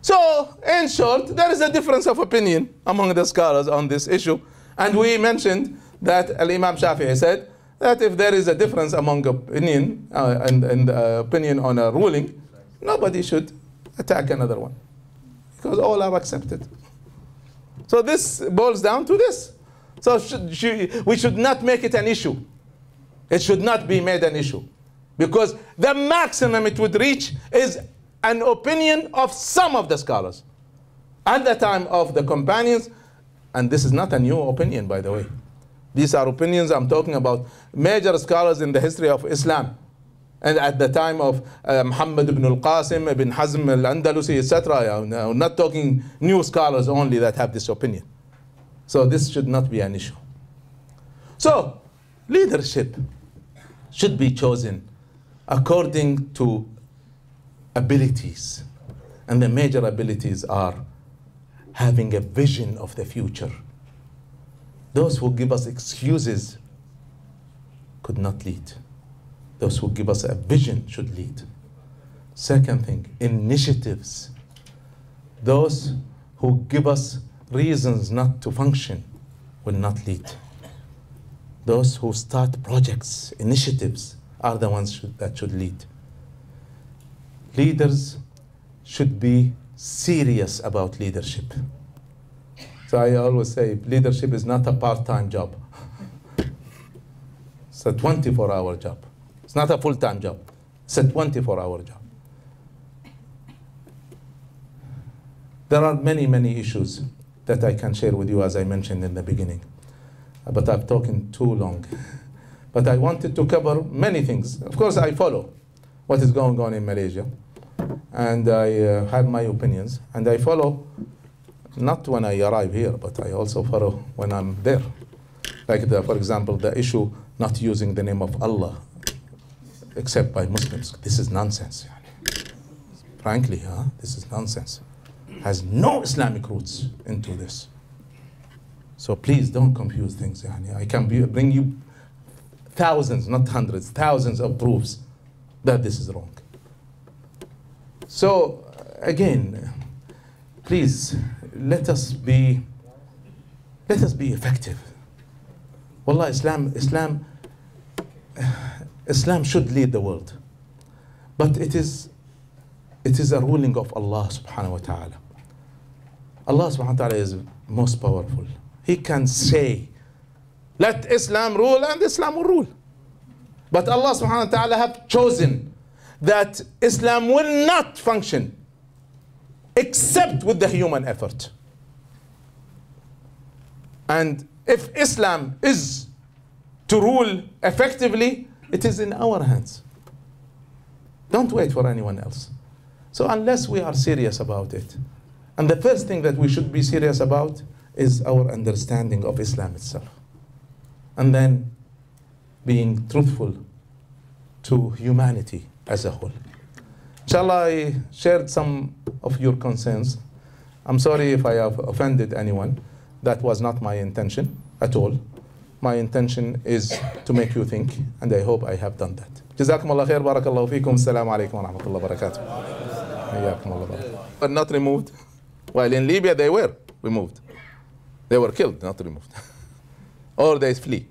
So, in short, there is a difference of opinion among the scholars on this issue. And we mentioned that Al-Imam Shafi'i said that if there is a difference among opinion and opinion on a ruling, nobody should attack another one, because all are accepted. So this boils down to this. So we should not make it an issue. It should not be made an issue, because the maximum it would reach is an opinion of some of the scholars at the time of the companions. And this is not a new opinion, by the way. These are opinions I'm talking about major scholars in the history of Islam. And at the time of Muhammad ibn al-Qasim, ibn Hazm al-Andalusi, etc. I'm not talking new scholars only that have this opinion. So this should not be an issue. So leadership should be chosen according to abilities. And the major abilities are having a vision of the future. Those who give us excuses could not lead. Those who give us a vision should lead. Second thing, initiatives. Those who give us reasons not to function will not lead. Those who start projects, initiatives, are the ones that should lead. Leaders should be serious about leadership. So I always say leadership is not a part-time job. It's a 24-hour job. It's not a full-time job. It's a 24-hour job. There are many, many issues that I can share with you, as I mentioned in the beginning. But I've talked too long. But I wanted to cover many things. Of course, I follow what is going on in Malaysia. And I have my opinions. And I follow, not when I arrive here, but I also follow when I'm there. Like, for example, the issue not using the name of Allah except by Muslims. This is nonsense. Frankly, this is nonsense. Has no Islamic roots into this. So please don't confuse things. I can bring you thousands, not hundreds, thousands of proofs that this is wrong. So again, please let us be effective. Wallah, Islam should lead the world, but it is a ruling of Allah subhanahu wa ta'ala. Allah subhanahu wa ta'ala is most powerful. He can say, let Islam rule, and Islam will rule. But Allah subhanahu wa ta'ala have chosen that Islam will not function except with the human effort. And if Islam is to rule effectively, it is in our hands. Don't wait for anyone else. So unless we are serious about it, and the first thing that we should be serious about is our understanding of Islam itself. And then being truthful to humanity as a whole. Inshallah, I shared some of your concerns. I'm sorry if I have offended anyone. That was not my intention at all. My intention is to make you think, and I hope I have done that. Jazakum Allah khair, barakallahu feekum, assalamu alaikum wa rahmatullahi wa barakatuh. But not removed. While in Libya they were removed. They were killed, not removed. Or they flee.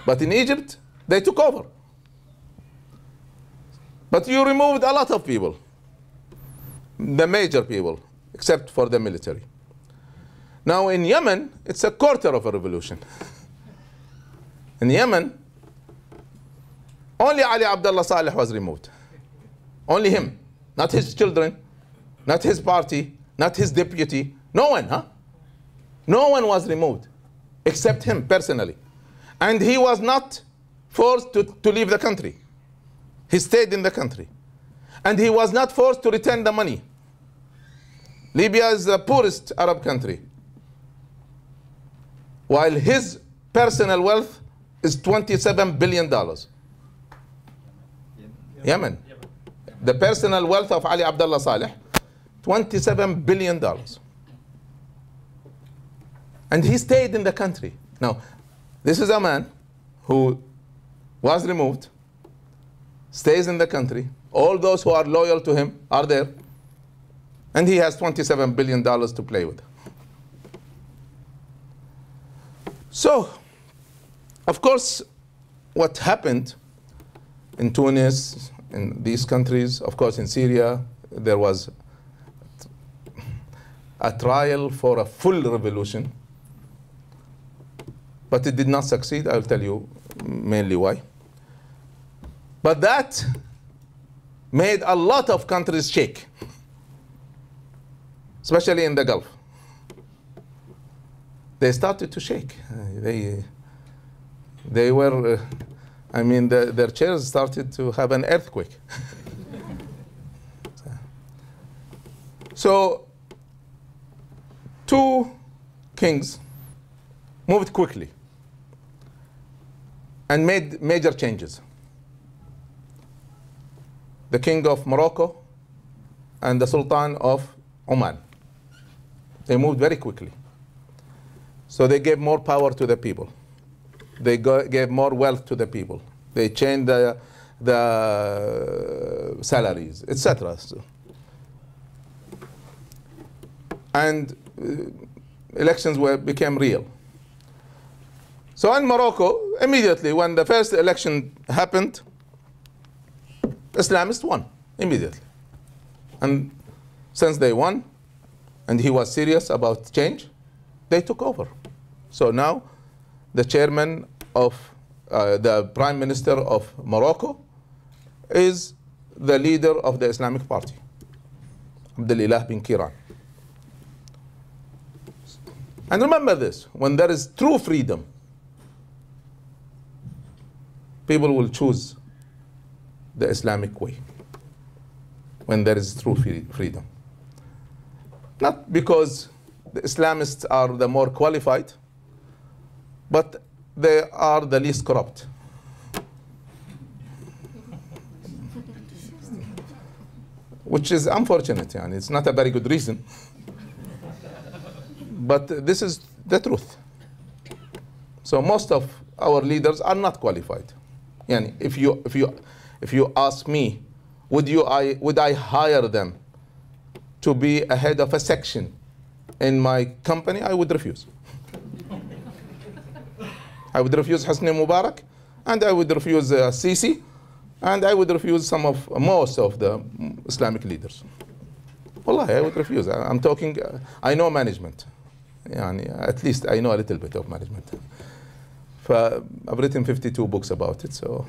But in Egypt, they took over. But you removed a lot of people. The major people, except for the military. Now in Yemen, it's a quarter of a revolution. In Yemen, only Ali Abdullah Saleh was removed. Only him. Not his children, not his party, not his deputy. No one, No one was removed, except him personally. And he was not forced to leave the country. He stayed in the country. And he was not forced to return the money. Libya is the poorest Arab country, while his personal wealth is $27 billion. Yemen. The personal wealth of Ali Abdullah Saleh, $27 billion. And he stayed in the country. Now, this is a man who was removed, stays in the country. All those who are loyal to him are there. And he has $27 billion to play with. So, of course, what happened in Tunis, in these countries, of course in Syria, there was a trial for a full revolution. But it did not succeed. I'll tell you mainly why. But that made a lot of countries shake, especially in the Gulf. They started to shake. They were, their chairs started to have an earthquake. So, two kings moved quickly and made major changes. The king of Morocco and the Sultan of Oman. They moved very quickly. So they gave more power to the people. They gave more wealth to the people. They changed the salaries, etc. And elections became real. So in Morocco, immediately when the first election happened, Islamists won immediately. And since they won, and he was serious about change, they took over. So now the chairman of the prime minister of Morocco is the leader of the Islamic Party, Abdullah bin Kiran. And remember this, when there is true freedom, people will choose the Islamic way. When there is true freedom. Not because the Islamists are the more qualified, but they are the least corrupt. Which is unfortunate, and it's not a very good reason. But this is the truth. So most of our leaders are not qualified. Yani if you ask me, would I hire them to be a head of a section in my company? I would refuse. I would refuse Hosni Mubarak, and I would refuse Sisi, and I would refuse most of the Islamic leaders. Wallahi, I would refuse. I'm talking, I know management. At least I know a little bit of management. I've written 52 books about it, so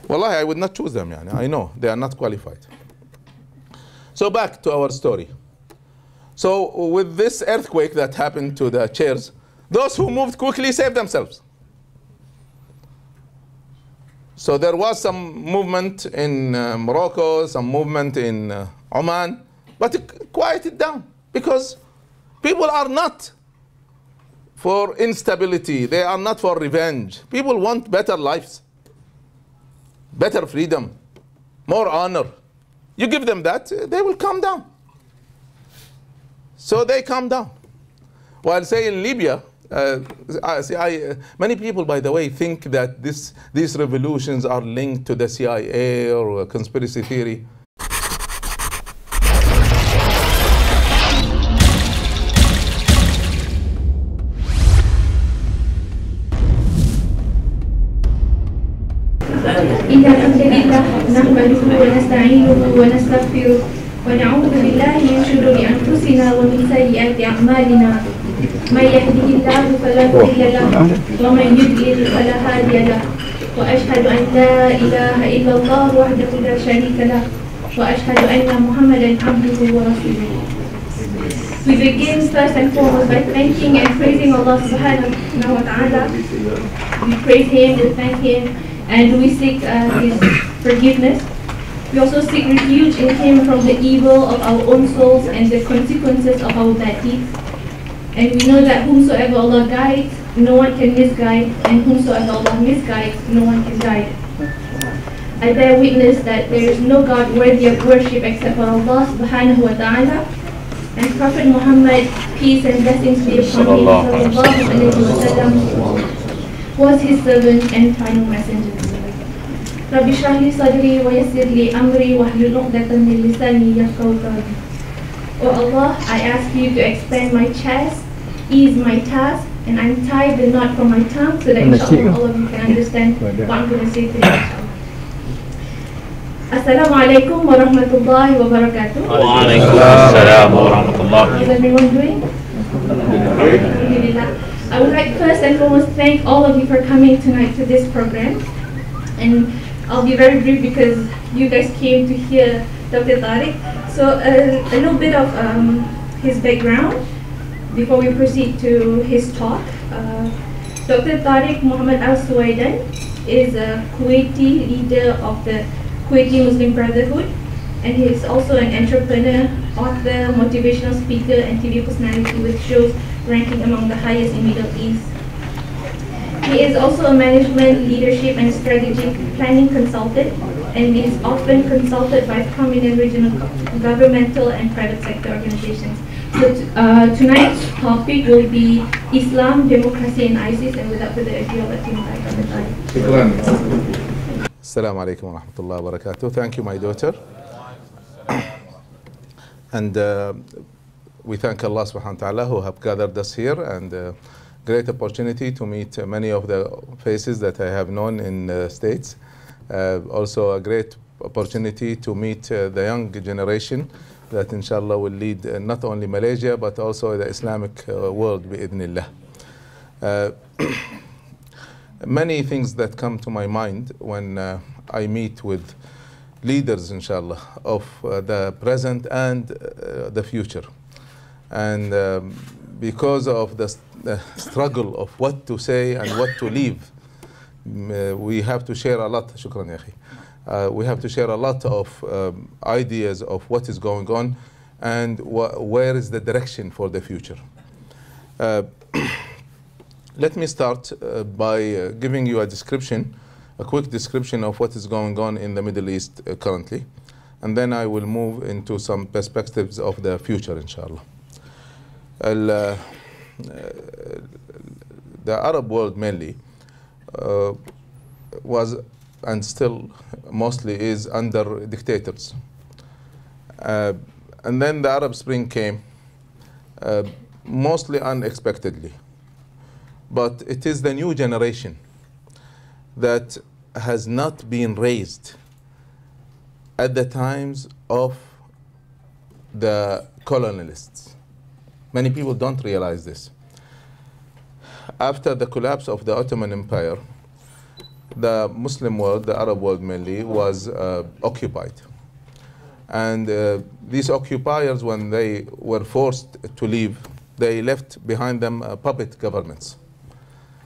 Wallahi, I would not choose them. I know they are not qualified. So back to our story. So with this earthquake that happened to the chairs, those who moved quickly saved themselves. So there was some movement in Morocco, some movement in Oman, but it quieted down because people are not for instability. They are not for revenge. People want better lives, better freedom, more honor. You give them that, they will calm down. So they calm down. While say in Libya, many people, by the way, think that these revolutions are linked to the CIA or a conspiracy theory. إن الحمد لله نحمده ونستعينه ونستغفره ونعوذ بالله من شرور أنفسنا ومن سيئات أعمالنا من يهده الله فلا مضل له ومن يضلل فلا هادي له وأشهد أن لا إله إلا الله وحده لا شريك له وأشهد أن محمدا عبده ورسوله. We begin first and foremost by thanking and praising Allah subhanahu wa ta'ala. We praise Him, we thank Him, and we seek His forgiveness. We also seek refuge in Him from the evil of our own souls and the consequences of our bad deeds. And we know that whomsoever Allah guides, no one can misguide, and whomsoever Allah misguides, no one can guide. I bear witness that there is no God worthy of worship except for Allah subhanahu wa ta'ala, and Prophet Muhammad, peace and blessings be upon him, sallallahu alayhi wa sallam, was his servant and final messenger. رب اشرح لي صدري ويسر لي أمري واحلل عقدة من لساني يفقهوا قولي. Oh Allah, I ask you to expand my chest, ease my task, and untie the knot from my tongue so that inshallah all of you can understand what I'm going to say today, inshallah. Assalamu alaikum wa rahmatullahi wa barakatuh. Wa alaikum assalam wa rahmatullah. How is everyone doing? Alhamdulillah. I would like first and foremost thank all of you for coming tonight to this program. And I'll be very brief because you guys came to hear Dr. Tareq. So a little bit of his background before we proceed to his talk. Dr. Tareq Mohammed Al-Suweidan is a Kuwaiti leader of the Kuwaiti Muslim Brotherhood, and he is also an entrepreneur, author, motivational speaker, and TV personality with shows ranking among the highest in Middle East. He is also a management, leadership, and strategic planning consultant, and is often consulted by prominent regional governmental and private sector organizations. So tonight's topic will be Islam, democracy, and ISIS. And without further ado, I'll let you invite Dr. Tareq. Assalamu alaikum wa rahmatullahi wa barakatuh. Thank you, my daughter. And we thank Allah subhanahu wa ta'ala who have gathered us here, and great opportunity to meet many of the faces that I have known in the States. Also a great opportunity to meet the young generation that inshallah will lead not only Malaysia but also the Islamic world bi'idhnillah. Many things that come to my mind when I meet with leaders inshallah of the present and the future. And because of the struggle of what to say and what to leave, we have to share a lot. Shukran ya akhi. We have to share a lot of ideas of what is going on and where is the direction for the future. Let me start by giving you a description, a quick description of what is going on in the Middle East currently, and then I will move into some perspectives of the future inshallah. The Arab world mainly was and still mostly is under dictators. And then the Arab Spring came mostly unexpectedly. But it is the new generation that has not been raised at the times of the colonialists. Many people don't realize this. After the collapse of the Ottoman Empire, the Muslim world, the Arab world mainly, was occupied. And these occupiers, when they were forced to leave, they left behind them puppet governments.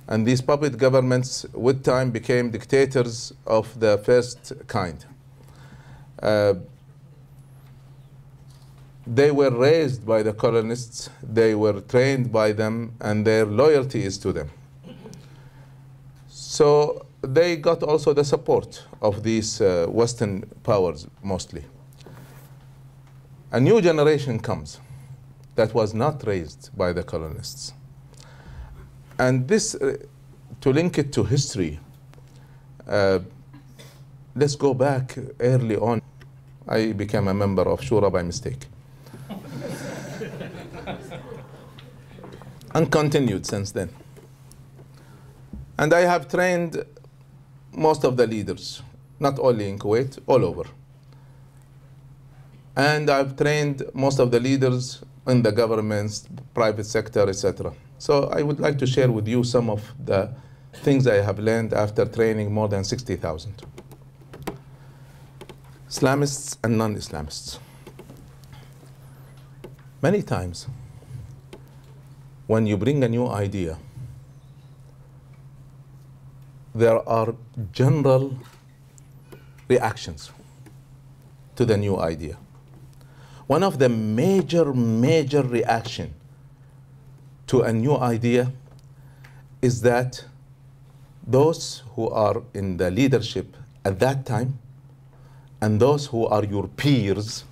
And these puppet governments, with time, became dictators of the first kind. They were raised by the colonists, they were trained by them, and their loyalty is to them. So they got also the support of these Western powers, mostly. A new generation comes that was not raised by the colonists. And this, to link it to history, let's go back early on. I became a member of Shura by mistake. And continued since then. And I have trained most of the leaders, not only in Kuwait, all over. And I've trained most of the leaders in the governments, private sector, etc. So I would like to share with you some of the things I have learned after training more than 60,000. Islamists and non-Islamists. Many times, when you bring a new idea, there are general reactions to the new idea. One of the major reaction to a new idea is that those who are in the leadership at that time and those who are your peers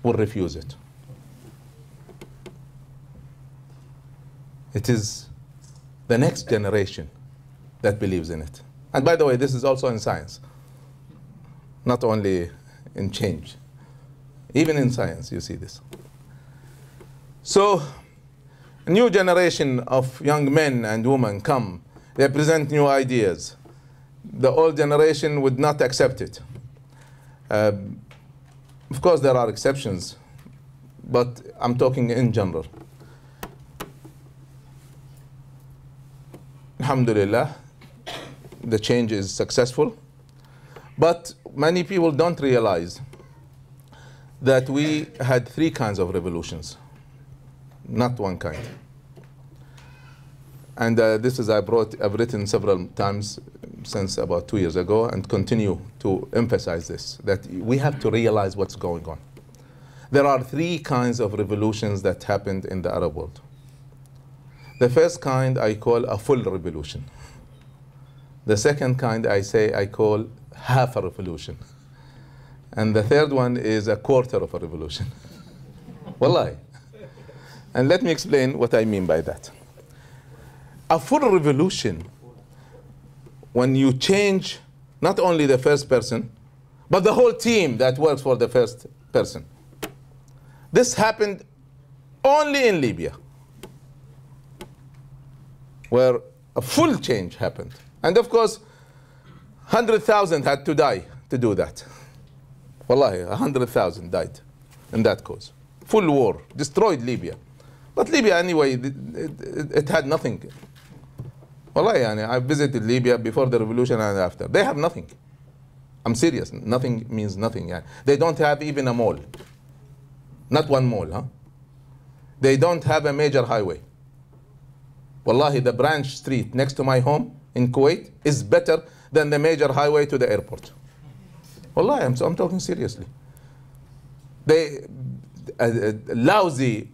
will refuse it. It is the next generation that believes in it. And by the way, this is also in science. not only in change. Even in science, you see this. So, a new generation of young men and women come. They present new ideas. The old generation would not accept it. Of course, there are exceptions, but I'm talking in general. Alhamdulillah, the change is successful, but many people don't realize that we had three kinds of revolutions, not one kind. And this is I've written several times since about 2 years ago, and continue to emphasize this, that we have to realize what's going on. There are three kinds of revolutions that happened in the Arab world. The first kind I call a full revolution. The second kind I call half a revolution. And the third one is a quarter of a revolution. Wallahi. And let me explain what I mean by that. A full revolution, when you change not only the first person, but the whole team that works for the first person. This happened only in Libya, where a full change happened. And of course, 100,000 had to die to do that. Wallahi, 100,000 died in that cause. Full war, destroyed Libya. But Libya anyway, it had nothing. Wallahi, I visited Libya before the revolution and after. They have nothing. I'm serious, nothing means nothing. They don't have even a mall. Not one mall, huh? They don't have a major highway. Wallahi, the branch street next to my home in Kuwait is better than the major highway to the airport. Wallahi, I'm talking seriously. They lousy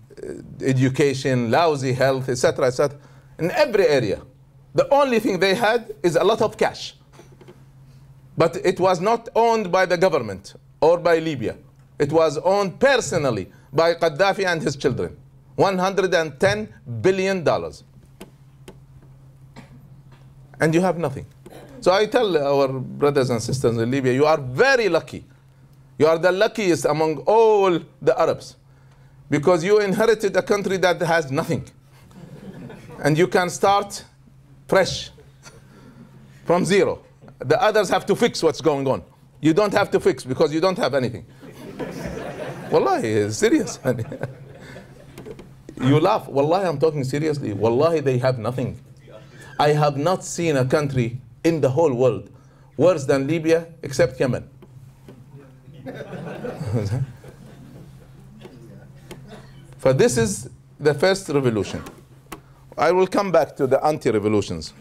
education, lousy health, etc., etc. In every area. The only thing they had is a lot of cash. But it was not owned by the government or by Libya. It was owned personally by Gaddafi and his children. $110 billion. And you have nothing. So I tell our brothers and sisters in Libya, you are very lucky. You are the luckiest among all the Arabs, because you inherited a country that has nothing. And you can start fresh from zero. The others have to fix what's going on. You don't have to fix because you don't have anything. Wallahi, serious. You laugh. Wallahi, I'm talking seriously. Wallahi, they have nothing. I have not seen a country in the whole world worse than Libya except Yemen. For this is the first revolution. I will come back to the anti-revolutions.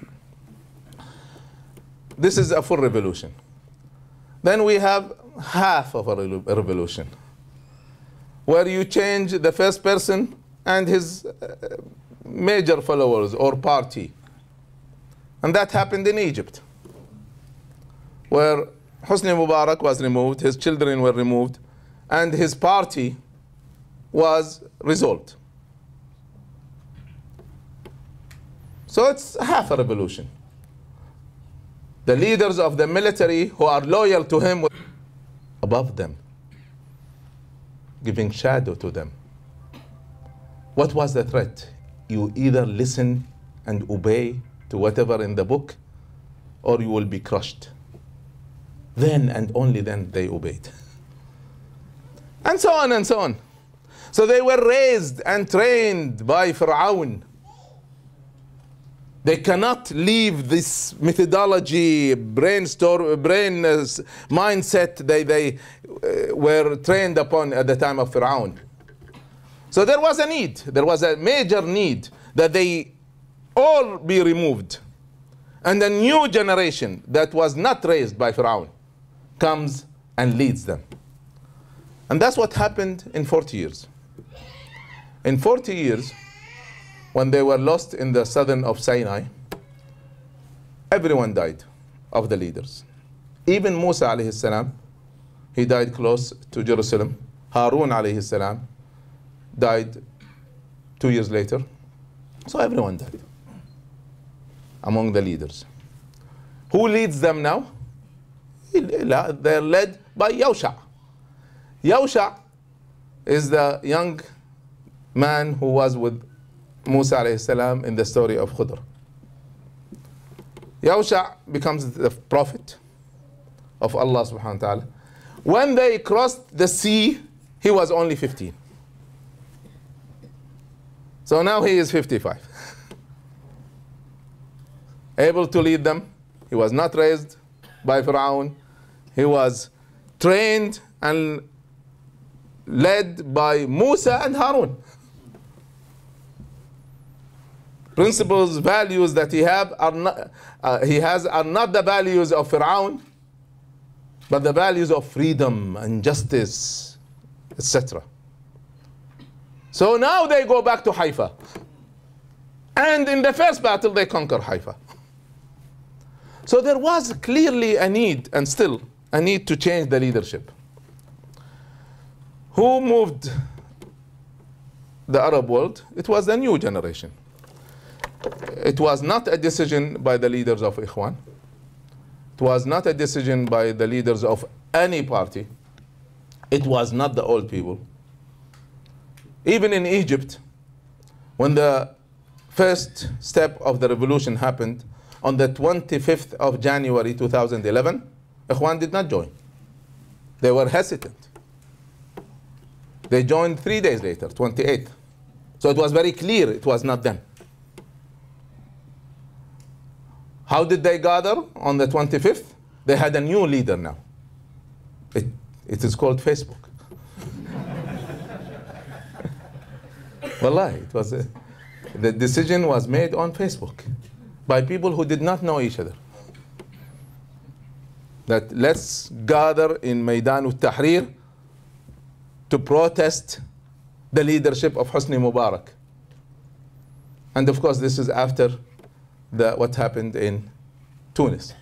This is a full revolution. Then we have half of a revolution, where you change the first person and his major followers or party. And that happened in Egypt, where Hosni Mubarak was removed, his children were removed, and his party was resolved. So it's half a revolution. The leaders of the military who are loyal to him were above them, giving shadow to them. What was the threat? You either listen and obey to whatever in the book, or you will be crushed. Then and only then they obeyed. And so on and so on. So they were raised and trained by Fir'aun. They cannot leave this methodology, mindset they were trained upon at the time of Fir'aun. So there was a need, there was a major need that they all be removed. And a new generation that was not raised by Fir'aun comes and leads them. And that's what happened in 40 years. In 40 years, when they were lost in the southern of Sinai, everyone died of the leaders. Even Musa alayhi salam, he died close to Jerusalem. Harun alayhi salam died 2 years later. So everyone died among the leaders. Who leads them now? They're led by Yawsha. Yawsha is the young man who was with Musa alayhi salam in the story of Khudr. Yawsha becomes the prophet of Allah subhanahu wa ta'ala. When they crossed the sea, he was only 15. So now he is 55. Able to lead them. He was not raised by Fir'aun. He was trained and led by Musa and Harun. Principles, values that he has are not the values of Fir'aun, but the values of freedom and justice, etc. So now they go back to Haifa. And in the first battle, they conquer Haifa. So there was clearly a need, and still a need, to change the leadership. Who moved the Arab world? It was the new generation. It was not a decision by the leaders of Ikhwan. It was not a decision by the leaders of any party. It was not the old people. Even in Egypt, when the first step of the revolution happened on the 25th of January 2011, Ikhwan did not join. They were hesitant. They joined 3 days later, 28th. So it was very clear it was not them. How did they gather on the 25th? They had a new leader now. It is called Facebook. Wallahi, it was the decision was made on Facebook by people who did not know each other. That let's gather in Maidan al-Tahrir to protest the leadership of Hosni Mubarak. And of course, this is after what happened in Tunis.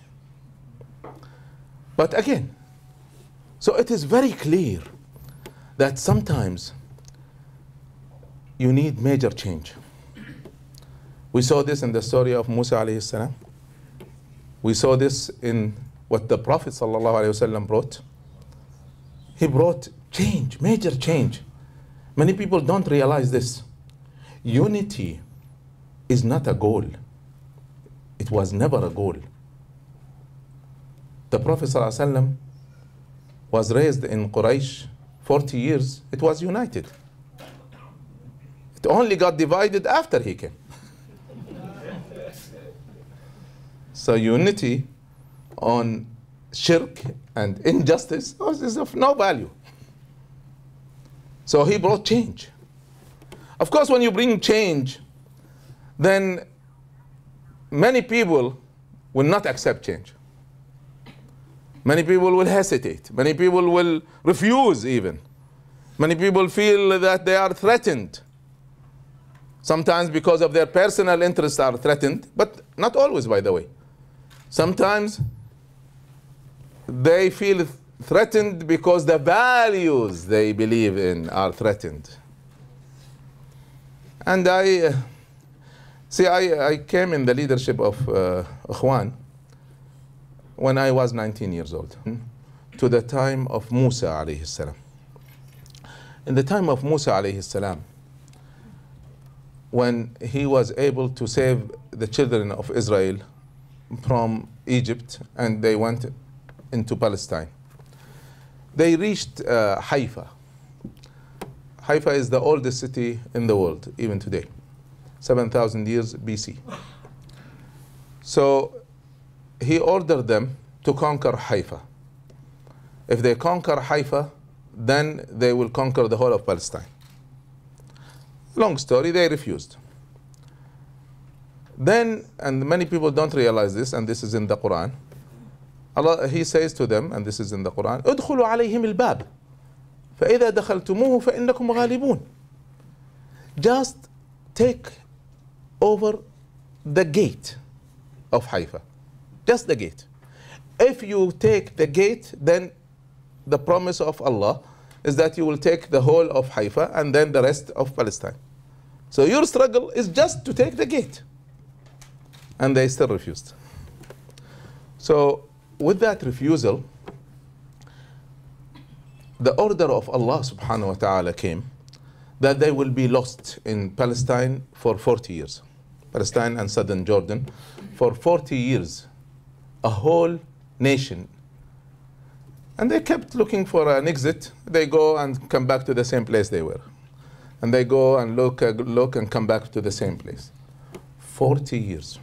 But again, so it is very clear that sometimes you need major change. We saw this in the story of Musa alayhi salam. We saw this in what the Prophet sallallahu alayhi wasallam brought. He brought change, major change. Many people don't realize this. Unity is not a goal. It was never a goal. The Prophet ﷺ was raised in Quraysh 40 years. It was united. It only got divided after he came. So unity on shirk and injustice is of no value. So he brought change. Of course, when you bring change, then many people will not accept change. Many people will hesitate. Many people will refuse even. Many people feel that they are threatened. Sometimes because of their personal interests are threatened, but not always, by the way. Sometimes they feel threatened because the values they believe in are threatened. And I came in the leadership of Ikhwan when I was 19 years old, to the time of Musa alayhi salam. In the time of Musa alayhi salam, when he was able to save the children of Israel from Egypt and they went into Palestine, they reached Haifa. Haifa is the oldest city in the world, even today. 7,000 years BC. So he ordered them to conquer Haifa. If they conquer Haifa, then they will conquer the whole of Palestine. Long story, they refused. Then, and many people don't realize this, and this is in the Quran, Allah, He says to them, and this is in the Quran, ادخلوا عليهم الباب فإذا دخلتموه فإنكم غالبون. Just take over the gate of Haifa. Just the gate. If you take the gate, then the promise of Allah is that you will take the whole of Haifa and then the rest of Palestine. So your struggle is just to take the gate. And they still refused. So with that refusal, the order of Allah subhanahu wa ta'ala came that they will be lost in Palestine for 40 years. Palestine and southern Jordan for 40 years, a whole nation. And they kept looking for an exit. They go and come back to the same place they were. And they go and look and come back to the same place. 40 years.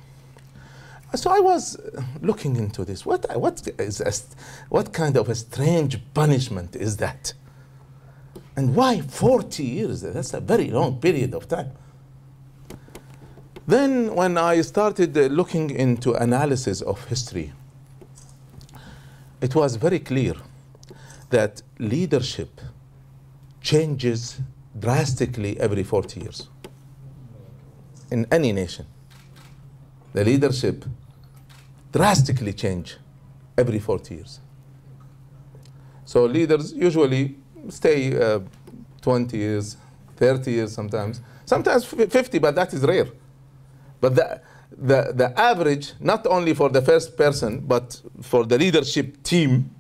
So I was looking into this. What kind of a strange punishment is that? And why 40 years? That's a very long period of time. Then when I started looking into analysis of history, it was very clear that leadership changes drastically every 40 years in any nation. The leadership drastically change every 40 years. So leaders usually stay 20 years, 30 years sometimes 50, but that is rare. But the average, not only for the first person, but for the leadership team,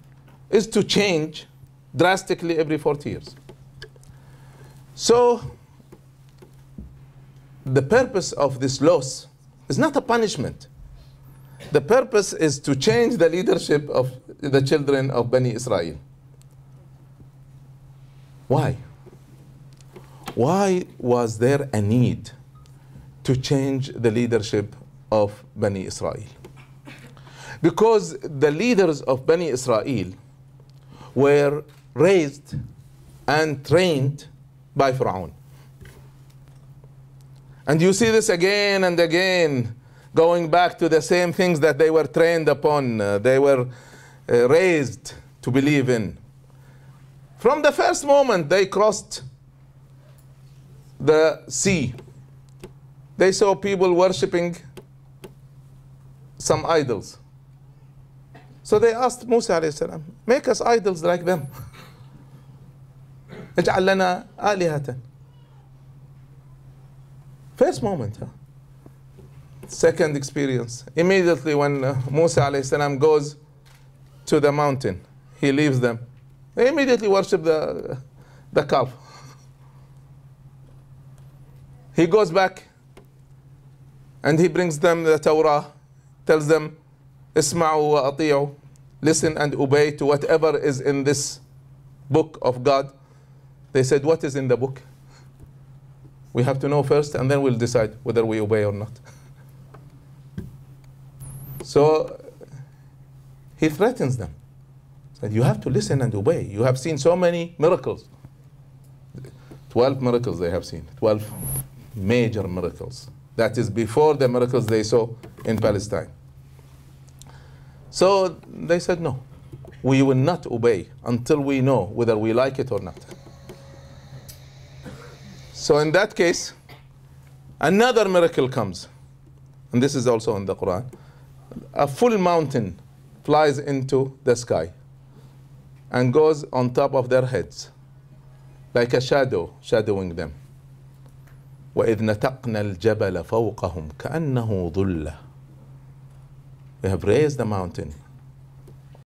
is to change drastically every 40 years. So the purpose of this loss is not a punishment. The purpose is to change the leadership of the children of Bani Israel. Why? Why was there a need to change the leadership of Bani Israel? Because the leaders of Bani Israel were raised and trained by Pharaoh. And you see this again and again, going back to the same things that they were trained upon, they were raised to believe in. From the first moment they crossed the sea, they saw people worshipping some idols. So they asked Musa alayhi salam, make us idols like them. اجعل لنا آلهة. First moment. Second experience. Immediately when Musa alayhi salam goes to the mountain, he leaves them. They immediately worship the calf. He goes back and he brings them the Torah, tells them, Isma'u wa ati'u, listen and obey to whatever is in this book of God. They said, what is in the book? We have to know first and then we'll decide whether we obey or not. So he threatens them. Said, you have to listen and obey. You have seen so many miracles. 12 miracles they have seen. 12 major miracles. That is before the miracles they saw in Palestine. So they said, no, we will not obey until we know whether we like it or not. So in that case, another miracle comes. And this is also in the Quran. A full mountain flies into the sky and goes on top of their heads like a shadow, shadowing them. وَإِذْ نَتَقْنَا الْجَبَلَ فَوْقَهُمْ كَأَنَّهُ ظُلَّةٌ. We have raised the mountain